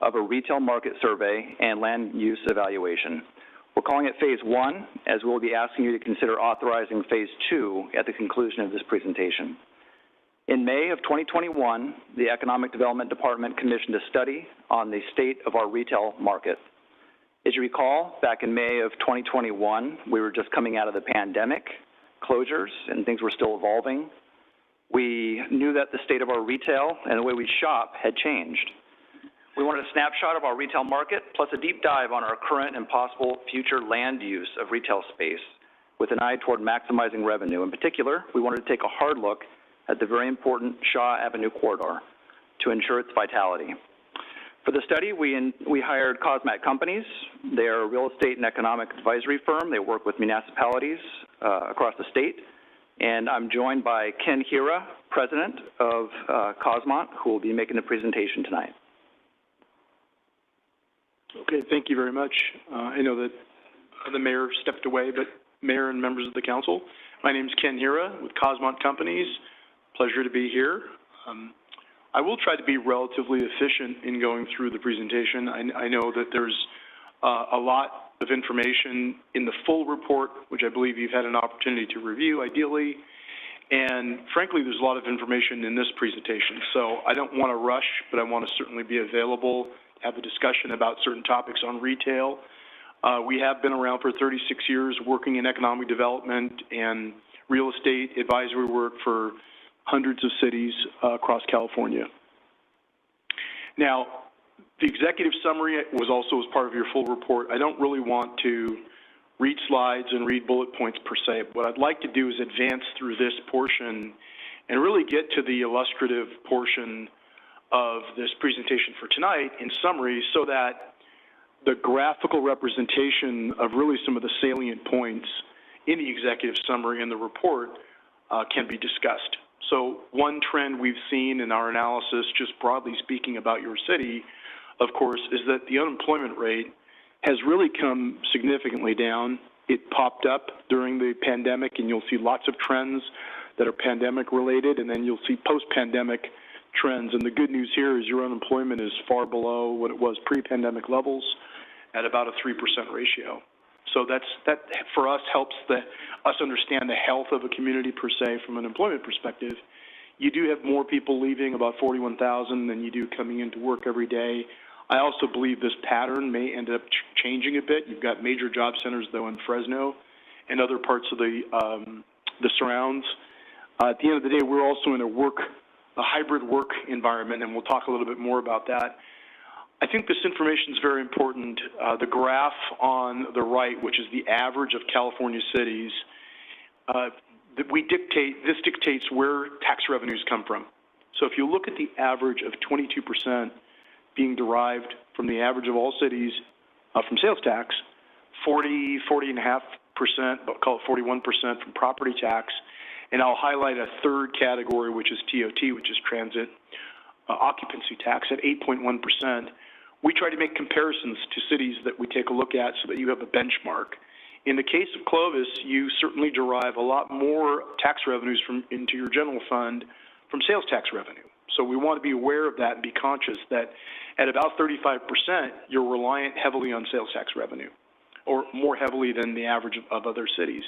of a retail market survey and land use evaluation. We're calling it phase 1, as we'll be asking you to consider authorizing phase 2 at the conclusion of this presentation. In May of 2021, the Economic Development Department commissioned a study on the state of our retail market. As you recall, back in May of 2021, we were just coming out of the pandemic, closures, and things were still evolving. We knew that the state of our retail and the way we shop had changed. We wanted a snapshot of our retail market, plus a deep dive on our current and possible future land use of retail space, with an eye toward maximizing revenue. In particular, we wanted to take a hard look at the very important Shaw Avenue corridor to ensure its vitality. For the study, we hired Cosmont Companies. They are a real estate and economic advisory firm. They work with municipalities across the state. And I'm joined by Ken Hira, president of Cosmont, who will be making the presentation tonight. Okay, thank you very much. I know that the mayor stepped away, but mayor and members of the council, my name is Ken Hira with Cosmont Companies. Pleasure to be here. I will try to be relatively efficient in going through the presentation. I know that there's a lot of information in the full report, which I believe you've had an opportunity to review, ideally. And frankly, there's a lot of information in this presentation. So I don't want to rush, but I want to certainly be available to have a discussion about certain topics on retail. We have been around for 36 years working in economic development and real estate advisory work for hundreds of cities across California. Now, the executive summary was also as part of your full report. I don't really want to read slides and read bullet points per se. What I'd like to do is advance through this portion and really get to the illustrative portion of this presentation for tonight in summary, so that the graphical representation of really some of the salient points in the executive summary and the report can be discussed. So one trend we've seen in our analysis, just broadly speaking about your city, of course, is that the unemployment rate has really come significantly down. It popped up during the pandemic, and you'll see lots of trends that are pandemic related, and then you'll see post-pandemic trends. And the good news here is your unemployment is far below what it was pre-pandemic levels at about a 3% ratio. So that for us helps us understand the health of a community per se from an employment perspective. You do have more people leaving, about 41,000, than you do coming into work every day. I also believe this pattern may end up changing a bit. You've got major job centers, though, in Fresno and other parts of the surrounds. At the end of the day, we're also in a hybrid work environment, and we'll talk a little bit more about that. I think this information is very important. The graph on the right, which is the average of California cities, this dictates where tax revenues come from. So if you look at the average of 22% being derived from the average of all cities from sales tax, 40.5%, but call it 41% from property tax, and I'll highlight a third category, which is TOT, which is transit occupancy tax at 8.1%. We try to make comparisons to cities that we take a look at so that you have a benchmark. In the case of Clovis, you certainly derive a lot more tax revenues into your general fund from sales tax revenue. So we want to be aware of that and be conscious that at about 35%, you're reliant heavily on sales tax revenue, or more heavily than the average of other cities.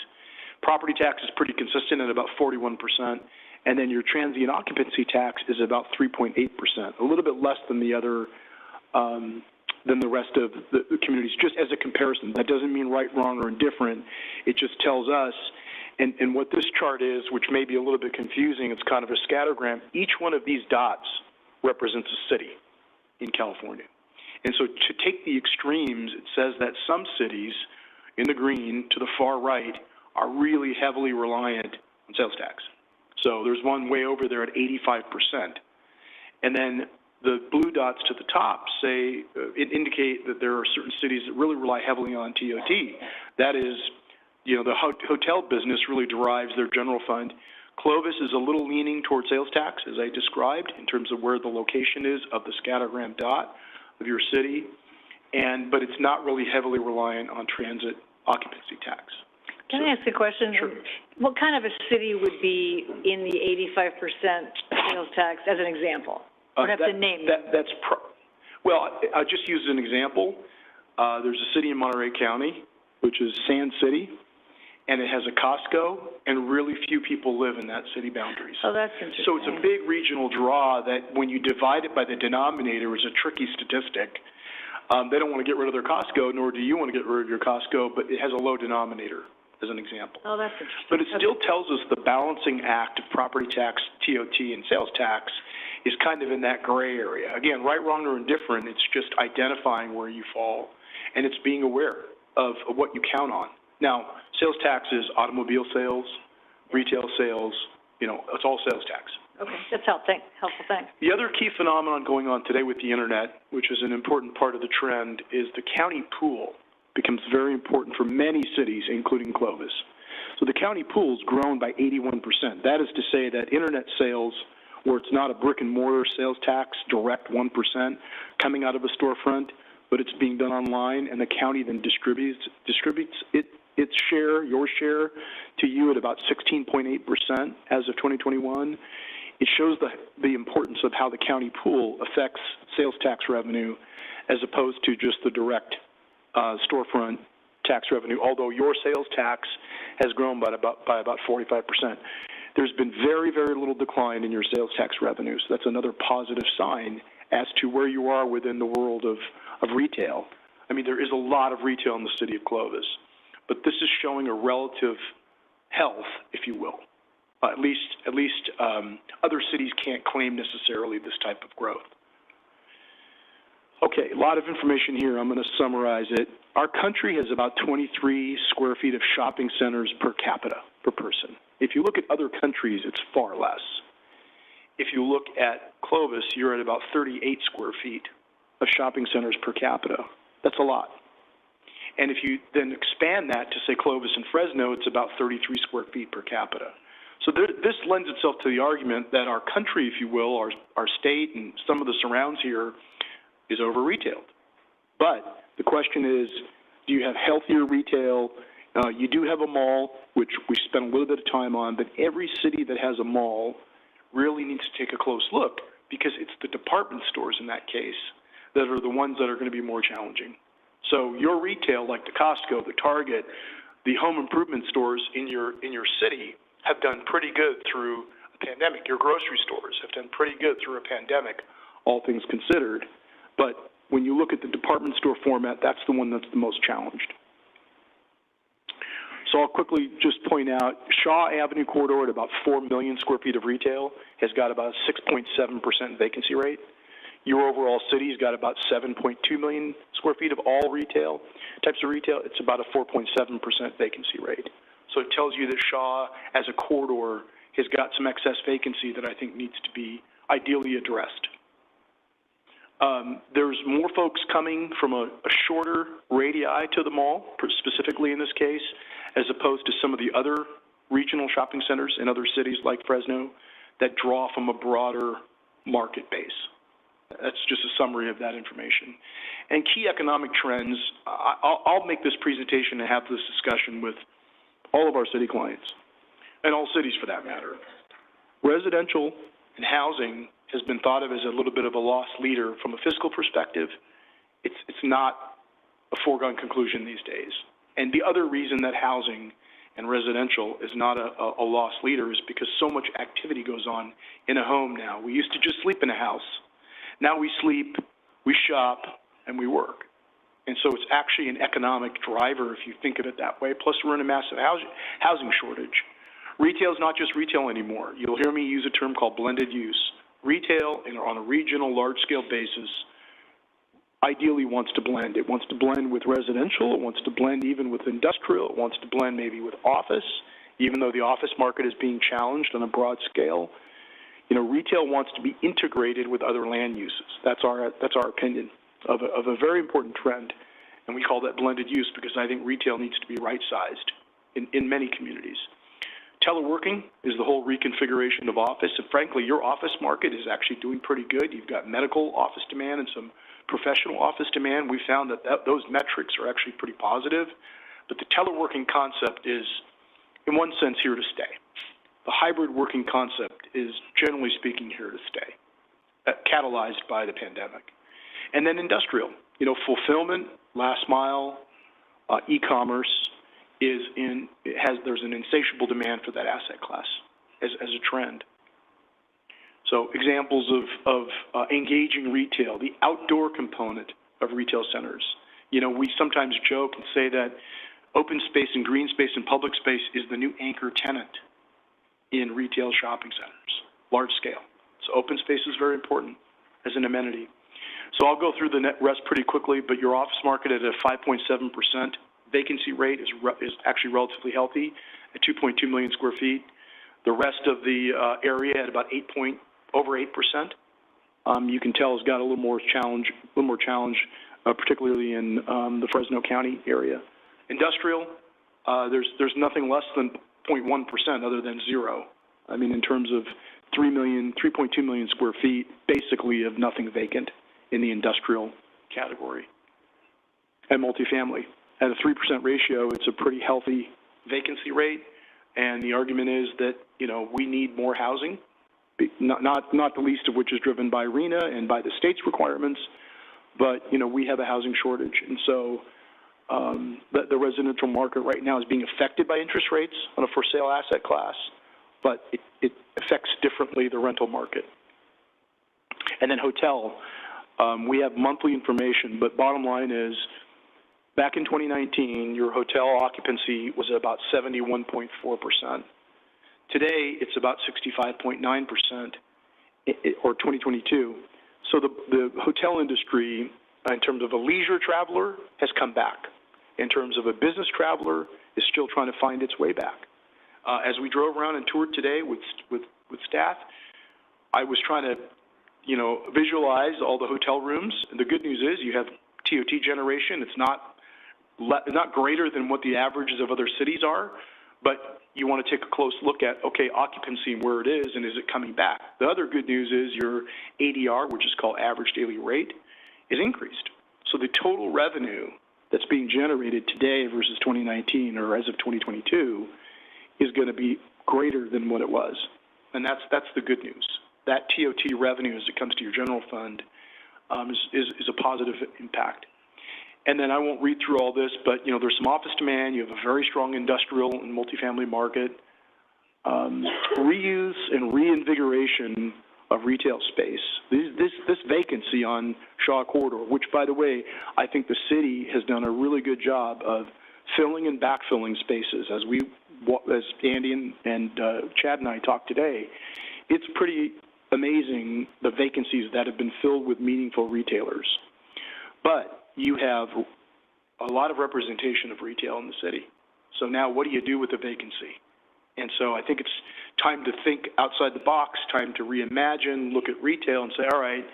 Property tax is pretty consistent at about 41%, and then your transient occupancy tax is about 3.8%, a little bit less than the other than the rest of the communities, just as a comparison. That doesn't mean right, wrong, or indifferent. It just tells us, and what this chart is, which may be a little bit confusing, it's kind of a scattergram. Each one of these dots represents a city in California. And so to take the extremes, it says that some cities in the green to the far right are really heavily reliant on sales tax. So there's one way over there at 85%. And then the blue dots to the top say, indicate that there are certain cities that really rely heavily on TOT. That is, you know, the hotel business really derives their general fund. Clovis is a little leaning toward sales tax, as I described, in terms of where the location is of the scattergram dot of your city, but it's not really heavily reliant on transit occupancy tax. Can I ask a question? Sure. What kind of a city would be in the 85% sales tax, as an example? I would have to name them. Well, I'll just use an example. There's a city in Monterey County, which is Sand City, and it has a Costco, and really few people live in that city boundaries. Oh, that's interesting. So it's a big regional draw that when you divide it by the denominator is a tricky statistic. They don't want to get rid of their Costco, nor do you want to get rid of your Costco, but it has a low denominator, as an example. Oh, that's interesting. But it still tells us the balancing act of property tax, TOT, and sales tax is kind of in that gray area. Again, right, wrong, or indifferent, it's just identifying where you fall, and it's being aware of what you count on. Now, sales tax is automobile sales, retail sales, you know, it's all sales tax. Okay, that's helpful, thanks. The other key phenomenon going on today with the internet, which is an important part of the trend, is the county pool becomes very important for many cities, including Clovis. So the county pool's grown by 81%. That is to say that internet sales, where it's not a brick and mortar sales tax, direct 1% coming out of a storefront, but it's being done online, and the county then distributes its share, your share, to you at about 16.8% as of 2021. It shows the importance of how the county pool affects sales tax revenue as opposed to just the direct storefront tax revenue, although your sales tax has grown by about 45%. There's been very, very little decline in your sales tax revenues. That's another positive sign as to where you are within the world of retail. I mean, there is a lot of retail in the city of Clovis, but this is showing a relative health, if you will. At least other cities can't claim necessarily this type of growth. Okay, a lot of information here. I'm going to summarize it. Our country has about 23 square feet of shopping centers per capita, per person. If you look at other countries, it's far less. If you look at Clovis, you're at about 38 square feet of shopping centers per capita. That's a lot. And if you then expand that to, say, Clovis and Fresno, it's about 33 square feet per capita. So this lends itself to the argument that our country, if you will, our state and some of the surrounds here is over-retailed. But the question is, do you have healthier retail? You do have a mall, which we spent a little bit of time on, but every city that has a mall really needs to take a close look because it's the department stores in that case that are the ones that are going to be more challenging. So your retail, like the Costco, the Target, the home improvement stores in your city have done pretty good through a pandemic. Your grocery stores have done pretty good through a pandemic, all things considered. But when you look at the department store format, that's the one that's the most challenged. So I'll quickly just point out, Shaw Avenue corridor at about 4 million square feet of retail has got about a 6.7% vacancy rate. Your overall city's got about 7.2 million square feet of all retail, types of retail. It's about a 4.7% vacancy rate. So it tells you that Shaw, as a corridor, has got some excess vacancy that I think needs to be ideally addressed. There's more folks coming from a shorter radii to the mall, specifically in this case, as opposed to some of the other regional shopping centers in other cities like Fresno that draw from a broader market base. That's just a summary of that information. And key economic trends, I'll make this presentation and have this discussion with all of our city clients, and all cities for that matter. Residential and housing has been thought of as a little bit of a lost leader from a fiscal perspective. It's not a foregone conclusion these days. And the other reason that housing and residential is not a lost leader is because so much activity goes on in a home now. We used to just sleep in a house. Now we sleep, we shop, and we work. And so it's actually an economic driver if you think of it that way. Plus we're in a massive housing shortage. Retail is not just retail anymore. You'll hear me use a term called blended use. Retail on a regional large-scale basis ideally wants to blend. It wants to blend with residential, it wants to blend even with industrial, it wants to blend maybe with office, even though the office market is being challenged on a broad scale. You know, retail wants to be integrated with other land uses. That's our opinion of a very important trend, and we call that blended use because I think retail needs to be right-sized in many communities. Teleworking is the whole reconfiguration of office, and frankly, your office market is actually doing pretty good. You've got medical office demand and some professional office demand. We found that those metrics are actually pretty positive, but the teleworking concept is, in one sense, here to stay. The hybrid working concept is, generally speaking, here to stay, catalyzed by the pandemic. And then industrial, you know, fulfillment, last mile, e-commerce there's an insatiable demand for that asset class as a trend. So examples of engaging retail, the outdoor component of retail centers. You know, we sometimes joke and say that open space and green space and public space is the new anchor tenant in retail shopping centers, large scale. So open space is very important as an amenity. So I'll go through the net rest pretty quickly, but your office market at a 5.7% vacancy rate is actually relatively healthy at 2.2 million square feet. The rest of the area at about over 8%. You can tell has got a little more challenge, particularly in the Fresno County area. Industrial, there's nothing less than 0.1% other than zero. I mean, in terms of 3.2 million square feet, basically of nothing vacant in the industrial category. And multifamily, at a 3% ratio, it's a pretty healthy vacancy rate, and the argument is that, you know, we need more housing, not the least of which is driven by RENA and by the state's requirements, but, you know, we have a housing shortage, and so the residential market right now is being affected by interest rates on a for sale asset class, but it affects differently the rental market. And then hotel, we have monthly information, but bottom line is, back in 2019, your hotel occupancy was about 71.4%. Today, it's about 65.9%, or 2022. So the hotel industry, in terms of a leisure traveler, has come back. In terms of a business traveler, is still trying to find its way back. As we drove around and toured today with staff, I was trying to, you know, visualize all the hotel rooms. And the good news is you have TOT generation. It's not greater than what the averages of other cities are, but you want to take a close look at, okay, occupancy and where it is, and is it coming back? The other good news is your ADR, which is called average daily rate, is increased. So the total revenue that's being generated today versus 2019 or as of 2022 is going to be greater than what it was. And that's the good news. That TOT revenue as it comes to your general fund is a positive impact. And then I won't read through all this, but, you know, there's some office demand. You have a very strong industrial and multifamily market. Reuse and reinvigoration of retail space. This vacancy on Shaw Corridor, which, by the way, I think the city has done a really good job of filling and backfilling spaces. As Andy and Chad and I talked today, it's pretty amazing the vacancies that have been filled with meaningful retailers. But you have a lot of representation of retail in the city. So now what do you do with the vacancy? And so I think it's time to think outside the box, time to reimagine, look at retail and say, all right,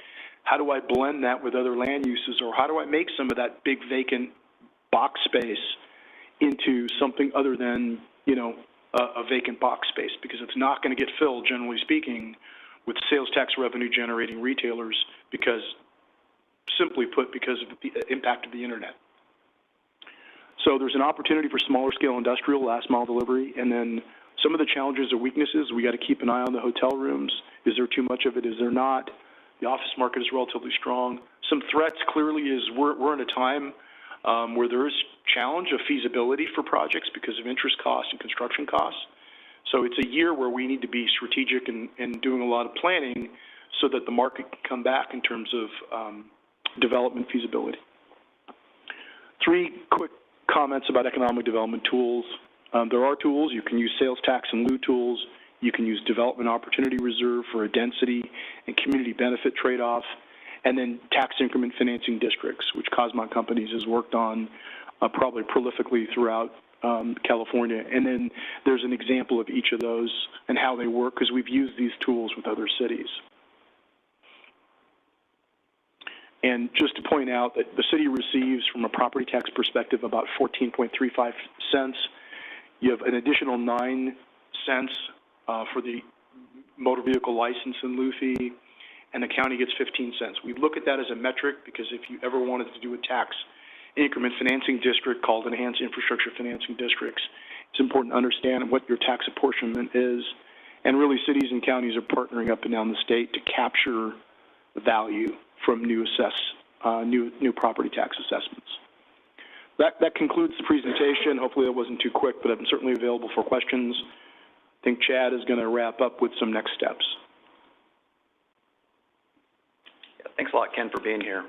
how do I blend that with other land uses, or how do I make some of that big vacant box space into something other than, you know, a vacant box space, because it's not going to get filled, generally speaking, with sales tax revenue generating retailers because, simply put, because of the impact of the internet. So there's an opportunity for smaller scale industrial, last mile delivery, and then some of the challenges or weaknesses, we got to keep an eye on the hotel rooms. Is there too much of it? Is there not? The office market is relatively strong. Some threats clearly is we're in a time where there is challenge of feasibility for projects because of interest costs and construction costs. So it's a year where we need to be strategic and doing a lot of planning so that the market can come back in terms of development feasibility. 3 quick comments about economic development tools. There are tools. You can use sales tax and lieu tools. You can use development opportunity reserve for a density and community benefit trade-off. and then tax increment financing districts, which Cosmont Companies has worked on probably prolifically throughout California. And then there's an example of each of those and how they work, because we've used these tools with other cities. And just to point out that the city receives, from a property tax perspective, about 14.35 cents. You have an additional 9 cents for the motor vehicle license and lieu fee, and the county gets 15 cents. We look at that as a metric because if you ever wanted to do a tax increment financing district called enhanced infrastructure financing districts, it's important to understand what your tax apportionment is. And really, cities and counties are partnering up and down the state to capture value from new property tax assessments. That concludes the presentation. Hopefully that wasn't too quick, but I'm certainly available for questions. I think Chad is going to wrap up with some next steps. Yeah, thanks a lot, Ken, for being here.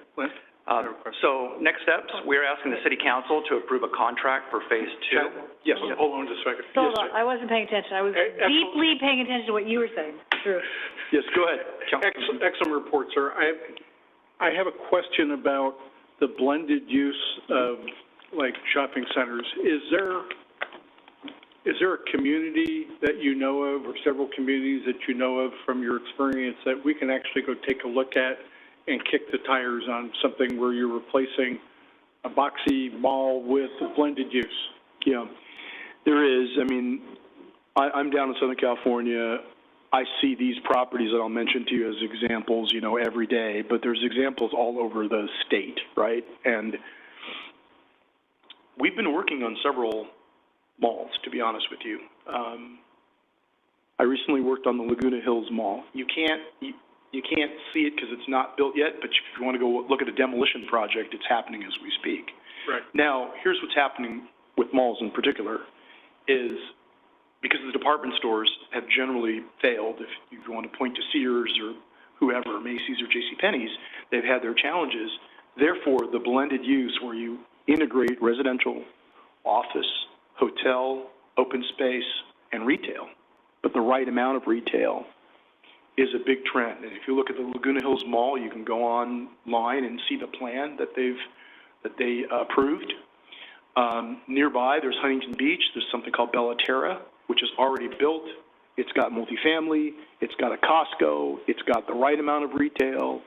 So next steps, we're asking the City Council to approve a contract for Phase 2. Chad? Yes. Hold on just a second. Hold on. I wasn't paying attention. I was deeply paying attention to what you were saying. True. Yes, go ahead. Excellent report, sir. I have a question about the blended use of, like, shopping centers. Is there a community that you know of, or several communities that you know of from your experience, that we can actually go take a look at and kick the tires on something where you're replacing a boxy mall with a blended use? Yeah, there is. I mean, I'm down in Southern California. I see these properties that I'll mention to you as examples, you know, every day, but there's examples all over the state, right? And we've been working on several malls, to be honest with you. I recently worked on the Laguna Hills Mall. You can't see it because it's not built yet, but if you want to go look at a demolition project, it's happening as we speak. Right. Now, here's what's happening with malls in particular, is because the department stores have generally failed, if you want to point to Sears or whoever, Macy's or JCPenney's, they've had their challenges. Therefore, the blended use where you integrate residential, office, hotel, open space, and retail, but the right amount of retail, is a big trend. And if you look at the Laguna Hills Mall, you can go online and see the plan that they approved. Nearby, there's Huntington Beach. There's something called Bellaterra, which is already built. It's got multifamily. It's got a Costco. It's got the right amount of retail.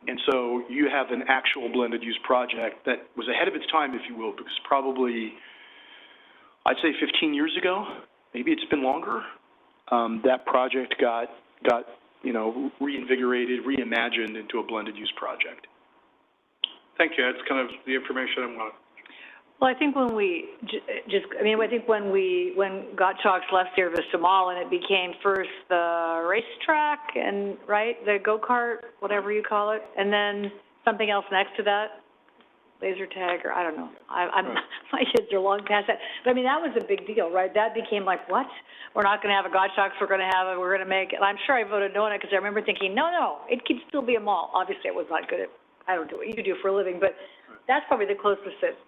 And so you have an actual blended use project that was ahead of its time, if you will, because probably, I'd say 15 years ago, maybe it's been longer, that project got you know, reinvigorated, reimagined into a blended use project. Thank you. That's kind of the information I want. Well, I think when we when Gottschalk's left Sierra Vista Mall and it became first the racetrack and, right, the go-kart, whatever you call it, and then something else next to that, laser tag, or I don't know. My kids are long past that. But I mean, that was a big deal, right? That became like, what? We're not going to have a Gottschalk's, we're going to make it. And I'm sure I voted no on it because I remember thinking, no, it could still be a mall. Obviously, I was not good at, I don't do what you do for a living, but that's probably the closest it.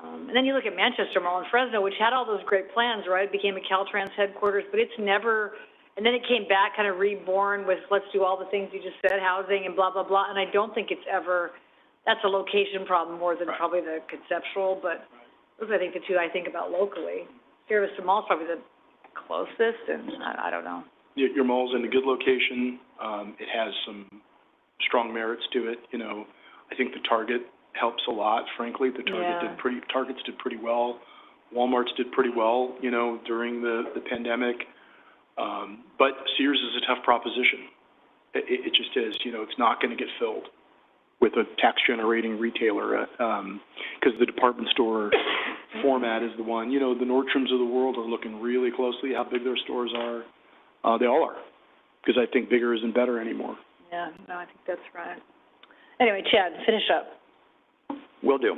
And then you look at Manchester Mall in Fresno, which had all those great plans, right? It became a Caltrans headquarters, but it's never, and then it came back kind of reborn with let's do all the things you just said, housing and blah, blah, blah. And I don't think it's ever, that's a location problem more than probably the conceptual, but those are, I think, the two I think about locally. Sierra Vista Mall is probably the closest, and I don't know. Your mall's in a good location. It has some strong merits to it. You know, I think the Target helps a lot, frankly. The Targets did pretty well. Walmart's did pretty well, you know, during the pandemic. But Sears is a tough proposition. It just is. You know, it's not going to get filled with a tax-generating retailer, because the department store format is the one. You know, the Nordstroms of the world are looking really closely how big their stores are. They all are, because I think bigger isn't better anymore. Yeah, no, I think that's right. Anyway, Chad, finish up. Will do.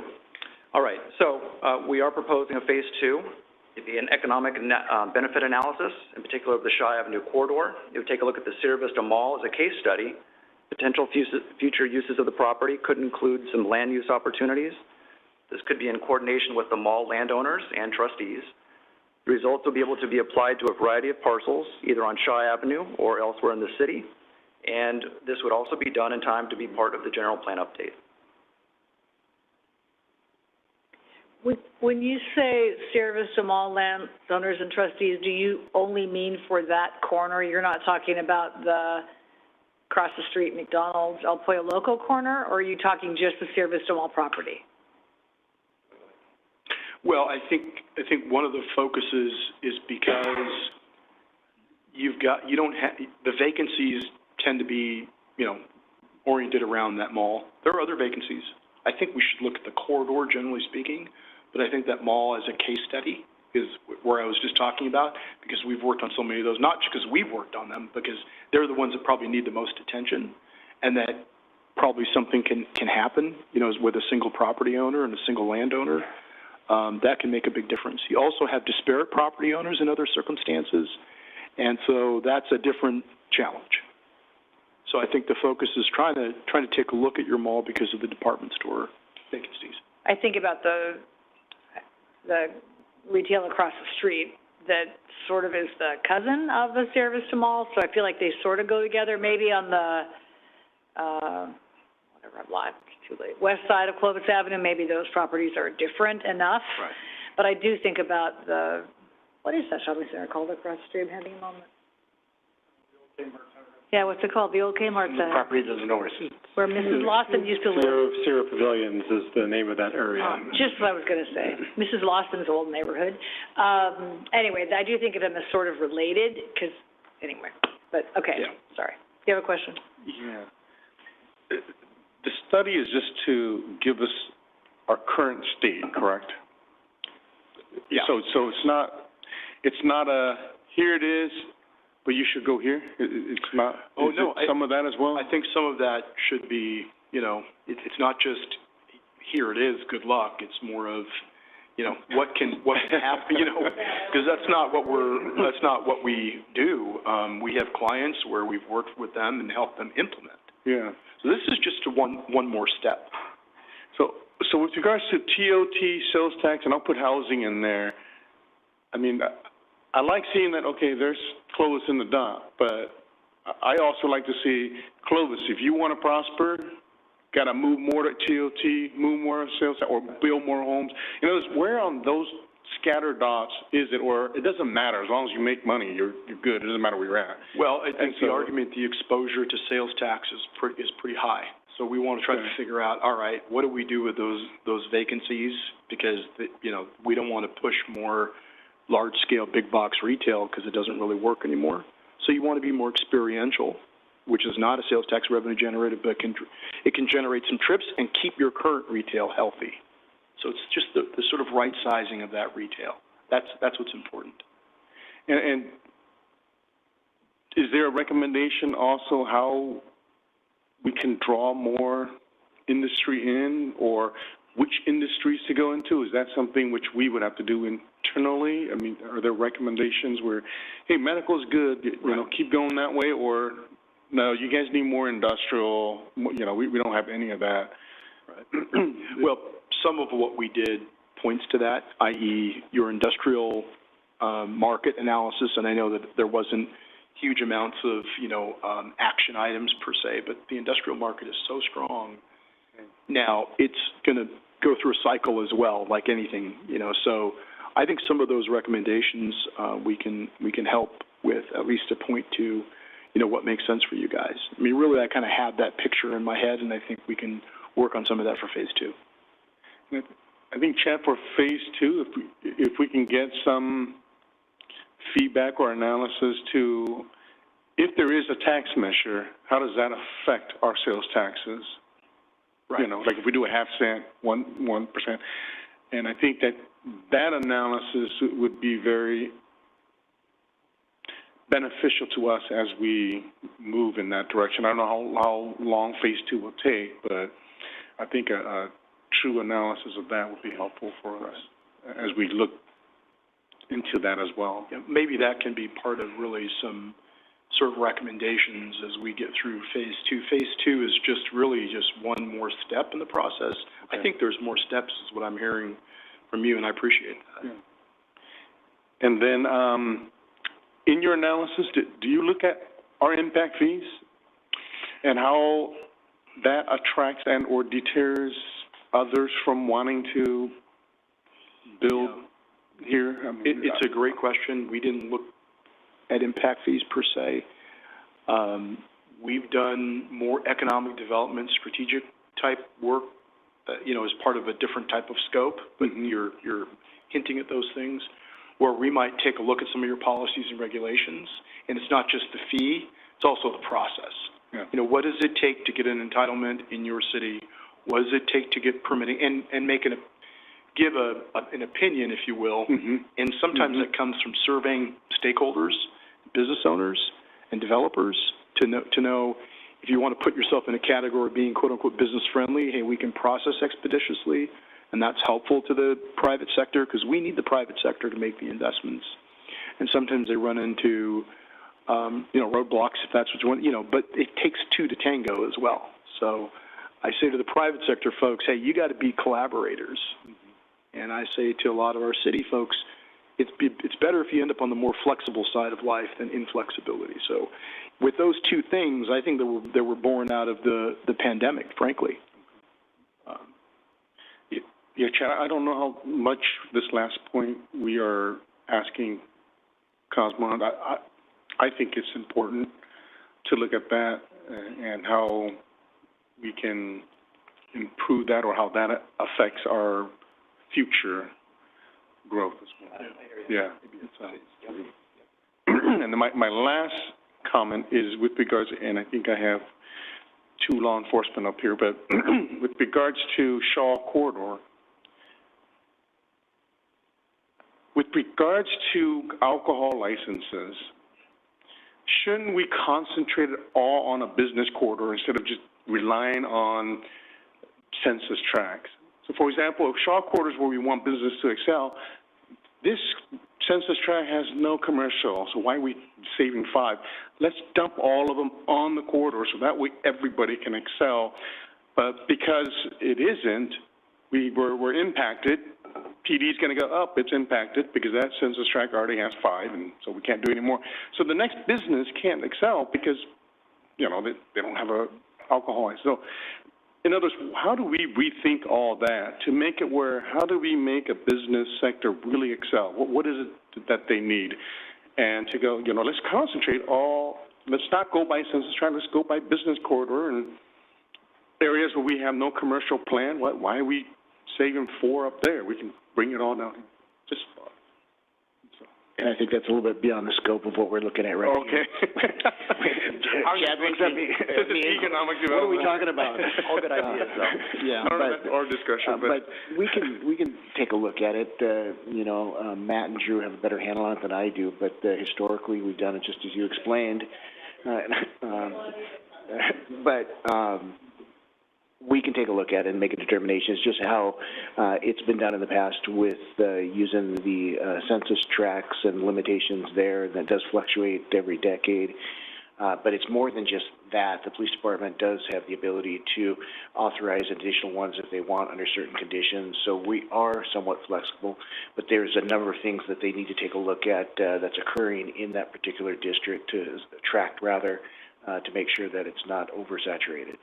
All right, so we are proposing a Phase 2. It'd be an economic benefit analysis, in particular of the Shaw Avenue corridor. It would take a look at the Sierra Vista Mall as a case study. Potential future uses of the property could include some land use opportunities. This could be in coordination with the mall landowners and trustees. The results will be able to be applied to a variety of parcels, either on Shaw Avenue or elsewhere in the city. and this would also be done in time to be part of the general plan update. When you say service to all landowners and trustees, do you only mean for that corner? You're not talking about the across the street McDonald's El Pollo Loco corner, or are you talking just the service to all property? Well, I think one of the focuses is because the vacancies tend to be, oriented around that mall. There are other vacancies. I think we should look at the corridor, generally speaking, but I think that mall as a case study is where I was just talking about, because we've worked on so many of those, not just because we've worked on them, because they're the ones that probably need the most attention, and that probably something can happen, with a single property owner and a single landowner. That can make a big difference. You also have disparate property owners in other circumstances, and so that's a different challenge. So I think the focus is trying to take a look at your mall because of the department store vacancies. I think about the retail across the street that sort of is the cousin of the service to mall, so I feel like they sort of go together. Maybe on the, it's too late, west side of Clovis Avenue, maybe those properties are different enough. Right. But I do think about what is that shopping center called across the street? I'm having a moment. Yeah, what's it called? The old Kmart Center. The property to the north. Where Mrs. Lawson used to live. Sierra Pavilions is the name of that area. Just what I was going to say. Mrs. Lawson's old neighborhood. Anyway, I do think of them as sort of related, but okay, yeah. Sorry. Do you have a question? Yeah. The study is just to give us our current state, correct? Yeah. So it's not a, here it is, but you should go here? It's not, some of that as well? I think some of that should be, it's not just, here it is, good luck. It's more of, what can happen, because that's not what we do. We have clients where we've worked with them and helped them implement. Yeah. So this is just one more step. So with regards to TOT, sales tax, and I'll put housing in there, I mean, I like seeing that, okay, there's Clovis in the dump, but I also like to see Clovis, if you want to prosper, got to move more to TOT, move more sales tax, or build more homes. Where on those scattered dots is it, or it doesn't matter, as long as you make money, you're good, it doesn't matter where you're at. Well, I think the argument, the exposure to sales tax is pretty high. So we want to try to figure out, all right, what do we do with those vacancies? Because, we don't want to push more large-scale, big-box retail because it doesn't really work anymore. So you want to be more experiential, which is not a sales tax revenue generator, but it can generate some trips and keep your current retail healthy. So it's just the sort of right sizing of that retail. That's what's important. And is there a recommendation also how we can draw more industry in, or which industries to go into? Is that something which we would have to do internally? I mean, are there recommendations where, hey, medical is good, keep going that way, or no, you guys need more industrial, we don't have any of that? Right. Well, some of what we did points to that, i.e. your industrial market analysis, and I know that there wasn't huge amounts of, action items per se, but the industrial market is so strong. Now, it's going to go through a cycle as well, like anything, so I think some of those recommendations we can help with, at least to point to, what makes sense for you guys. I mean, really, I kind of have that picture in my head, and I think we can work on some of that for phase 2. I think, Chad, for phase 2, if we can get some feedback or analysis to, if there is a tax measure, how does that affect our sales taxes? Right. Like if we do a half cent, 1%. And I think that analysis would be very beneficial to us as we move in that direction. I don't know how long phase 2 will take, but I think a true analysis of that would be helpful for us as we look into that as well. Yeah, maybe that can be part of really some sort of recommendations as we get through phase 2. Phase 2 is just one more step in the process. Okay. I think there's more steps is what I'm hearing from you, and I appreciate that. Yeah. And then in your analysis, do you look at our impact fees? and how that attracts and or deters others from wanting to build here? I mean, It's a great question. We didn't look at impact fees per se. We've done more economic development, strategic type work, as part of a different type of scope, but you're hinting at those things, where we might take a look at some of your policies and regulations, and it's not just the fee, it's also the process. Yeah. What does it take to get an entitlement in your city? What does it take to get permitting, and give an opinion, if you will, and sometimes that comes from surveying stakeholders, business owners, and developers to know if you want to put yourself in a category of being quote-unquote business-friendly, hey, we can process expeditiously, and that's helpful to the private sector, because we need the private sector to make the investments. And sometimes they run into, roadblocks, if that's what you want, but it takes two to tango as well. So I say to the private sector folks, hey, you got to be collaborators. And I say to a lot of our city folks, it's better if you end up on the more flexible side of life than inflexibility. So with those two things, I think that were born out of the pandemic, frankly. Yeah, Chad, I don't know how much this last point we are asking Cosmont. I think it's important to look at that and how we can improve that, or how that affects our future growth as well. Yeah. And my last comment is with regards, and I think I have two law enforcement up here, but with regards to Shaw Corridor, with regards to alcohol licenses, shouldn't we concentrate it all on a business corridor instead of just relying on census tracts? So, for example, if Shaw Corridor is where we want business to excel, this census tract has no commercial, so why are we saving 5? Let's dump all of them on the corridor so that way everybody can excel. But because it isn't, we're impacted. PD is going to go up, it's impacted because that census tract already has 5, and so we can't do it anymore. So the next business can't excel because, they don't have a alcohol license. So, in other words, how do we rethink all that to make it where, how do we make a business sector really excel? What is it that they need? And to go, let's concentrate let's not go by census tract, let's go by business corridor, and areas where we have no commercial plan, why are we saving 4 up there? We can bring it all down here. Just And I think that's a little bit beyond the scope of what we're looking at right okay. Chad looks at me. Economic development. What are we talking about? All good ideas, though. Yeah, or discussion, but we can take a look at it. Matt and Drew have a better handle on it than I do, but historically we've done it just as you explained. We can take a look at it and make a determination. It's just how it's been done in the past with using the census tracts and limitations there. That does fluctuate every decade. But it's more than just that. The police department does have the ability to authorize additional ones if they want under certain conditions. So we are somewhat flexible, but there's a number of things that they need to take a look at that's occurring in that particular district, to make sure that it's not oversaturated.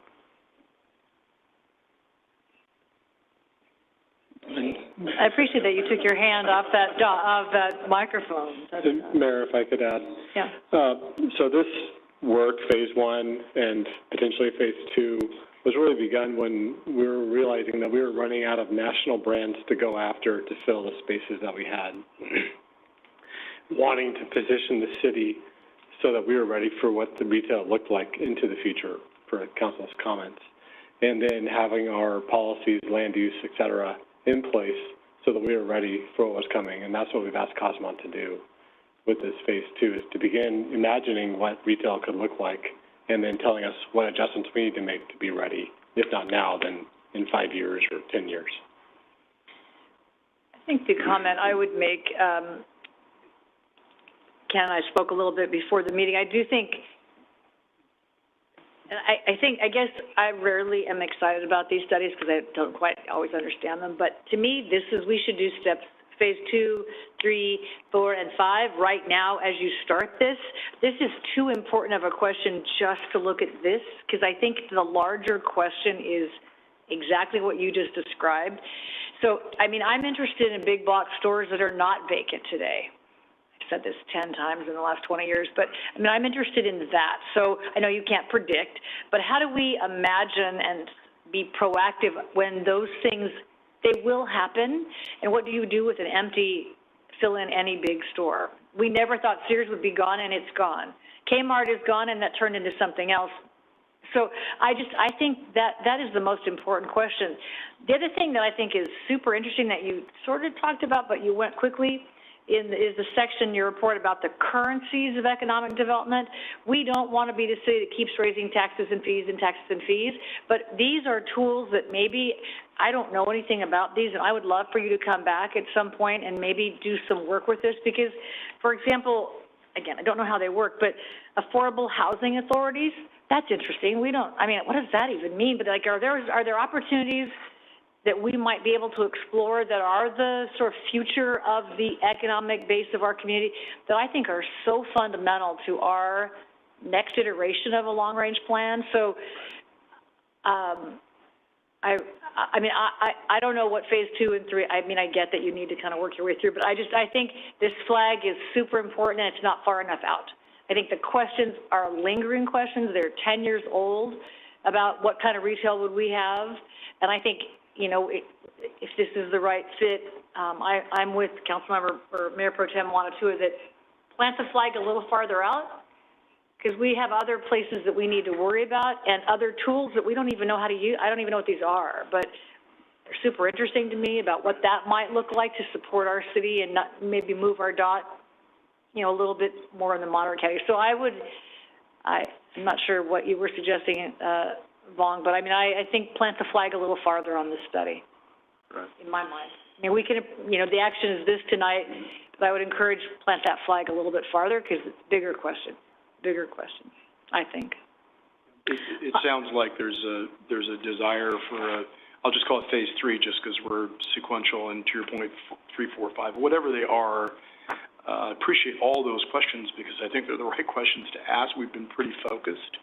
I appreciate that you took your hand off that microphone. Mayor, if I could add. Yeah. So this work, phase 1 and potentially phase 2, was really begun when we were realizing that we were running out of national brands to go after to fill the spaces that we had. Wanting to position the city so that we were ready for what the retail looked like into the future, per council's comments. And then having our policies, land use, et cetera, in place so that we were ready for what was coming. And that's what we've asked Cosmont to do with this phase 2, is to begin imagining what retail could look like and then telling us what adjustments we need to make to be ready, if not now, then in 5 years or 10 years. I think the comment I would make, Ken and I spoke a little bit before the meeting. I do think, and I guess I rarely am excited about these studies because I don't quite always understand them, but to me, we should do steps phase 2, 3, 4, and 5 right now as you start this. This is too important of a question just to look at this, because I think the larger question is exactly what you just described. So, I mean, I'm interested in big box stores that are not vacant today. I've said this 10 times in the last 20 years, but I mean, I'm interested in that. So I know you can't predict, but how do we imagine and be proactive when those things, they will happen? And what do you do with an empty, fill in any big store? We never thought Sears would be gone, and it's gone. Kmart is gone, and that turned into something else. So I think that is the most important question. The other thing that I think is super interesting that you sort of talked about, but you went quickly, is the section in your report about the currencies of economic development. We don't want to be the city that keeps raising taxes and fees and taxes and fees, but these are tools that maybe, I don't know anything about these, and I would love for you to come back at some point and maybe do some work with this, because, for example, again, I don't know how they work, but affordable housing authorities, that's interesting. We don't, I mean, what does that even mean? But like, are there opportunities that we might be able to explore that are the sort of future of the economic base of our community that I think are so fundamental to our next iteration of a long-range plan? So, I don't know what phase 2 and 3, I mean, I get that you need to kind of work your way through, but I think this flag is super important and it's not far enough out. I think the questions are lingering questions. They're 10 years old about what kind of retail would we have. And I think, you know, if this is the right fit, I'm with Councilmember or Mayor Pro Tem Wanatua that plant the flag a little farther out, because we have other places that we need to worry about and other tools that we don't even know how to use. I don't even know what these are, but they're super interesting to me about what that might look like to support our city and not maybe move our dot, you know, a little bit more in the moderate category. So I'm not sure what you were suggesting, Vong, but I mean, I think plant the flag a little farther on this study, right, in my mind. I mean, we can, you know, the action is this tonight, but I would encourage plant that flag a little bit farther, because it's a bigger question, I think. It sounds like there's a desire for I'll just call it phase 3 just because we're sequential, and to your point, 3, 4, 5, whatever they are. Appreciate all those questions because I think they're the right questions to ask. We've been pretty focused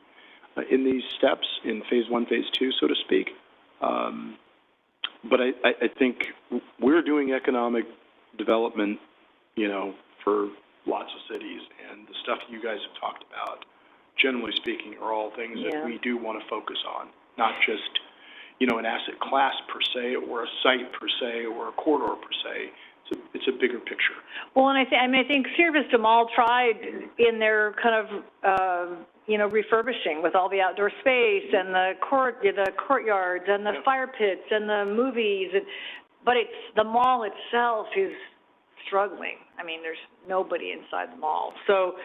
in these steps in phase 1, phase 2, so to speak. But I think we're doing economic development, you know, for lots of cities, and the stuff you guys have talked about, generally speaking, are all things that we do want to focus on, not just, you know, an asset class per se, or a site per se, or a corridor per se. It's a bigger picture. Well, and I think Sierra Vista Mall tried in their kind of, you know, refurbishing with all the outdoor space and the courtyards and the fire pits and the movies, but the mall itself is struggling. I mean, there's nobody inside the mall. So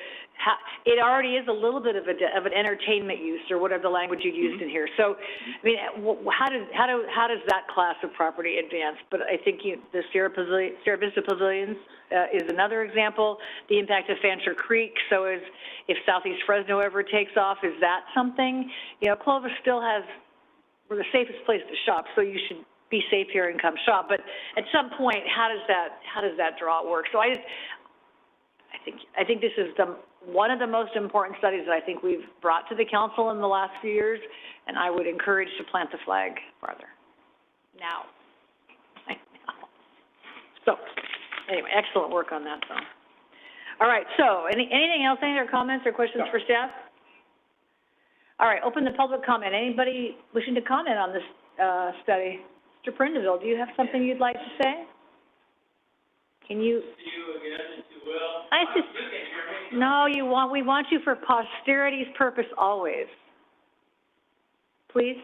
it already is a little bit of an entertainment use, or whatever the language you used in here. So, I mean, how does that class of property advance? But I think the Sierra Vista Pavilions is another example. The impact of Fancher Creek. So if Southeast Fresno ever takes off, is that something? You know, Clovis still we're the safest place to shop, so you should be safe here and come shop. But at some point, how does that draw work? So I think this is one of the most important studies that I think we've brought to the council in the last few years, and I would encourage to plant the flag farther. Now. So, anyway, excellent work on that, though. All right, so anything else, any other comments or questions for staff? All right, open the public comment. Anybody wishing to comment on this study? Mr. Prindiville, do you have something you'd like to say? Can you? See you again, if you will. You can hear me. No, we want you for posterity's purpose always. Please.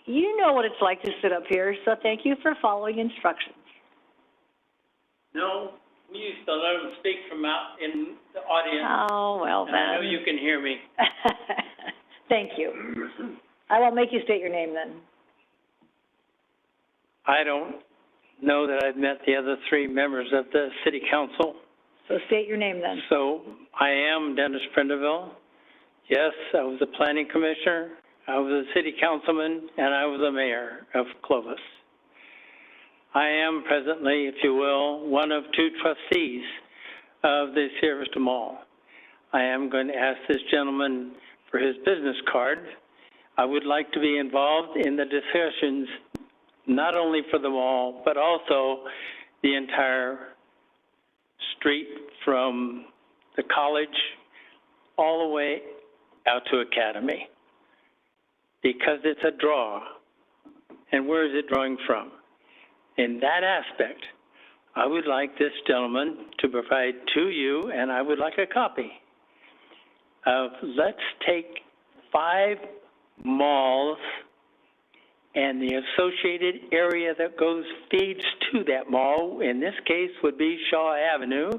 You know what it's like to sit up here, so thank you for following instructions. No, we used to learn to speak from out in the audience. Oh, well then. I know you can hear me. Thank you. I won't make you state your name then. I don't know that I've met the other 3 members of the city council. So state your name then. So I am Dennis Prindiville. Yes, I was a planning commissioner. I was a city councilman, and I was a mayor of Clovis. I am presently, if you will, one of two trustees of the Sierra Vista Mall. I am going to ask this gentleman for his business card. I would like to be involved in the discussions, not only for the mall, but also the entire street from the college all the way out to Academy, because it's a draw. And where is it drawing from? In that aspect, I would like this gentleman to provide to you, and I would like a copy of, let's take 5 malls and the associated area that feeds to that mall, in this case would be Shaw Avenue,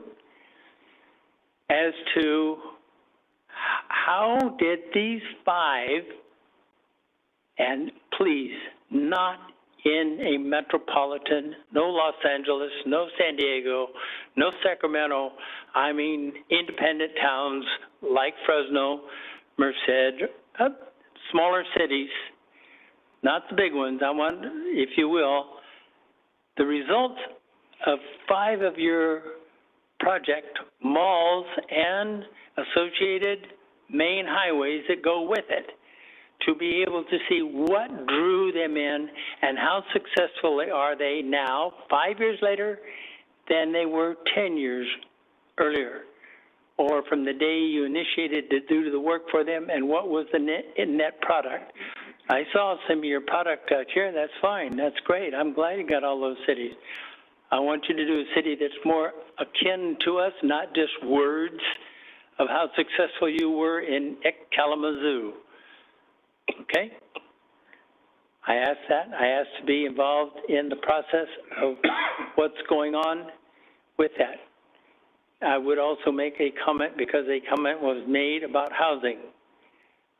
as to how did these 5, and please, not in a metropolitan, no Los Angeles, no San Diego, no Sacramento, I mean independent towns like Fresno, Merced, smaller cities, not the big ones. I want, if you will, the results of 5 of your project malls and associated main highways that go with it, to be able to see what drew them in and how successful are they now, 5 years later, than they were 10 years earlier, or from the day you initiated to do the work for them, and what was the net product. I saw some of your product out here. That's fine. That's great. I'm glad you got all those cities. I want you to do a city that's more akin to us, not just words of how successful you were in Kalamazoo. Okay? I asked that. I asked to be involved in the process of what's going on with that. I would also make a comment, because a comment was made about housing.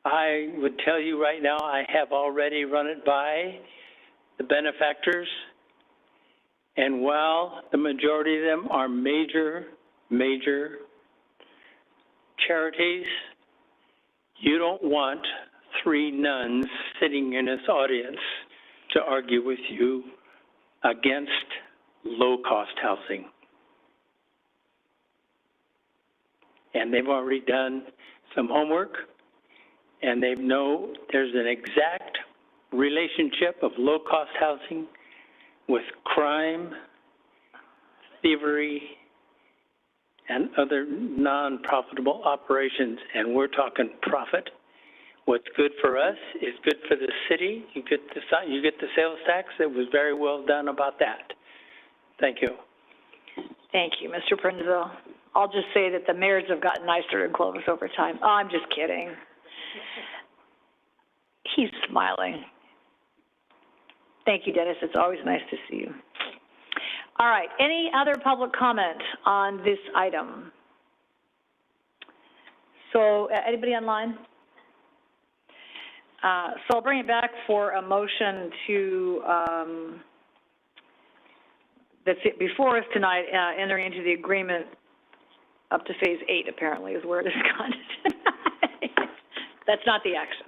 I would tell you right now, I have already run it by the benefactors, and while the majority of them are major charities, you don't want 3 nuns sitting in this audience to argue with you against low-cost housing. And they've already done some homework, and they know there's an exact relationship of low-cost housing with crime, thievery, and other non-profitable operations, and we're talking profit. What's good for us is good for the city. You get the sales tax. It was very well done about that. Thank you. Thank you, Mr. Prinzell. I'll just say that the mayors have gotten nicer in Clovis over time. Oh, I'm just kidding. He's smiling. Thank you, Dennis. It's always nice to see you. All right, any other public comment on this item? So, anybody online? So I'll bring it back for a motion to, that's it before us tonight, entering into the agreement up to phase 8, apparently, is where it has gone tonight. That's not the action.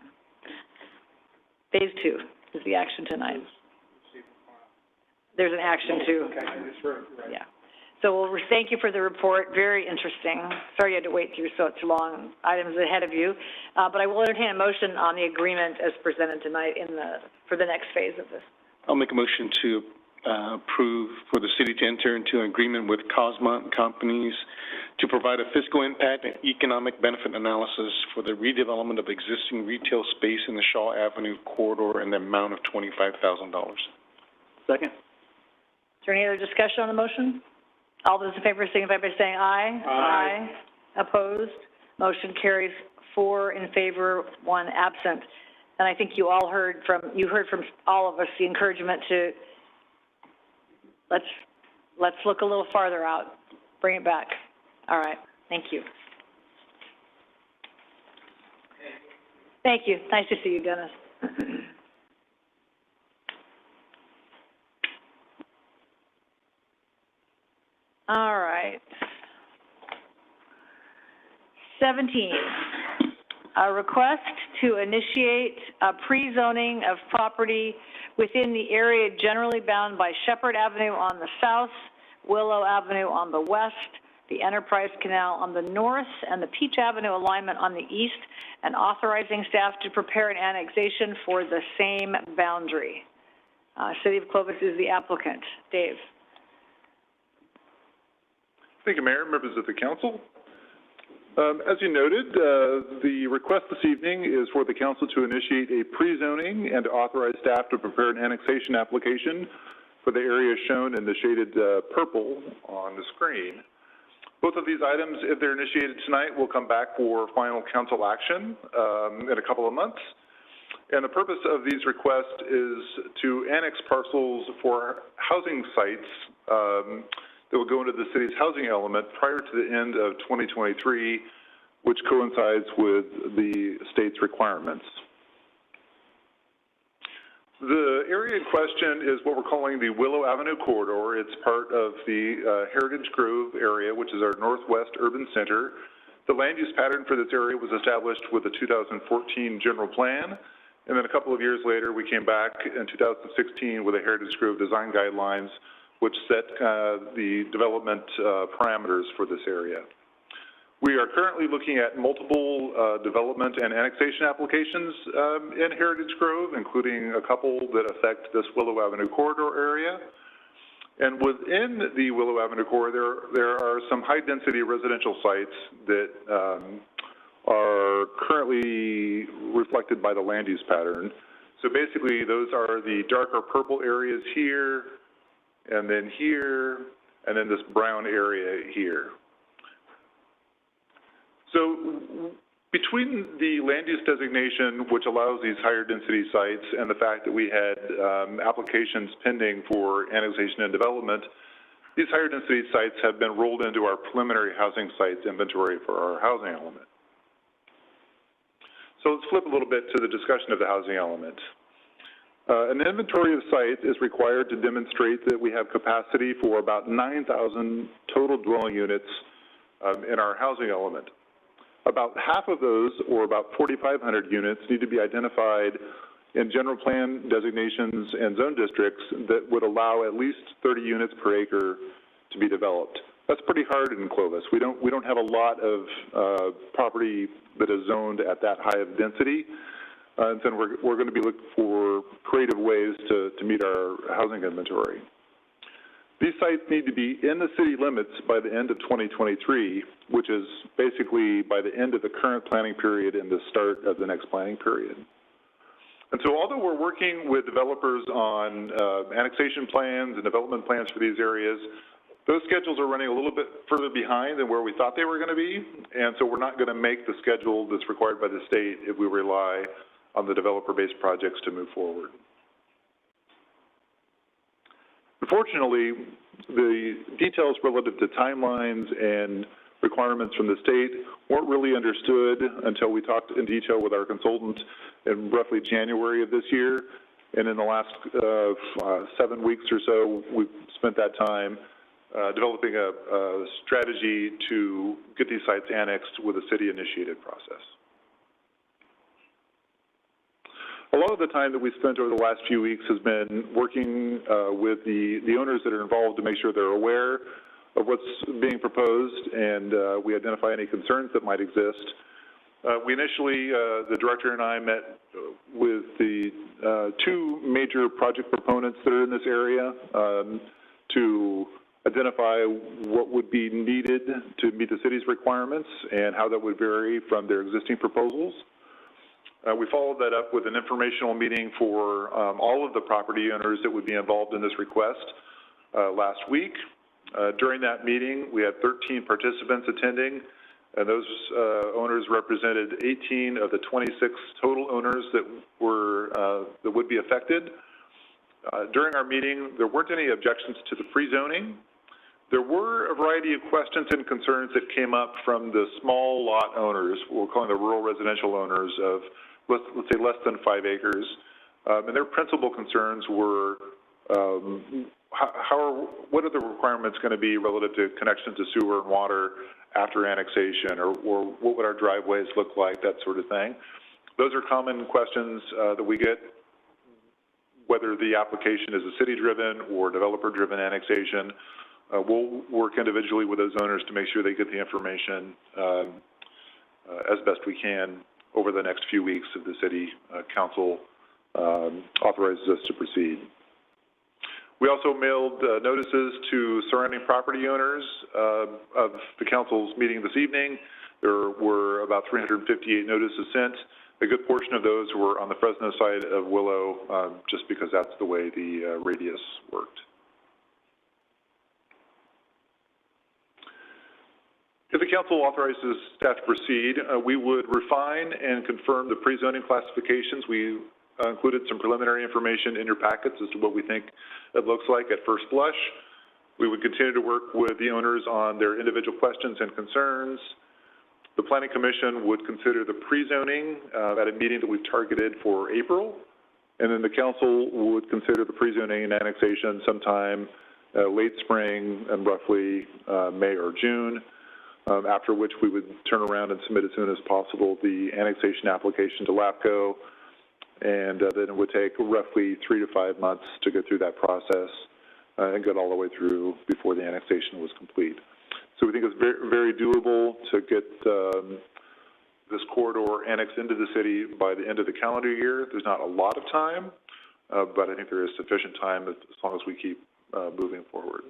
Phase 2 is the action tonight. There's an action too. Yeah. So we'll thank you for the report. Very interesting. Sorry you had to wait through such long items ahead of you. But I will entertain a motion on the agreement as presented tonight for the next phase of this. I'll make a motion to approve for the city to enter into an agreement with Cosmont Companies to provide a fiscal impact and economic benefit analysis for the redevelopment of existing retail space in the Shaw Avenue corridor in the amount of $25,000. Second. Is there any other discussion on the motion? All those in favor signify by saying aye. Aye. Opposed? Motion carries 4 in favor, 1 absent. And I think you all heard from all of us the encouragement to let's look a little farther out. Bring it back. All right. Thank you. Thank you. Nice to see you, Dennis. All right. 17, A request to initiate a pre-zoning of property within the area generally bound by Shepherd Avenue on the south, Willow Avenue on the west, the Enterprise Canal on the north, and the Peach Avenue alignment on the east, and authorizing staff to prepare an annexation for the same boundary. City of Clovis is the applicant. Dave. Thank you, Mayor, members of the council. As you noted, the request this evening is for the council to initiate a pre-zoning and to authorize staff to prepare an annexation application for the area shown in the shaded purple on the screen. Both of these items, if they're initiated tonight, will come back for final council action in a couple of months. And the purpose of these requests is to annex parcels for housing sites that will go into the city's housing element prior to the end of 2023, which coincides with the state's requirements. The area in question is what we're calling the Willow Avenue corridor. It's part of the Heritage Grove area, which is our northwest urban center. The land use pattern for this area was established with the 2014 general plan, and then a couple of years later, we came back in 2016 with the Heritage Grove design guidelines, which set the development parameters for this area. We are currently looking at multiple development and annexation applications in Heritage Grove, including a couple that affect this Willow Avenue corridor area. And within the Willow Avenue corridor, there are some high-density residential sites that are currently reflected by the land use pattern. So basically, those are the darker purple areas here, and then here, and then this brown area here. So between the land use designation, which allows these higher density sites, and the fact that we had applications pending for annexation and development, these higher density sites have been rolled into our preliminary housing sites inventory for our housing element. So let's flip a little bit to the discussion of the housing element. An inventory of sites is required to demonstrate that we have capacity for about 9,000 total dwelling units in our housing element. About half of those, or about 4,500 units, need to be identified in general plan designations and zone districts that would allow at least 30 units per acre to be developed. That's pretty hard in Clovis. We don't have a lot of property that is zoned at that high of density. And so we're going to be looking for creative ways to meet our housing inventory. These sites need to be in the city limits by the end of 2023, which is basically by the end of the current planning period and the start of the next planning period. And so although we're working with developers on annexation plans and development plans for these areas, those schedules are running a little bit further behind than where we thought they were going to be. And so we're not going to make the schedule that's required by the state if we rely on the developer-based projects to move forward. Unfortunately, the details relative to timelines and requirements from the state weren't really understood until we talked in detail with our consultant in roughly January of this year. And in the last 7 weeks or so, we've spent that time developing a strategy to get these sites annexed with a city-initiated process. A lot of the time that we spent over the last few weeks has been working with the owners that are involved to make sure they're aware of what's being proposed, and we identify any concerns that might exist. We initially, the director and I met with the two major project proponents that are in this area to identify what would be needed to meet the city's requirements and how that would vary from their existing proposals. We followed that up with an informational meeting for all of the property owners that would be involved in this request last week. During that meeting, we had 13 participants attending, and those owners represented 18 of the 26 total owners that would be affected. During our meeting, there weren't any objections to the pre-zoning. There were a variety of questions and concerns that came up from the small lot owners, we're calling the rural residential owners of, let's say, less than 5 acres. And their principal concerns were what are the requirements going to be relative to connection to sewer and water after annexation, or what would our driveways look like, that sort of thing. Those are common questions that we get, whether the application is a city-driven or developer-driven annexation. We'll work individually with those owners to make sure they get the information as best we can over the next few weeks if the city council authorizes us to proceed. We also mailed notices to surrounding property owners of the council's meeting this evening. There were about 358 notices sent. A good portion of those were on the Fresno side of Willow, just because that's the way the radius worked. If the council authorizes staff to proceed, we would refine and confirm the pre-zoning classifications. We included some preliminary information in your packets as to what we think it looks like at first blush. We would continue to work with the owners on their individual questions and concerns. The Planning Commission would consider the pre-zoning at a meeting that we've targeted for April, and then the council would consider the pre-zoning and annexation sometime late spring and roughly May or June, after which we would turn around and submit as soon as possible the annexation application to LAPCO, and then it would take roughly 3 to 5 months to get through that process and get all the way through before the annexation was complete. So we think it's very, very doable to get this corridor annexed into the city by the end of the calendar year. There's not a lot of time, but I think there is sufficient time as long as we keep moving forward.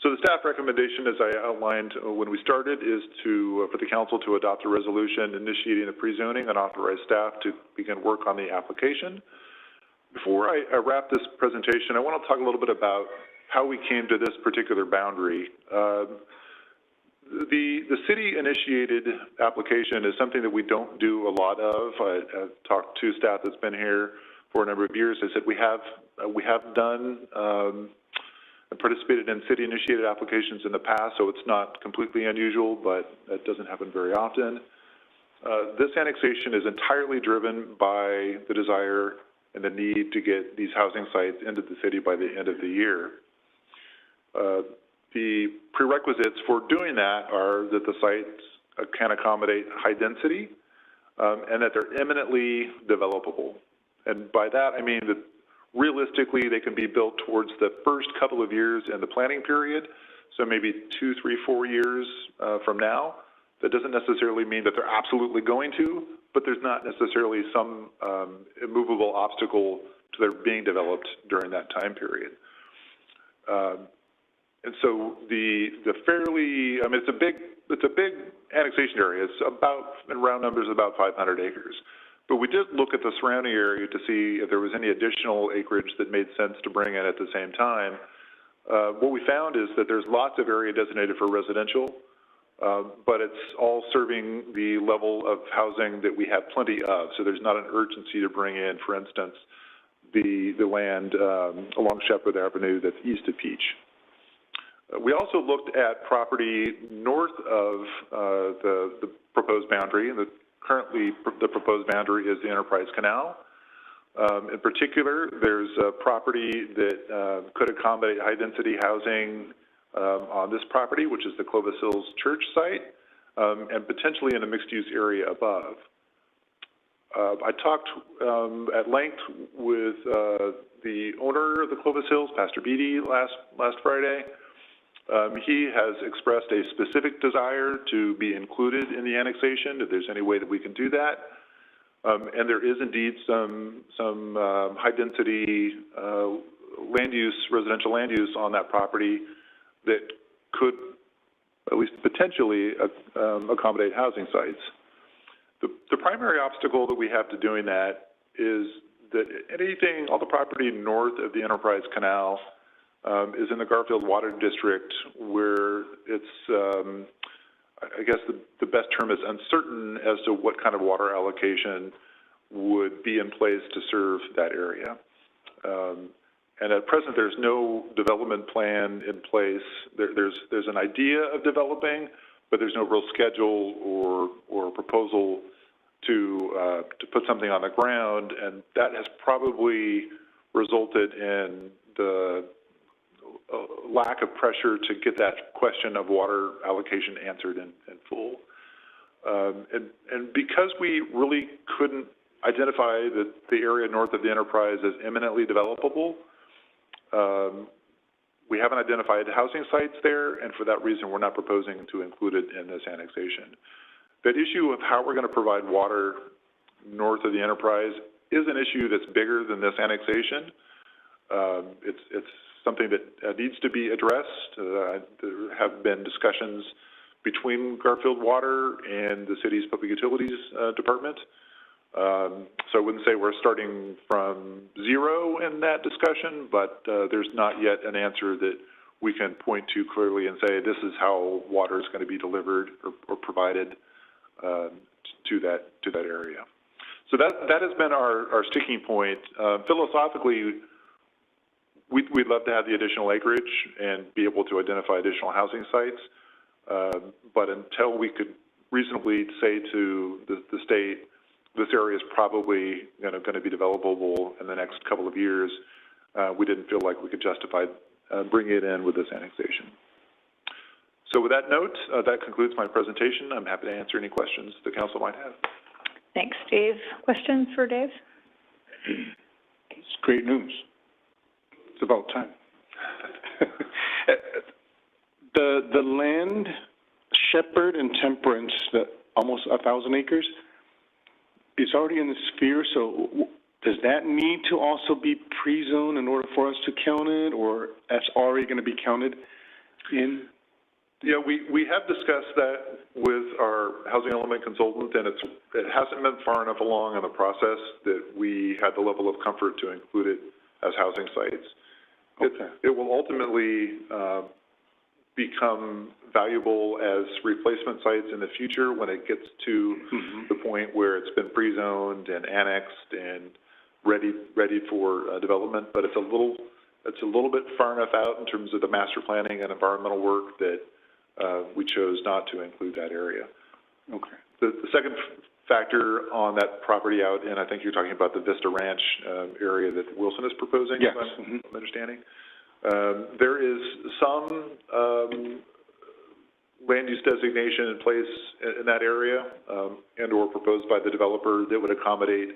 So the staff recommendation, as I outlined when we started, is for the council to adopt a resolution initiating the pre-zoning and authorize staff to begin work on the application. Before I wrap this presentation, I want to talk a little bit about how we came to this particular boundary. The city-initiated application is something that we don't do a lot of. I've talked to staff that's been here for a number of years. I said we have done and participated in city-initiated applications in the past, so it's not completely unusual, but that doesn't happen very often. This annexation is entirely driven by the desire and the need to get these housing sites into the city by the end of the year. The prerequisites for doing that are that the sites can accommodate high density and that they're eminently developable. And by that, I mean that realistically they can be built towards the first couple of years in the planning period, so maybe 2, 3, 4 years from now. That doesn't necessarily mean that they're absolutely going to, but there's not necessarily some immovable obstacle to their being developed during that time period. And so the fairly, I mean, it's a big annexation area. It's about, in round numbers, about 500 acres. But we did look at the surrounding area to see if there was any additional acreage that made sense to bring in at the same time. What we found is that there's lots of area designated for residential, but it's all serving the level of housing that we have plenty of. So there's not an urgency to bring in, for instance, the land along Shepherd Avenue that's east of Peach. We also looked at property north of the proposed boundary, and currently the proposed boundary is the Enterprise Canal. In particular, there's a property that could accommodate high-density housing on this property, which is the Clovis Hills Church site, and potentially in a mixed-use area above. I talked at length with the owner of the Clovis Hills, Pastor Beatty, last Friday. He has expressed a specific desire to be included in the annexation, if there's any way that we can do that. And there is indeed some high-density residential land use on that property that could at least potentially accommodate housing sites. The primary obstacle that we have to doing that is that all the property north of the Enterprise Canal is in the Garfield Water District, where it's, I guess the best term is uncertain as to what kind of water allocation would be in place to serve that area. And at present, there's no development plan in place. There's an idea of developing, but there's no real schedule or proposal to put something on the ground, and that has probably resulted in the lack of pressure to get that question of water allocation answered in full. And because we really couldn't identify the area north of the enterprise as imminently developable, we haven't identified housing sites there, and for that reason, we're not proposing to include it in this annexation. That issue of how we're going to provide water north of the enterprise is an issue that's bigger than this annexation. It's something that needs to be addressed. There have been discussions between Garfield Water and the city's public utilities department. So I wouldn't say we're starting from zero in that discussion, but there's not yet an answer that we can point to clearly and say this is how water is going to be delivered or provided to that area. So that has been our sticking point. Philosophically, we'd love to have the additional acreage and be able to identify additional housing sites, but until we could reasonably say to the state, this area is probably going to be developable in the next couple of years, we didn't feel like we could justify bringing it in with this annexation. So with that note, that concludes my presentation. I'm happy to answer any questions the council might have. Thanks, Dave. Questions for Dave? It's great news. It's about time. The land, Shepherd and Temperance, almost 1,000 acres, is already in the sphere, so does that need to also be pre-zoned in order for us to count it, or that's already going to be counted in? Yeah, we have discussed that with our housing element consultant, and it hasn't been far enough along in the process that we had the level of comfort to include it as housing sites. Okay. It will ultimately become valuable as replacement sites in the future when it gets to the point where it's been pre-zoned and annexed and ready for development. But it's a little bit far enough out in terms of the master planning and environmental work that we chose not to include that area. Okay. The second factor on that property out, and I think you're talking about the Vista Ranch area that Wilson is proposing, yes. If I'm understanding. There is some land use designation in place in that area and or proposed by the developer that would accommodate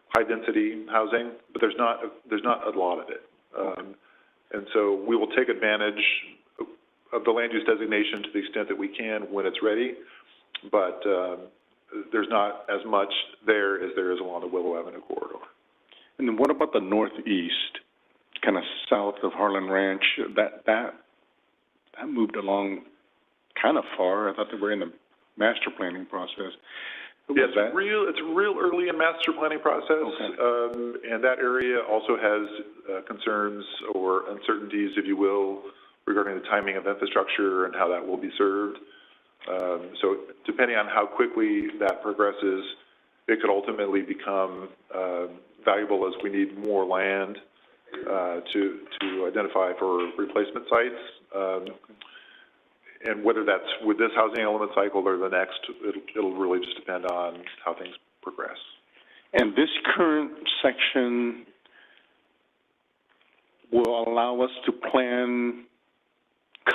high density housing, but there's not a lot of it. And so we will take advantage of the land use designation to the extent that we can when it's ready, but there's not as much there as there is along the Willow Avenue corridor. And then what about the northeast, kind of south of Harlan Ranch? That moved along kind of far. I thought they were in the master planning process. Yeah, it's real early in master planning process, okay. And that area also has concerns or uncertainties, if you will, regarding the timing of infrastructure and how that will be served. So depending on how quickly that progresses, it could ultimately become valuable as we need more land to identify for replacement sites. And whether that's with this housing element cycle or the next, it'll really just depend on how things progress. And this current section will allow us to plan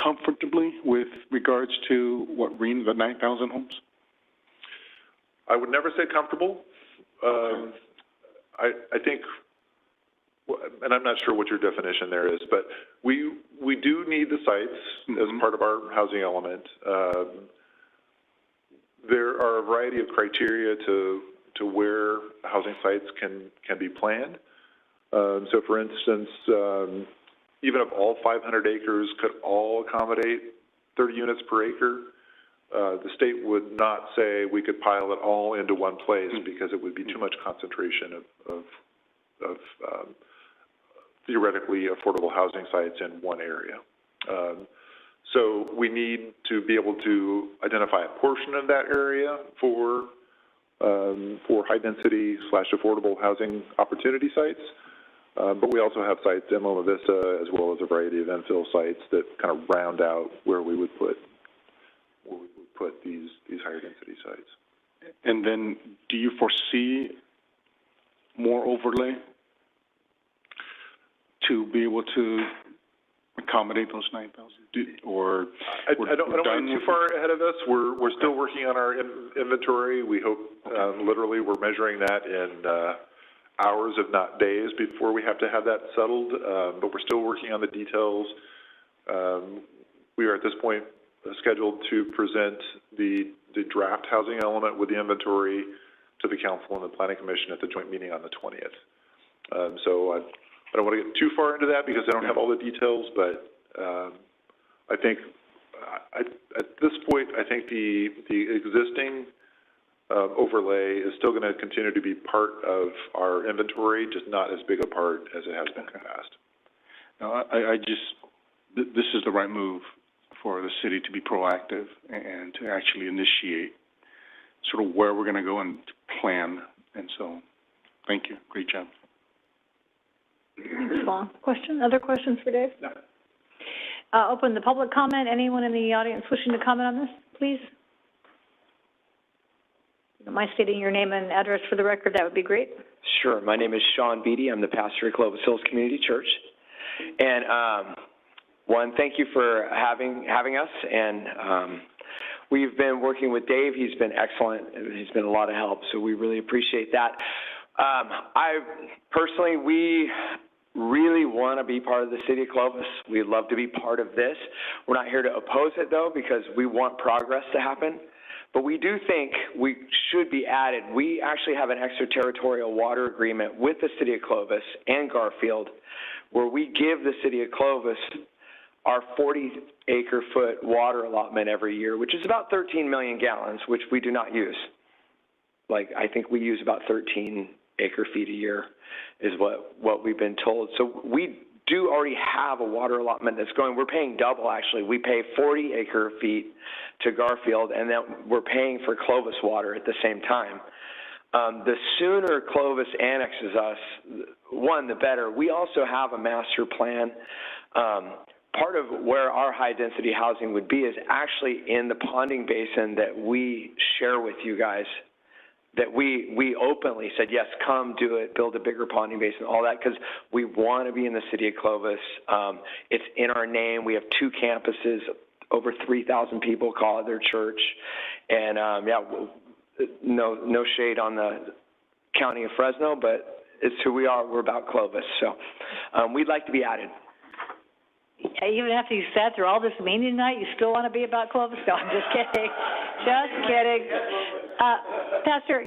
comfortably with regards to the 9,000 homes? I would never say comfortable. Okay. I think, and I'm not sure what your definition there is, but we do need the sites as part of our housing element. There are a variety of criteria to where housing sites can be planned. So for instance, even if all 500 acres could all accommodate 30 units per acre, the state would not say we could pile it all into one place because it would be too much concentration of theoretically affordable housing sites in one area. So we need to be able to identify a portion of that area for high density / affordable housing opportunity sites. But we also have sites in Loma Vista as well as a variety of infill sites that kind of round out where we would put these higher density sites. And then do you foresee more overlay to be able to accommodate those 9,000, or I don't want to get too far ahead of this. We're still working on our inventory. We hope, literally, we're measuring that in, hours, if not days, before we have to have that settled, but we're still working on the details. We are at this point scheduled to present the draft housing element with the inventory to the council and the planning commission at the joint meeting on the 20th. So I don't want to get too far into that because I don't have all the details, but I think at this point, I think the existing overlay is still going to continue to be part of our inventory, just not as big a part as it has been in the past. No, this is the right move for the city to be proactive and to actually initiate sort of where we're going to go and plan. And so, thank you. Great job. Thanks, Paul. Other questions for Dave? No. Open the public comment. Anyone in the audience wishing to comment on this, please? Mind stating your name and address for the record, that would be great. Sure. My name is Sean Beatty. I'm the pastor at Clovis Hills Community Church. And one, thank you for having us. And we've been working with Dave. He's been excellent. He's been a lot of help, so we really appreciate that. We really want to be part of the city of Clovis. We'd love to be part of this. We're not here to oppose it, though, because we want progress to happen. But we do think we should be added. We actually have an extraterritorial water agreement with the city of Clovis and Garfield, where we give the city of Clovis our 40-acre-foot water allotment every year, which is about 13 million gallons, which we do not use. I think we use about 13 acre-feet a year is what we've been told. So we do already have a water allotment that's going. We're paying double, actually. We pay 40 acre-feet to Garfield, and then we're paying for Clovis water at the same time. The sooner Clovis annexes us, one, the better. We also have a master plan. Part of where our high-density housing would be is actually in the ponding basin that we share with you guys, that we openly said, yes, come do it, build a bigger ponding basin, all that, because we want to be in the city of Clovis. It's in our name. We have 2 campuses. Over 3,000 people call it their church. And, no shade on the county of Fresno, but it's who we are. We're about Clovis. So we'd like to be added. Even after you sat through all this meeting tonight, you still want to be about Clovis? No, I'm just kidding. Just kidding. Pastor,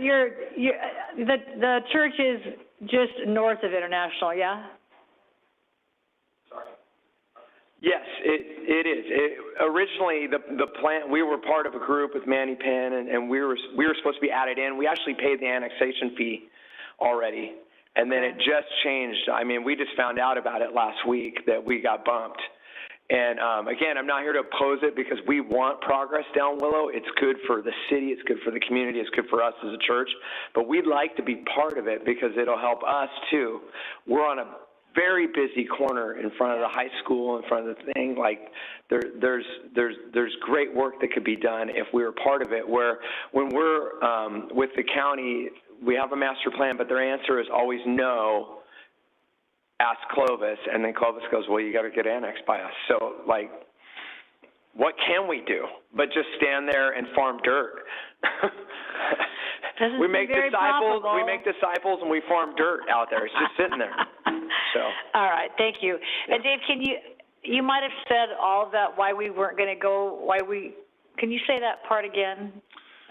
the church is just north of International, yeah? Yes, it is. Originally, the plan, we were part of a group with Manny Penn, and we were supposed to be added in. We actually paid the annexation fee already, and then it just changed. I mean, we just found out about it last week that we got bumped. And again, I'm not here to oppose it because we want progress down Willow. It's good for the city. It's good for the community. It's good for us as a church. But we'd like to be part of it because it'll help us too. We're on a very busy corner in front of the high school, in front of the thing. There's great work that could be done if we were part of it. Where when we're with the county, we have a master plan, but their answer is always no. Ask Clovis, and then Clovis goes, well, you got to get annexed by us. So, what can we do but just stand there and farm dirt? We make disciples. We make disciples, and we farm dirt out there. It's just sitting there. So. All right, thank you. Yeah. And Dave, you might have said all of that, why we weren't going to go, can you say that part again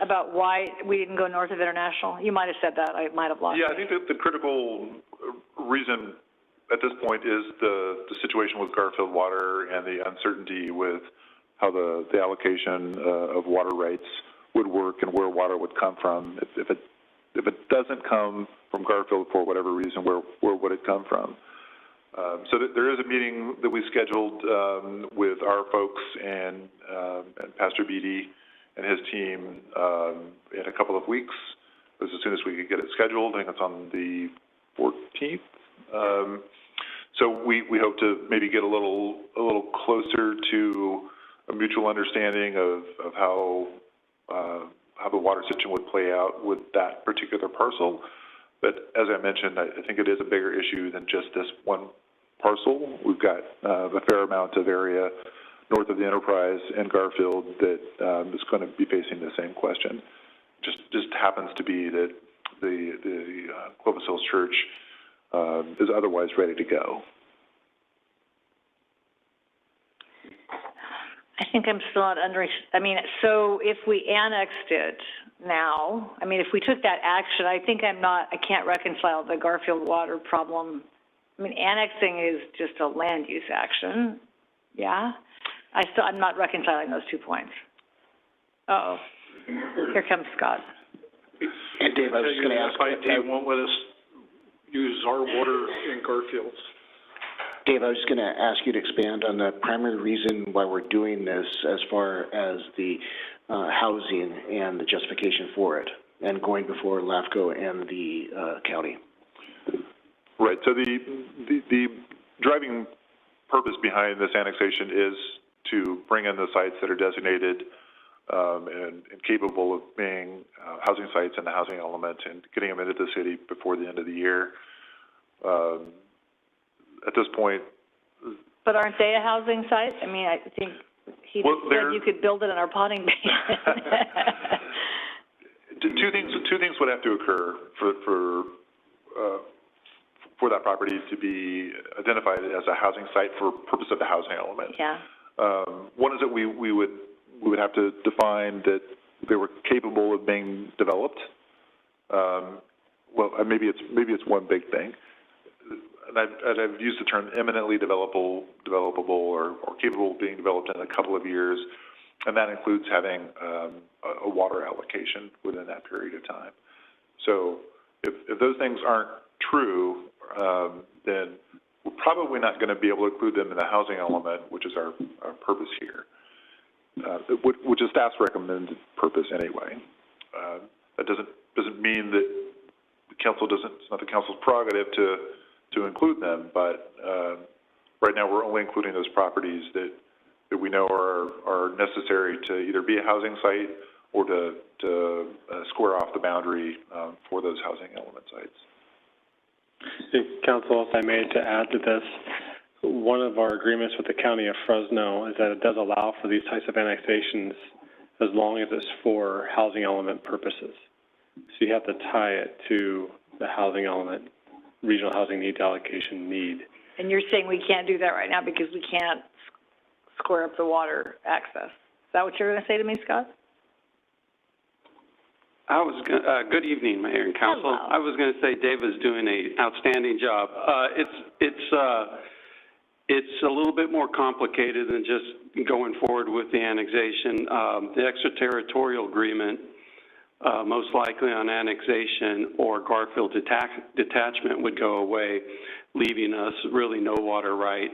about why we didn't go north of International? You might have said that. I might have lost it. I think that the critical reason at this point is the situation with Garfield Water and the uncertainty with how the allocation of water rights would work and where water would come from. If it doesn't come from Garfield for whatever reason, where would it come from? So there is a meeting that we scheduled with our folks and Pastor Beatty and his team in a couple of weeks, as soon as we could get it scheduled. I think it's on the 14th. So we hope to maybe get a little closer to a mutual understanding of how the water system would play out with that particular parcel. But as I mentioned, I think it is a bigger issue than just this one parcel. We've got a fair amount of area north of the Enterprise and Garfield that is going to be facing the same question. Just happens to be that the Clovis Hills Church is otherwise ready to go. I think I'm still not so if we annexed it now, if we took that action, I can't reconcile the Garfield water problem. Annexing is just a land use action, yeah? I'm not reconciling those 2 points. Uh-oh, here comes Scott. And Dave, I was just going to ask. FID won't let us use our water in Garfield. Dave, I was just going to ask you to expand on the primary reason why we're doing this as far as the housing and the justification for it, and going before LAFCO and the county. Right. So the driving purpose behind this annexation is to bring in the sites that are designated and capable of being housing sites in the housing element and getting them into the city before the end of the year. At this point. But aren't they a housing site? I think he said you could build it in our potting basement. Two things would have to occur for that property to be identified as a housing site for purpose of the housing element. Yeah. One is that we would have to define that they were capable of being developed. Maybe it's one big thing. And I've used the term eminently developable or capable of being developed in a couple of years, and that includes having a water allocation within that period of time. So if those things aren't true, then we're probably not going to be able to include them in the housing element, which is our purpose here, which is staff's recommended purpose anyway. That doesn't mean that it's not the council's prerogative to include them, but right now we're only including those properties that we know are necessary to either be a housing site or to square off the boundary for those housing element sites. Hey, Council, if I may, to add to this, one of our agreements with the County of Fresno is that it does allow for these types of annexations as long as it's for housing element purposes. So you have to tie it to the housing element, regional housing needs allocation need. And you're saying we can't do that right now because we can't square up the water access. Is that what you're going to say to me, Scott? Good evening, Mayor and Council. Hello. I was going to say Dave is doing an outstanding job. It's a little bit more complicated than just going forward with the annexation. The extraterritorial agreement, most likely on annexation or Garfield detachment, would go away, leaving us really no water right.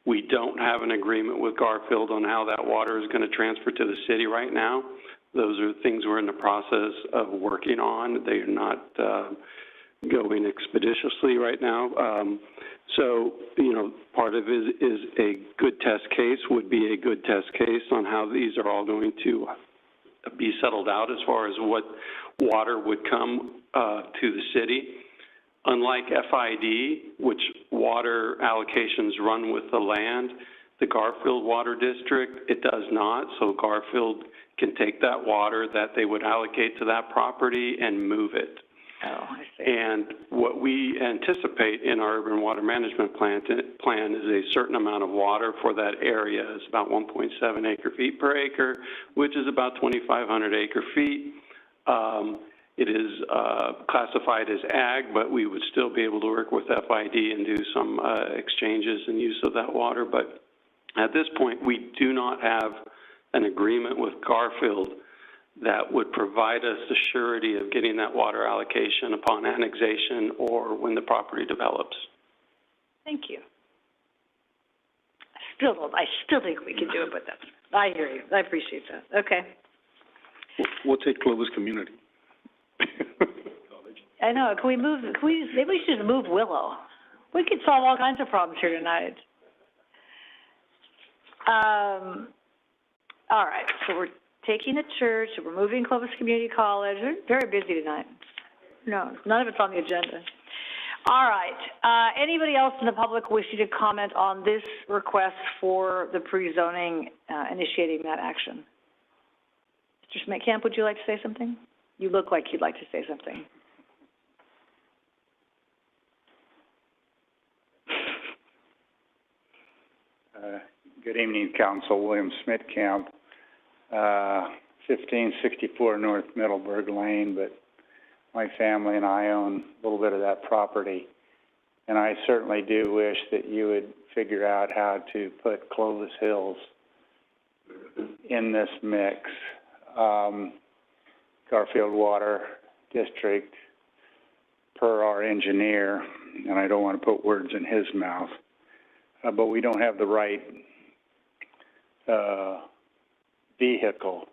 We don't have an agreement with Garfield on how that water is going to transfer to the city right now. Those are things we're in the process of working on. They are not going expeditiously right now. So, part of it is a good test case, would be a good test case on how these are all going to be settled out as far as what water would come to the city. Unlike FID, which water allocations run with the land, the Garfield Water District, it does not. So Garfield can take that water that they would allocate to that property and move it. Oh, I see. And what we anticipate in our urban water management plan is a certain amount of water for that area. It's about 1.7 acre-feet per acre, which is about 2,500 acre-feet. It is classified as ag, but we would still be able to work with FID and do some exchanges and use of that water. But at this point, we do not have an agreement with Garfield that would provide us the surety of getting that water allocation upon annexation or when the property develops. Thank you. I still think we can do it, but I hear you. I appreciate that. Okay. We'll take Clovis Community. I know. Maybe we should move Willow. We could solve all kinds of problems here tonight. All right, so we're taking the church, we're moving Clovis Community College. We're very busy tonight. No, none of it's on the agenda. All right. Anybody else in the public wishing to comment on this request for the pre-zoning, initiating that action? Mr. Schmidt-Camp, would you like to say something? You look like you'd like to say something. Good evening, Council. William Schmidt-Camp, 1564 North Middleburg Lane, but my family and I own a little bit of that property. And I certainly do wish that you would figure out how to put Clovis Hills in this mix. Garfield Water District, per our engineer, and I don't want to put words in his mouth, but we don't have the right vehicle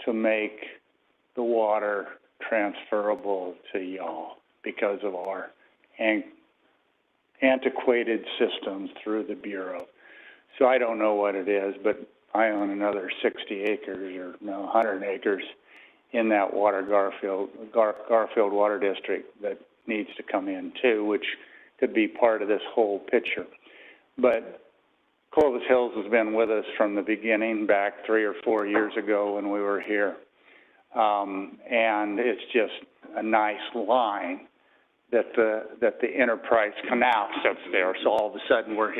to make the water transferable to y'all because of our antiquated systems through the Bureau. So I don't know what it is, but I own another 60 acres or 100 acres in that Garfield Water District that needs to come in too, which could be part of this whole picture. But Clovis Hills has been with us from the beginning, back 3 or 4 years ago when we were here. And it's just a nice line that the Enterprise Canal sits there. So all of a sudden we're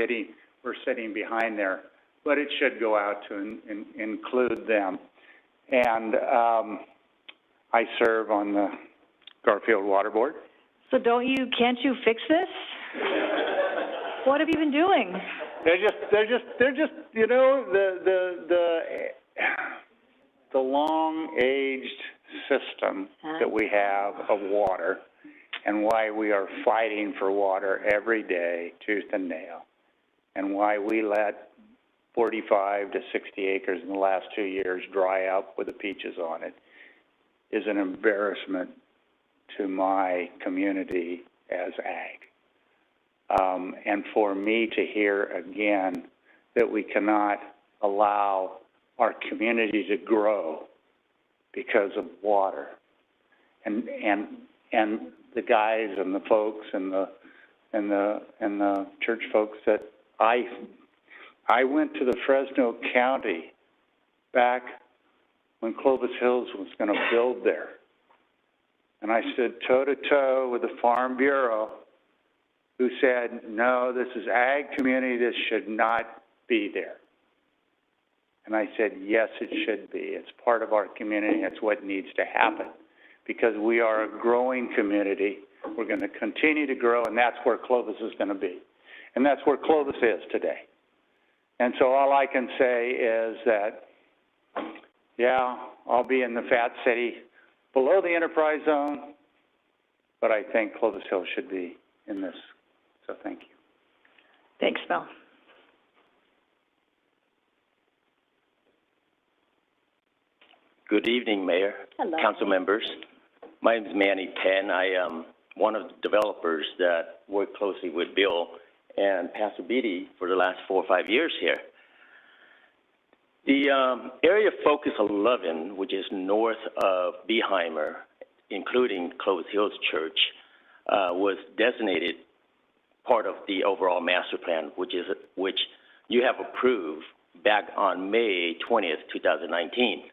sitting behind there. But it should go out to include them. And I serve on the Garfield Water Board. So can't you fix this? What have you been doing? They're just, you know, the long-aged system that we have of water and why we are fighting for water every day, tooth and nail, and why we let 45 to 60 acres in the last 2 years dry up with the peaches on it is an embarrassment to my community as ag. And for me to hear again that we cannot allow our community to grow because of water, and the guys and the folks and the church folks that I went to the Fresno County back when Clovis Hills was going to build there, and I stood toe to toe with the Farm Bureau, who said, no, this is ag community, this should not be there. And I said, yes, it should be. It's part of our community. It's what needs to happen because we are a growing community. We're going to continue to grow, and that's where Clovis is going to be. And that's where Clovis is today. And so all I can say is that, yeah, I'll be in the fat city below the enterprise zone, but I think Clovis Hill should be in this. So thank you. Thanks, Bill. Good evening, Mayor. Hello. Council members. My name is Manny Penn. I am one of the developers that work closely with Bill and Pastor Beatty for the last 4 or 5 years here. The area of Focus 11, which is north of Beheimer, including Clovis Hills Church, was designated part of the overall master plan, which you have approved back on May 20th, 2019.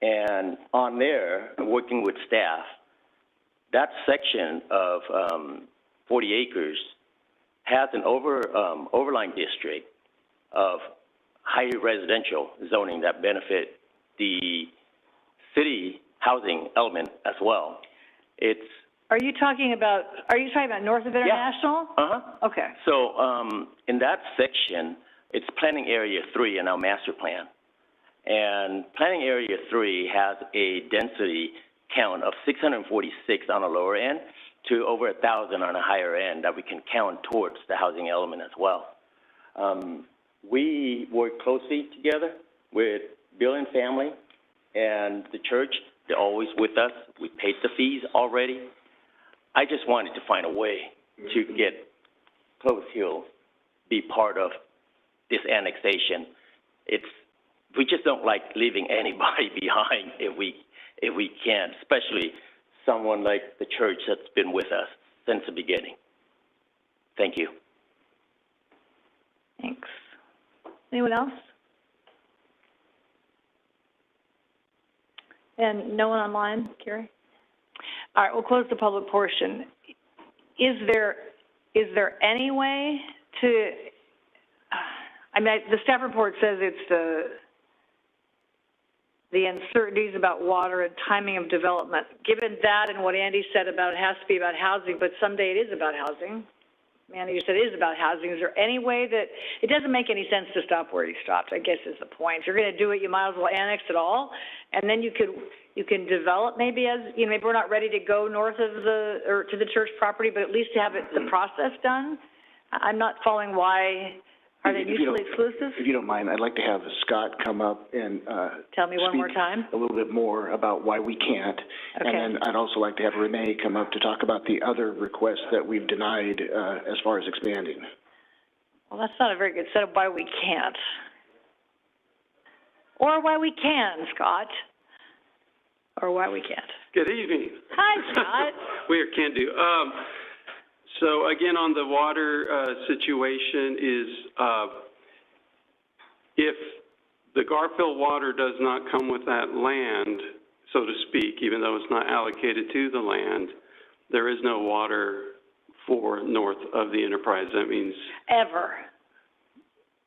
And on there, working with staff, that section of 40 acres has an overlying district of highly residential zoning that benefit the city housing element as well. Are you talking about north of International? Yeah. Uh-huh. Okay. So in that section, it's Planning Area 3 in our master plan. And Planning Area 3 has a density count of 646 on the lower end to over 1,000 on the higher end that we can count towards the housing element as well. We work closely together with Bill and family and the church. They're always with us. We paid the fees already. I just wanted to find a way to get Clovis Hills be part of this annexation. We just don't like leaving anybody behind if we can, especially someone like the church that's been with us since the beginning. Thank you. Thanks. Anyone else? And no one online, Carrie? All right, we'll close the public portion. Is there any way to, the staff report says it's the uncertainties about water and timing of development. Given that and what Andy said about it has to be about housing, but someday it is about housing. Andy, you said it is about housing. Is there any way that, it doesn't make any sense to stop where you stopped, I guess is the point. If you're going to do it, you might as well annex it all, and then you can develop maybe as, maybe we're not ready to go north of or to the church property, but at least to have the process done. I'm not following why. Are they mutually exclusive? If you don't mind, I'd like to have Scott come up and tell me one more time a little bit more about why we can't. Okay. And then I'd also like to have Renee come up to talk about the other requests that we've denied as far as expanding. Well, that's not a very good setup. Why we can't, or why we can, Scott, or why we can't. Good evening. Hi, Scott. We are can do. So again, on the water situation is if the Garfield water does not come with that land, so to speak, even though it's not allocated to the land, there is no water for north of the enterprise. That means ever.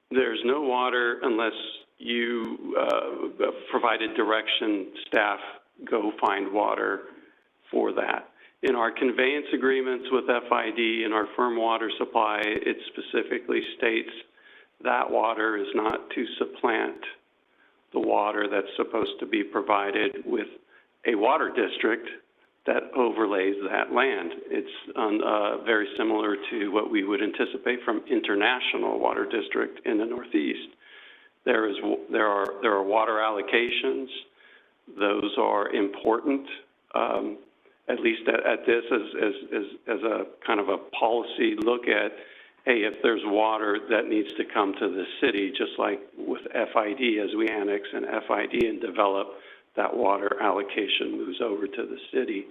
There's no water unless you provided direction, staff go find water for that. In our conveyance agreements with FID and our firm water supply, it specifically states that water is not to supplant the water that's supposed to be provided with a water district that overlays that land. It's very similar to what we would anticipate from International Water District in the Northeast. There are water allocations. Those are important. At least at this as a kind of a policy look at, hey, if there's water that needs to come to the city, just like with FID, as we annex an FID and develop, that water allocation moves over to the city.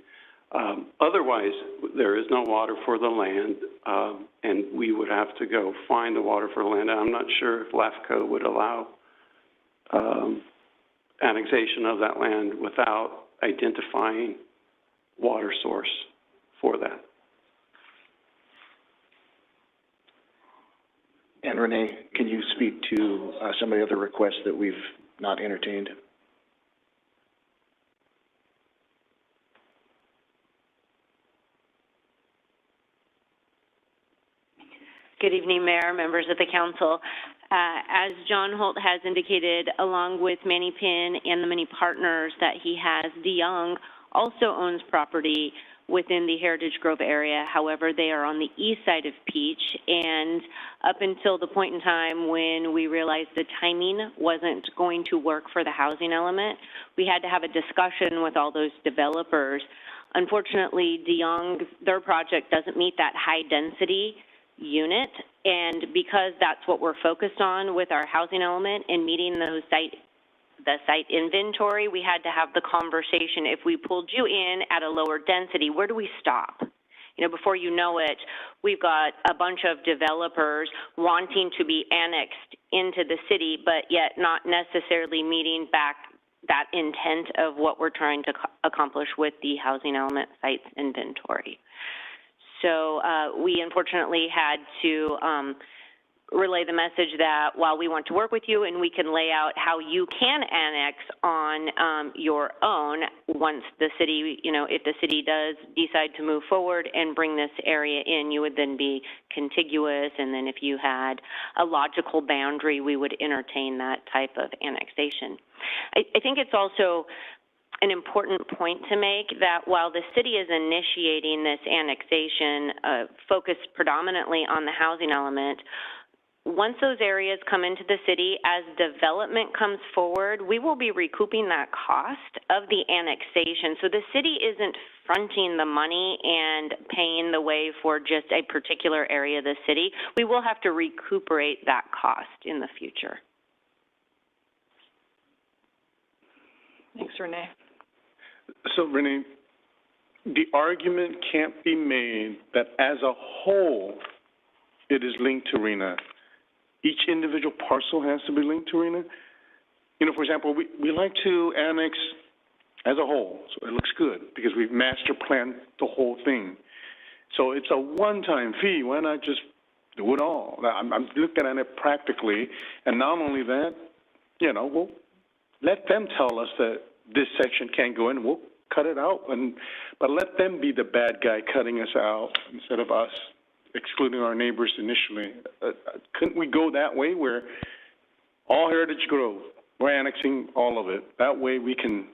Otherwise, there is no water for the land, and we would have to go find the water for the land. I'm not sure if LAFCO would allow annexation of that land without identifying water source for that. And Renee, can you speak to some of the other requests that we've not entertained? Good evening, Mayor, members of the council. As John Holt has indicated, along with Manny Pinn and the many partners that he has, DeYoung also owns property within the Heritage Grove area. However, they are on the east side of Peach, and up until the point in time when we realized the timing wasn't going to work for the housing element, we had to have a discussion with all those developers. Unfortunately, DeYoung, their project doesn't meet that high density unit, and because that's what we're focused on with our housing element and meeting those the site inventory, we had to have the conversation. If we pulled you in at a lower density, where do we stop? Before you know it, we've got a bunch of developers wanting to be annexed into the city, but yet not necessarily meeting back that intent of what we're trying to accomplish with the housing element sites inventory. So we unfortunately had to relay the message that while we want to work with you and we can lay out how you can annex on your own once the city, if the city does decide to move forward and bring this area in, you would then be contiguous, and then if you had a logical boundary, we would entertain that type of annexation. I think it's also an important point to make that while the city is initiating this annexation focused predominantly on the housing element, once those areas come into the city, as development comes forward, we will be recouping that cost of the annexation. So the city isn't fronting the money and paying the way for just a particular area of the city. We will have to recuperate that cost in the future. Thanks, Renee. So, Renee, the argument can't be made that as a whole, it is linked to RENA. Each individual parcel has to be linked to RENA. You know, for example, we like to annex as a whole, so it looks good because we've master planned the whole thing. So it's a one-time fee. Why not just do it all? I'm looking at it practically, and not only that, you know, we'll let them tell us that this section can't go in. We'll cut it out, but let them be the bad guy cutting us out instead of us excluding our neighbors initially. Couldn't we go that way where all Heritage Grove, we're annexing all of it? That way we can,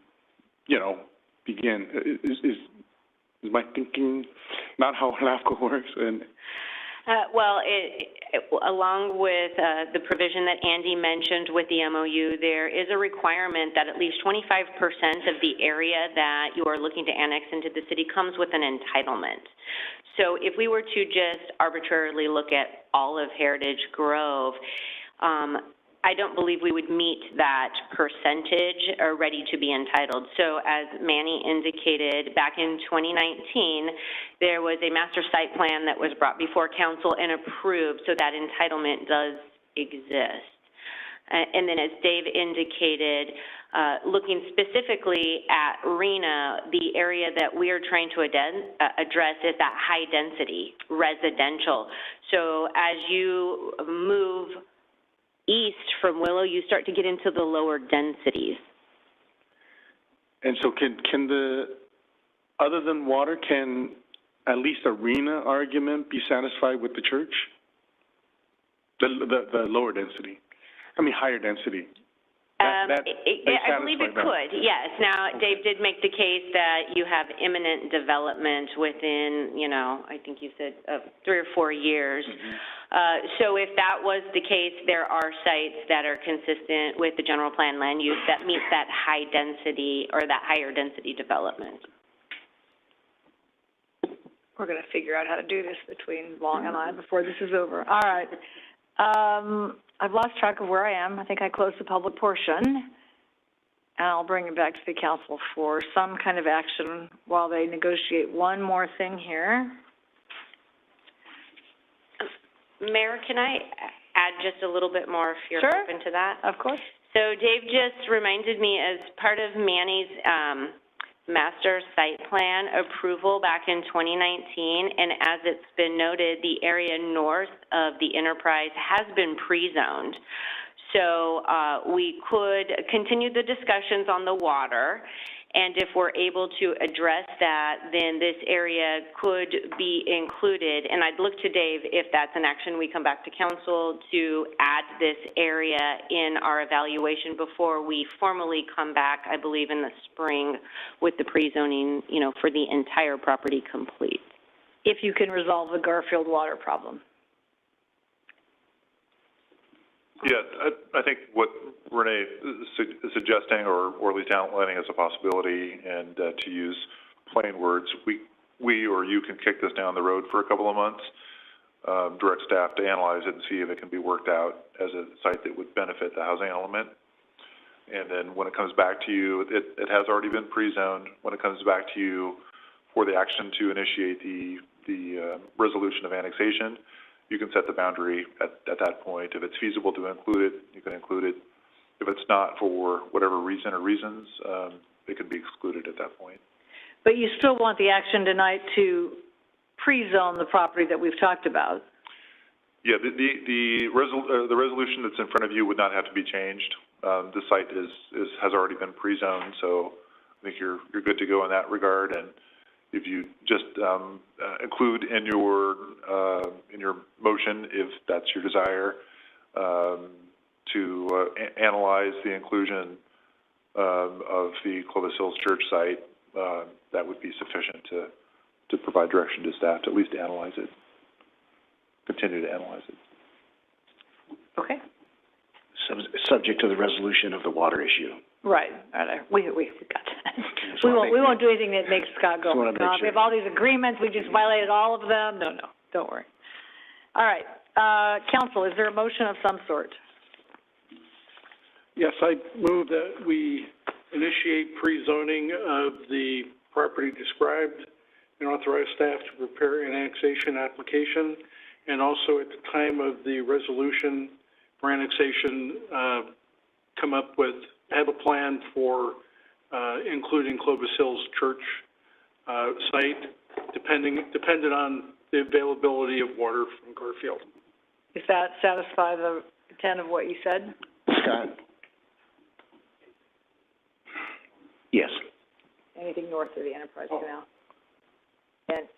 you know, begin. Is my thinking not how LAFCO works? Well, along with the provision that Andy mentioned with the MOU, there is a requirement that at least 25% of the area that you are looking to annex into the city comes with an entitlement. So if we were to just arbitrarily look at all of Heritage Grove, I don't believe we would meet that percentage or ready to be entitled. So as Manny indicated, back in 2019, there was a master site plan that was brought before council and approved, so that entitlement does exist. And then as Dave indicated, looking specifically at RENA, the area that we are trying to address is that high density residential. So as you move east from Willow, you start to get into the lower densities. And so can the, other than water, can at least a RENA argument be satisfied with the church? The lower density, I mean higher density. I believe it could, yes. Now, Dave did make the case that you have imminent development within, you know, I think you said 3 or 4 years. So if that was the case, there are sites that are consistent with the general plan land use that meets that high density or that higher density development. We're going to figure out how to do this between Long and I before this is over. All right. I've lost track of where I am. I think I closed the public portion, and I'll bring it back to the council for some kind of action while they negotiate one more thing here. Mayor, can I add just a little bit more if you're open to that? Of course. So Dave just reminded me, as part of Manny's master site plan approval back in 2019, and as it's been noted, the area north of the enterprise has been pre-zoned. So we could continue the discussions on the water, and if we're able to address that, then this area could be included. And I'd look to Dave if that's an action we come back to council to add this area in our evaluation before we formally come back, I believe, in the spring with the pre-zoning, you know, for the entire property complete. If you can resolve the Garfield water problem. Yeah, I think what Renee is suggesting, or at least outlining as a possibility, and to use plain words, we or you can kick this down the road for a couple of months, direct staff to analyze it and see if it can be worked out as a site that would benefit the housing element. And then when it comes back to you, it has already been pre-zoned. When it comes back to you for the action to initiate the resolution of annexation, you can set the boundary at that point. If it's feasible to include it, you can include it. If it's not, for whatever reason or reasons, it can be excluded at that point. But you still want the action tonight to pre-zone the property that we've talked about? Yeah, the resolution that's in front of you would not have to be changed. The site has already been pre-zoned, so I think you're good to go in that regard. And if you just include in your motion, if that's your desire, to analyze the inclusion of the Clovis Hills Church site, that would be sufficient to provide direction to staff to at least analyze it, continue to analyze it. Okay. Subject to the resolution of the water issue. Right. We got that. We won't do anything that makes Scott go, oh, God, we have all these agreements, we just violated all of them. No, don't worry. All right. Council, is there a motion of some sort? Yes, I move that we initiate pre-zoning of the property described and authorize staff to prepare an annexation application and also at the time of the resolution for annexation, have a plan for, including Clovis Hills Church, site, dependent on the availability of water from Garfield. Does that satisfy the intent of what you said? Scott? Yes. Anything north of the Enterprise Canal? And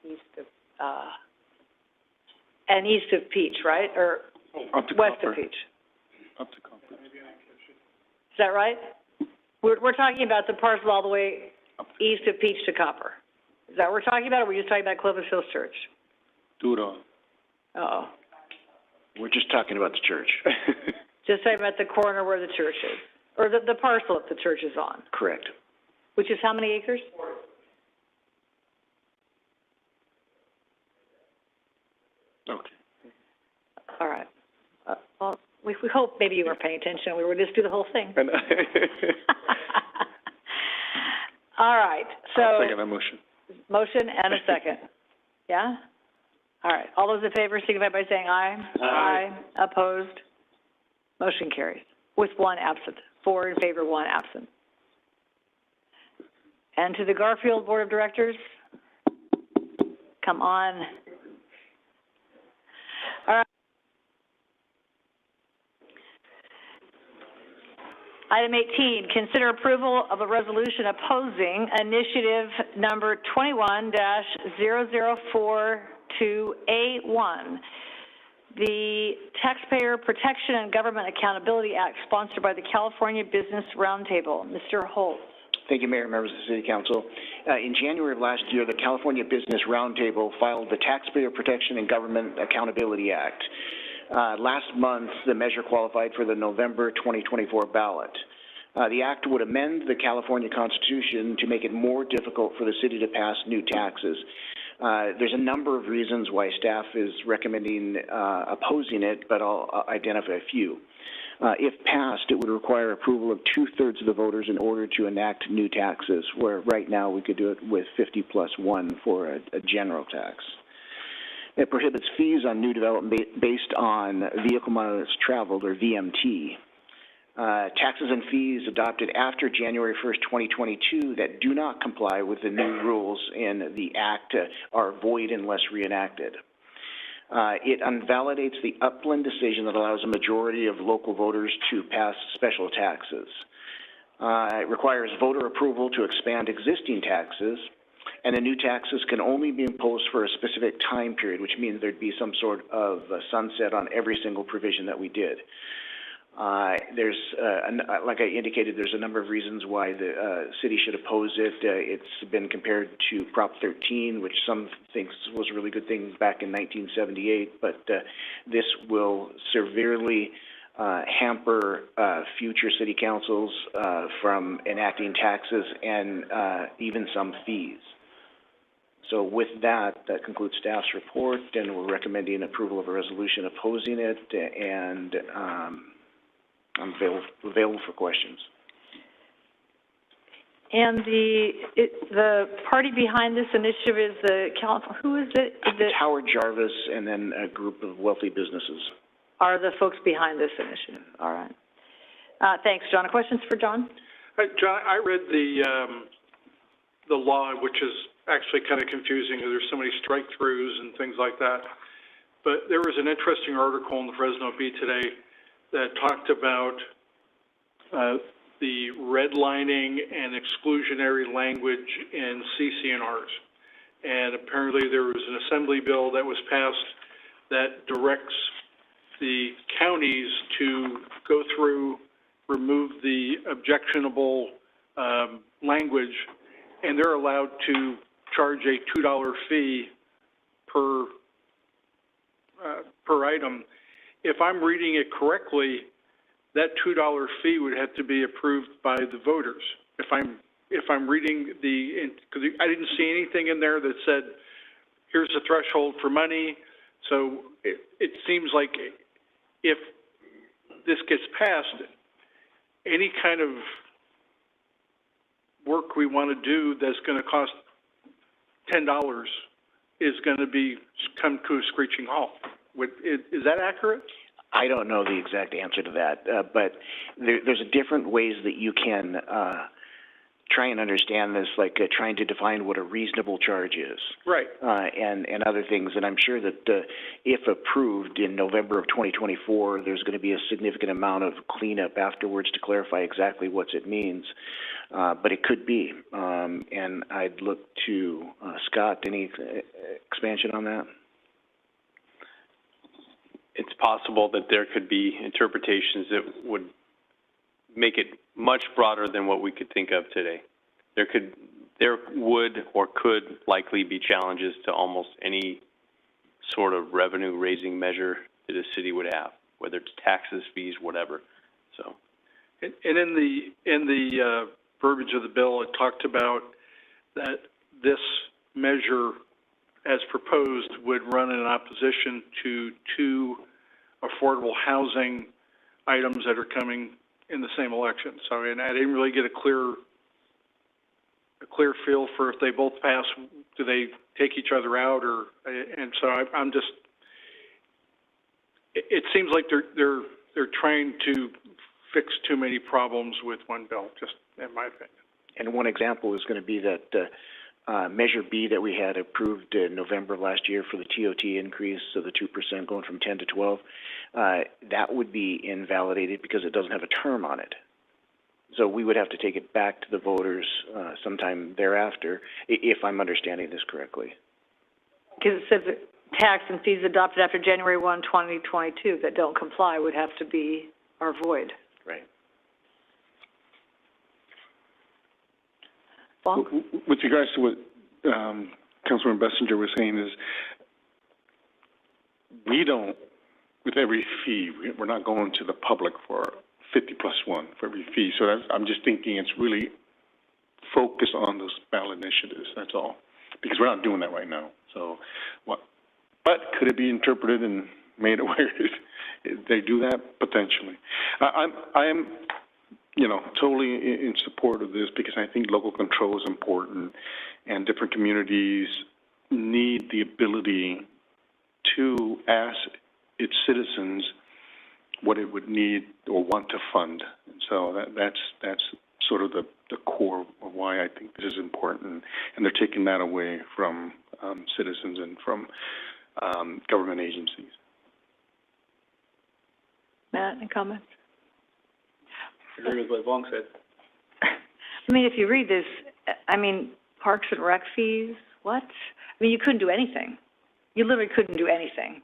east of Peach, right? Or Up to west Copper. of Peach? Up to Copper. Is that right? We're talking about the parcel all the way east of Peach to Copper. Is that what we're talking about, or are we just talking about Clovis Hills Church? Duro. Uh-oh. We're just talking about the church. Just talking about the corner where the church is, or the parcel that the church is on, Correct. which is how many acres? Okay. All right. Well, we hope maybe you were paying attention. We would just do the whole thing. All right, so. I'll second that motion. Motion and a second. Yeah? All right. All those in favor signify by saying aye. Aye. Opposed? Motion carries with one absent. 4 in favor, 1 absent. And to the Garfield Board of Directors, come on. All right. Item 18, consider approval of a resolution opposing initiative number 21-0042A1, the Taxpayer Protection and Government Accountability Act, sponsored by the California Business Roundtable. Mr. Holt. Thank you, Mayor, members of the City Council. In January of last year, the California Business Roundtable filed the Taxpayer Protection and Government Accountability Act. Last month, the measure qualified for the November 2024 ballot. The act would amend the California Constitution to make it more difficult for the city to pass new taxes. There's a number of reasons why staff is recommending opposing it, but I'll identify a few. If passed, it would require approval of 2/3 of the voters in order to enact new taxes, where right now we could do it with 50+1 for a general tax. It prohibits fees on new development based on vehicle miles traveled, or VMT. Taxes and fees adopted after January 1st, 2022 that do not comply with the new rules in the Act are void unless reenacted. It invalidates the Upland decision that allows a majority of local voters to pass special taxes. It requires voter approval to expand existing taxes, and the new taxes can only be imposed for a specific time period, which means there'd be some sort of sunset on every single provision that we did. Like I indicated, there's a number of reasons why the city should oppose it. It's been compared to Prop 13, which some thinks was a really good thing back in 1978, but this will severely hamper future city councils from enacting taxes and even some fees. So with that, that concludes staff's report, and we're recommending approval of a resolution opposing it, and I'm available for questions. And the party behind this initiative is the council. Who is it? It's Howard Jarvis and then a group of wealthy businesses. Are the folks behind this initiative? All right. Thanks, John. Questions for John? John, I read the law, which is actually kind of confusing because there's so many strike-throughs and things like that. But there was an interesting article in the Fresno Bee today that talked about the redlining and exclusionary language in CC&Rs. And apparently there was an assembly bill that was passed that directs the counties to go through, remove the objectionable language, and they're allowed to charge a $2 fee per item. If I'm reading it correctly, that $2 fee would have to be approved by the voters. If I'm reading because I didn't see anything in there that said, here's the threshold for money. So it seems like if this gets passed, any kind of work we want to do that's going to cost $10 is going to come to a screeching halt. Is that accurate? I don't know the exact answer to that, but there's different ways that you can try and understand this, like trying to define what a reasonable charge is. Right. And other things. And I'm sure that if approved in November of 2024, there's going to be a significant amount of cleanup afterwards to clarify exactly what it means. But it could be. And I'd look to Scott. Any expansion on that? It's possible that there could be interpretations that would make it much broader than what we could think of today. There would or could likely be challenges to almost any sort of revenue-raising measure that a city would have, whether it's taxes, fees, whatever. So, and in the verbiage of the bill, it talked about that this measure, as proposed, would run in opposition to two affordable housing items that are coming in the same election. So, and I didn't really get a clear feel for if they both pass, do they take each other out, or, and so I'm just, it seems like they're trying to fix too many problems with one bill, just in my opinion. And one example is going to be that Measure B that we had approved in November of last year for the TOT increase, so the 2% going from 10 to 12, that would be invalidated because it doesn't have a term on it. So we would have to take it back to the voters sometime thereafter, if I'm understanding this correctly. Because it says that tax and fees adopted after January 1, 2022 that don't comply would have to be or void. Right. Bonk? With regards to what Councilman Bessinger was saying is, we don't, with every fee, we're not going to the public for 50+1 for every fee. So I'm just thinking it's really focused on those ballot initiatives, that's all. Because we're not doing that right now. So, but could it be interpreted and made aware they do that? Potentially. I am, totally in support of this because I think local control is important, and different communities need the ability to ask its citizens what it would need or want to fund. And so that's sort of the core of why I think this is important, and they're taking that away from citizens and from government agencies. Matt, any comments? I agree with what Vong said. I mean, if you read this, parks and rec fees, what? I mean, you couldn't do anything. You literally couldn't do anything.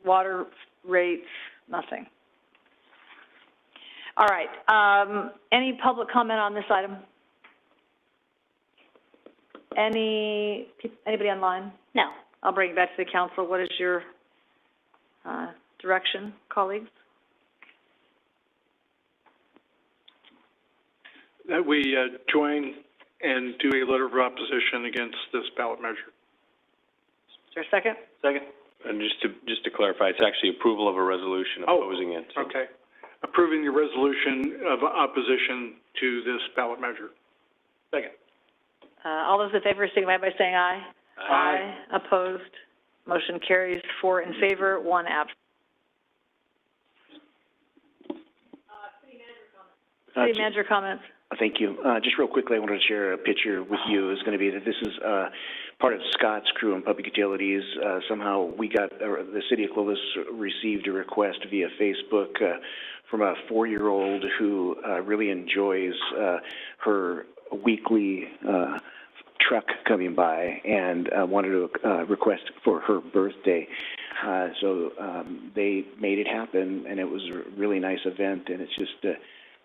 Water rates, nothing. All right. Any public comment on this item? Anybody online? No. I'll bring it back to the council. What is your direction, colleagues? That we join and do a letter of opposition against this ballot measure. Is there a second? Second. and just to clarify, it's actually approval of a resolution opposing it. So. Okay. Approving the resolution of opposition to this ballot measure. Second. All those in favor signify by saying aye. Aye. Opposed? Motion carries 4 in favor, 1 absent. City manager comments. Thank you. Just real quickly, I wanted to share a picture with you. It's going to be that this is part of Scott's crew in public utilities. Somehow we got, the city of Clovis received a request via Facebook from a 4-year-old who really enjoys her weekly truck coming by and wanted to request for her birthday. So they made it happen, and it was a really nice event, and it's just,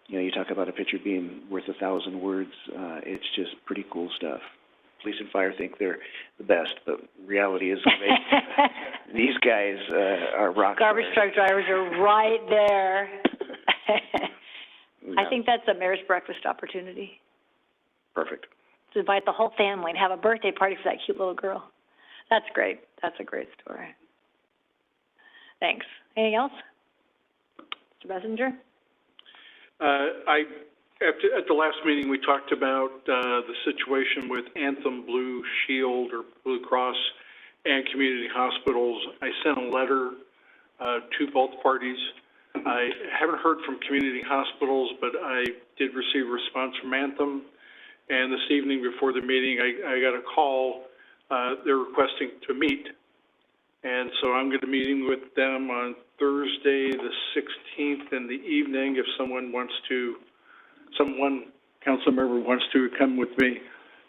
you know, you talk about a picture being worth 1,000 words. It's just pretty cool stuff. Police and fire think they're the best, but reality is these guys are rock stars. Garbage truck drivers are right there. I think that's a mayor's breakfast opportunity. Perfect. To invite the whole family and have a birthday party for that cute little girl. That's great. That's a great story. Thanks. Anything else? Mr. Bessinger? At the last meeting, we talked about the situation with Anthem Blue Shield or Blue Cross and community hospitals. I sent a letter to both parties. I haven't heard from community hospitals, but I did receive a response from Anthem. And this evening before the meeting, I got a call. They're requesting to meet. And so I'm going to be meeting with them on Thursday, the 16th in the evening, if someone council member wants to come with me.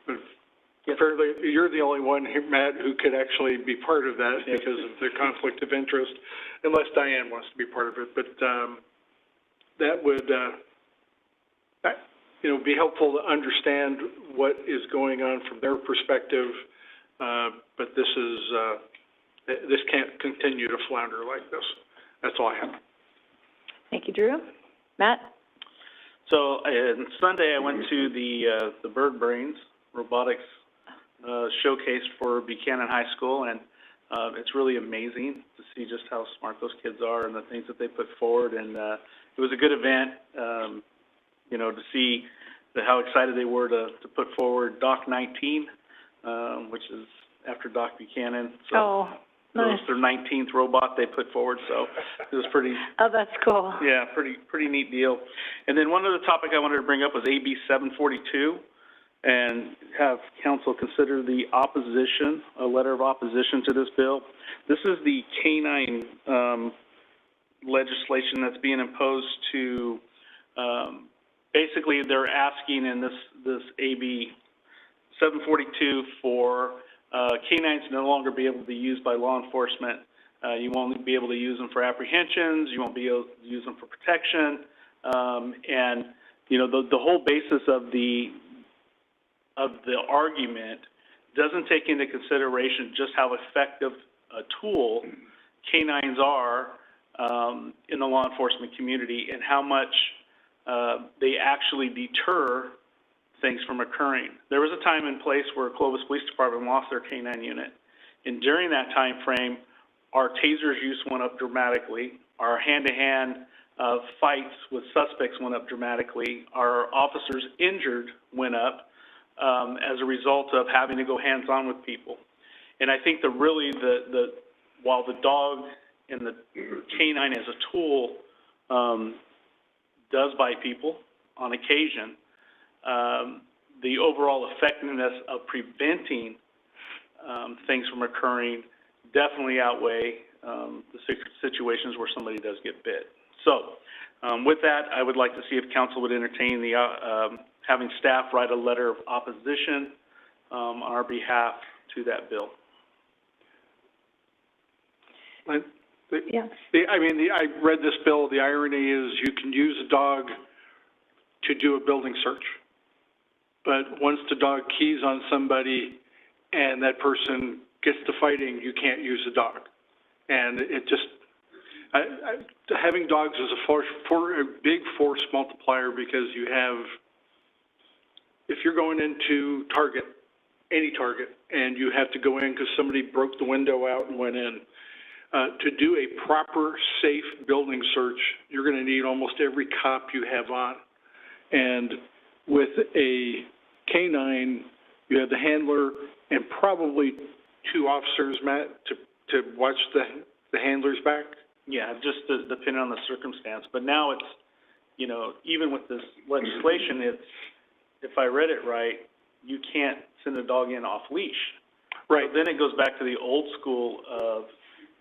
But apparently, you're the only one here, Matt, who could actually be part of that because of the conflict of interest, unless Diane wants to be part of it. But that would, be helpful to understand what is going on from their perspective. But this can't continue to flounder like this. That's all I have. Thank you, Drew. Matt? So on Sunday, I went to the Bird Brains Robotics showcase for Buchanan High School, and it's really amazing to see just how smart those kids are and the things that they put forward. And it was a good event, to see how excited they were to put forward Doc 19, which is after Doc Buchanan. So nice. It was their 19th robot they put forward, so it was pretty. Oh, that's cool. Yeah, pretty neat deal. And then one other topic I wanted to bring up was AB 742, and have council consider the opposition, a letter of opposition to this bill. This is the canine legislation that's being imposed to. Basically, they're asking in this AB 742 for canines to no longer be able to be used by law enforcement. You won't be able to use them for apprehensions. You won't be able to use them for protection. And the whole basis of the argument doesn't take into consideration just how effective a tool canines are in the law enforcement community and how much they actually deter things from occurring. There was a time and place where Clovis Police Department lost their canine unit, and during that time frame, our tasers use went up dramatically. Our hand-to-hand fights with suspects went up dramatically. Our officers injured went up as a result of having to go hands-on with people. And I think while the dog and the canine as a tool does bite people on occasion, the overall effectiveness of preventing things from occurring definitely outweigh the situations where somebody does get bit. So with that, I would like to see if council would entertain having staff write a letter of opposition on our behalf to that bill. I read this bill. The irony is you can use a dog to do a building search, but once the dog keys on somebody and that person gets to fighting, you can't use the dog. And it just, having dogs is a big force multiplier, because you have, if you're going into Target, any Target, and you have to go in because somebody broke the window out and went in, to do a proper, safe building search, you're going to need almost every cop you have on. And with a canine, you have the handler and probably 2 officers, Matt, to watch the handler's back? Yeah, just depending on the circumstance. But now it's, even with this legislation, if I read it right, you can't send a dog in off leash. Right. So then it goes back to the old school of,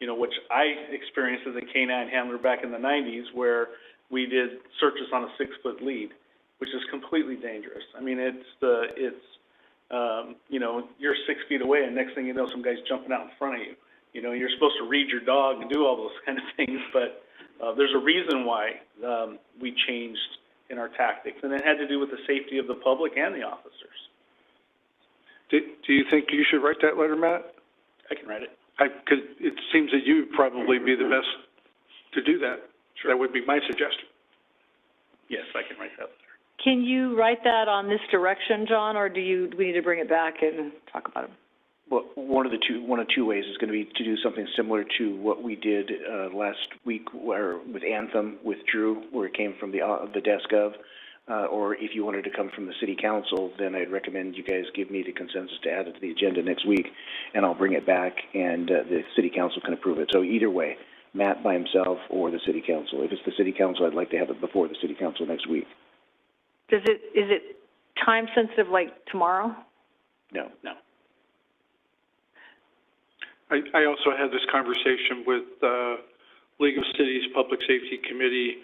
which I experienced as a canine handler back in the 90s, where we did searches on a 6-foot lead, which is completely dangerous. I mean, you're 6 feet away, and next thing you know, some guy's jumping out in front of you. You're supposed to read your dog and do all those kind of things, but there's a reason why we changed in our tactics, and it had to do with the safety of the public and the officers. Do you think you should write that letter, Matt? I can write it. Because it seems that you would probably be the best to do that. Sure. That would be my suggestion. Yes, I can write that letter. Can you write that on this direction, John, or do we need to bring it back and talk about it? Well, one of two ways is going to be to do something similar to what we did last week, where with Anthem, with Drew, where it came from the desk of, or if you wanted to come from the city council, then I'd recommend you guys give me the consensus to add it to the agenda next week, and I'll bring it back, and the city council can approve it. So either way, Matt by himself or the city council. If it's the city council, I'd like to have it before the city council next week. Is it time sensitive like tomorrow? No. I also had this conversation with, League of Cities Public Safety Committee.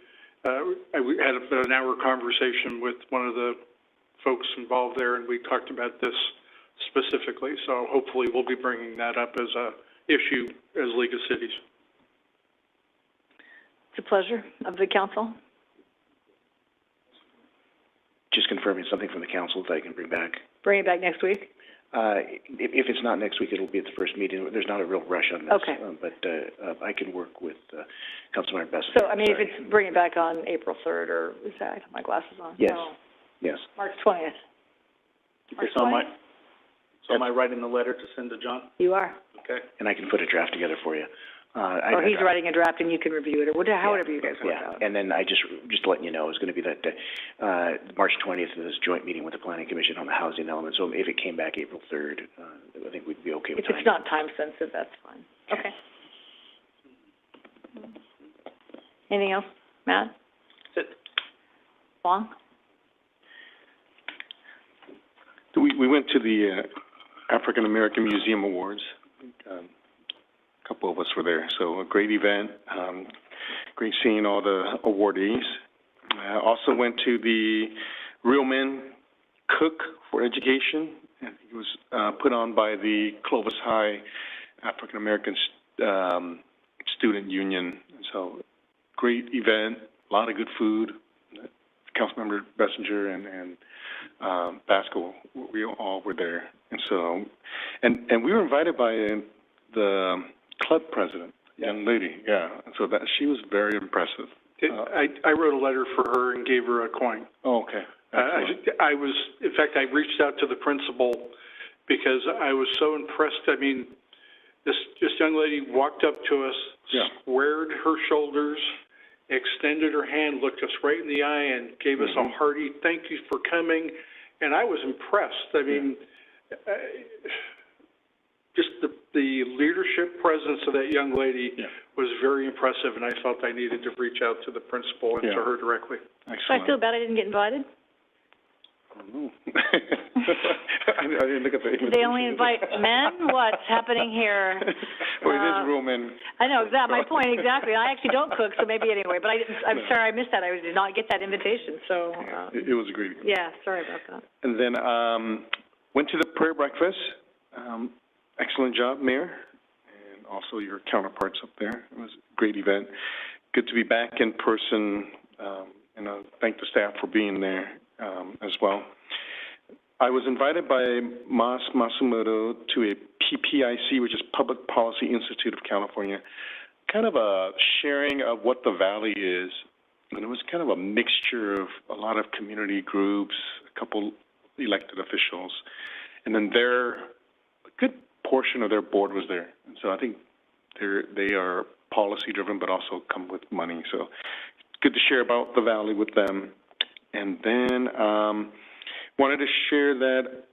We had about an hour conversation with one of the folks involved there, and we talked about this specifically. So hopefully we'll be bringing that up as a issue as League of Cities. It's a pleasure of the council. Just confirming something from the council that I can bring back. Bring it back next week? If it's not next week, it'll be at the first meeting. There's not a real rush on this. Okay. But I can work with Councilmember Best. So, I mean, if it's, bring it back on April 3rd, or, is that, I have my glasses on? Yes. No. Yes. March 20th. Okay, so am I writing the letter to send to John? You are. Okay. And I can put a draft together for you. Or he's writing a draft and you can review it, or however you guys work out. And then I just letting you know, it's going to be that March 20th is this joint meeting with the Planning Commission on the housing element. So if it came back April 3rd, I think we'd be okay with If it's not time sensitive, that's fine. Okay. Anything else, Matt? That's it. Long? We went to the African American Museum Awards. A couple of us were there, so a great event. Great seeing all the awardees. I also went to the Real Men Cook for Education. It was put on by the Clovis High African American Student Union. So great event, a lot of good food. Councilmember Bessinger and Basco, we all were there. And so, and we were invited by the club president, young lady, and so that she was very impressive. I wrote a letter for her and gave her a coin. Oh, okay. I was, in fact, I reached out to the principal because I was so impressed. I mean, this young lady walked up to us, squared her shoulders, extended her hand, looked us right in the eye, and gave us a hearty thank you for coming. And I was impressed. I mean, just the leadership presence of that young lady was very impressive, and I felt I needed to reach out to the principal and to her directly. Excellent. I feel bad I didn't get invited. I didn't look at the Did they only invite men? What's happening here? Well, it is real men. I know, exactly, my point, exactly. I actually don't cook, so maybe anyway, but I'm sorry I missed that. I did not get that invitation, so. It was a great. Yeah, sorry about that. And then went to the prayer breakfast. Excellent job, Mayor, and also your counterparts up there. It was a great event. Good to be back in person, and thank the staff for being there as well. I was invited by Mas Masumoto to a PPIC, which is Public Policy Institute of California, kind of a sharing of what the Valley is. And it was kind of a mixture of a lot of community groups, a couple elected officials, and then a good portion of their board was there. And so I think they are policy driven, but also come with money. So it's good to share about the Valley with them. And then wanted to share that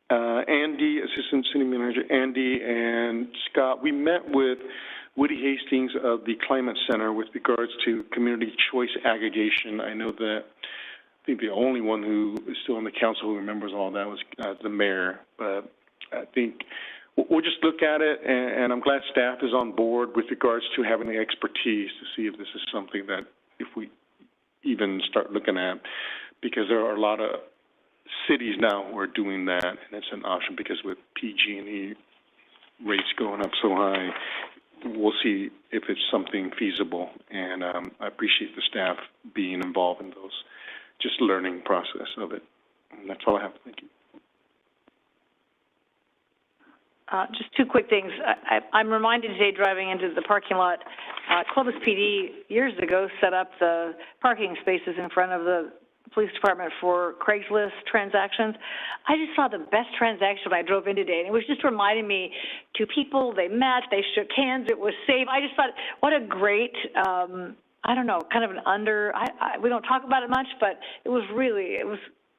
Andy, Assistant City Manager Andy, and Scott, we met with Woody Hastings of the Climate Center with regards to community choice aggregation. I know that I think the only one who is still on the council who remembers all that was the mayor. But I think we'll just look at it, and I'm glad staff is on board with regards to having the expertise to see if this is something that if we even start looking at, because there are a lot of cities now who are doing that, and it's an option because with PG&E rates going up so high, we'll see if it's something feasible. And I appreciate the staff being involved in those, just learning process of it. And that's all I have. Thank you. Just two quick things. I'm reminded today driving into the parking lot, Clovis PD years ago set up the parking spaces in front of the police department for Craigslist transactions. I just saw the best transaction when I drove in today, and it was just reminding me, two people, they met, they shook hands, it was safe. I just thought, what a great, I don't know, kind of an we don't talk about it much, but it was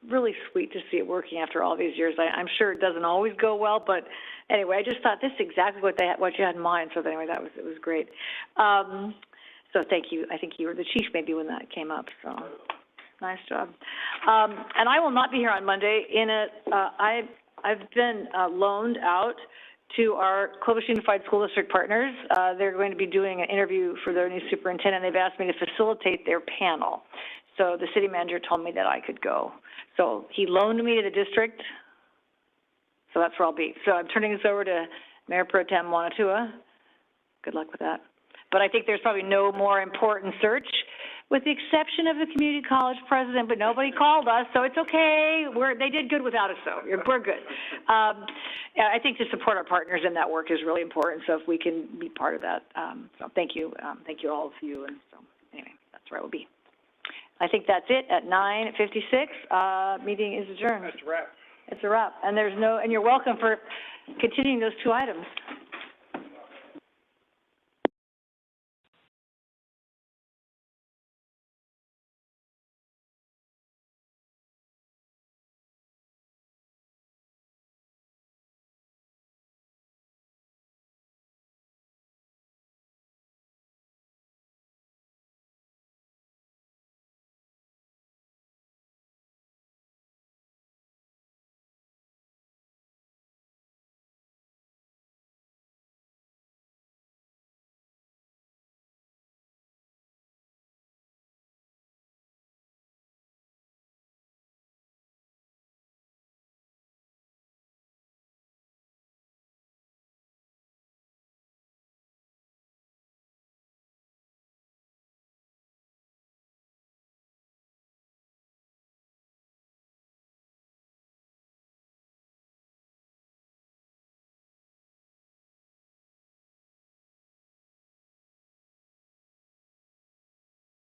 really sweet to see it working after all these years. I'm sure it doesn't always go well, but anyway, I just thought this is exactly what you had in mind. So anyway, it was great. So thank you. I think you were the chief maybe when that came up. So nice job. And I will not be here on Monday. I've been loaned out to our Clovis Unified School District partners. They're going to be doing an interview for their new superintendent. They've asked me to facilitate their panel. So the city manager told me that I could go. So he loaned me to the district. So that's where I'll be. So I'm turning this over to Mayor Pro Tem Wanatua. Good luck with that. But I think there's probably no more important search, with the exception of the community college president, but nobody called us, so it's okay. They did good without us, though. We're good. I think to support our partners in that work is really important, so if we can be part of that. So thank you. Thank you, all of you. And so anyway, that's where I will be. I think that's it at 9:56. Meeting is adjourned. That's a wrap. It's a wrap. And and you're welcome for continuing those two items.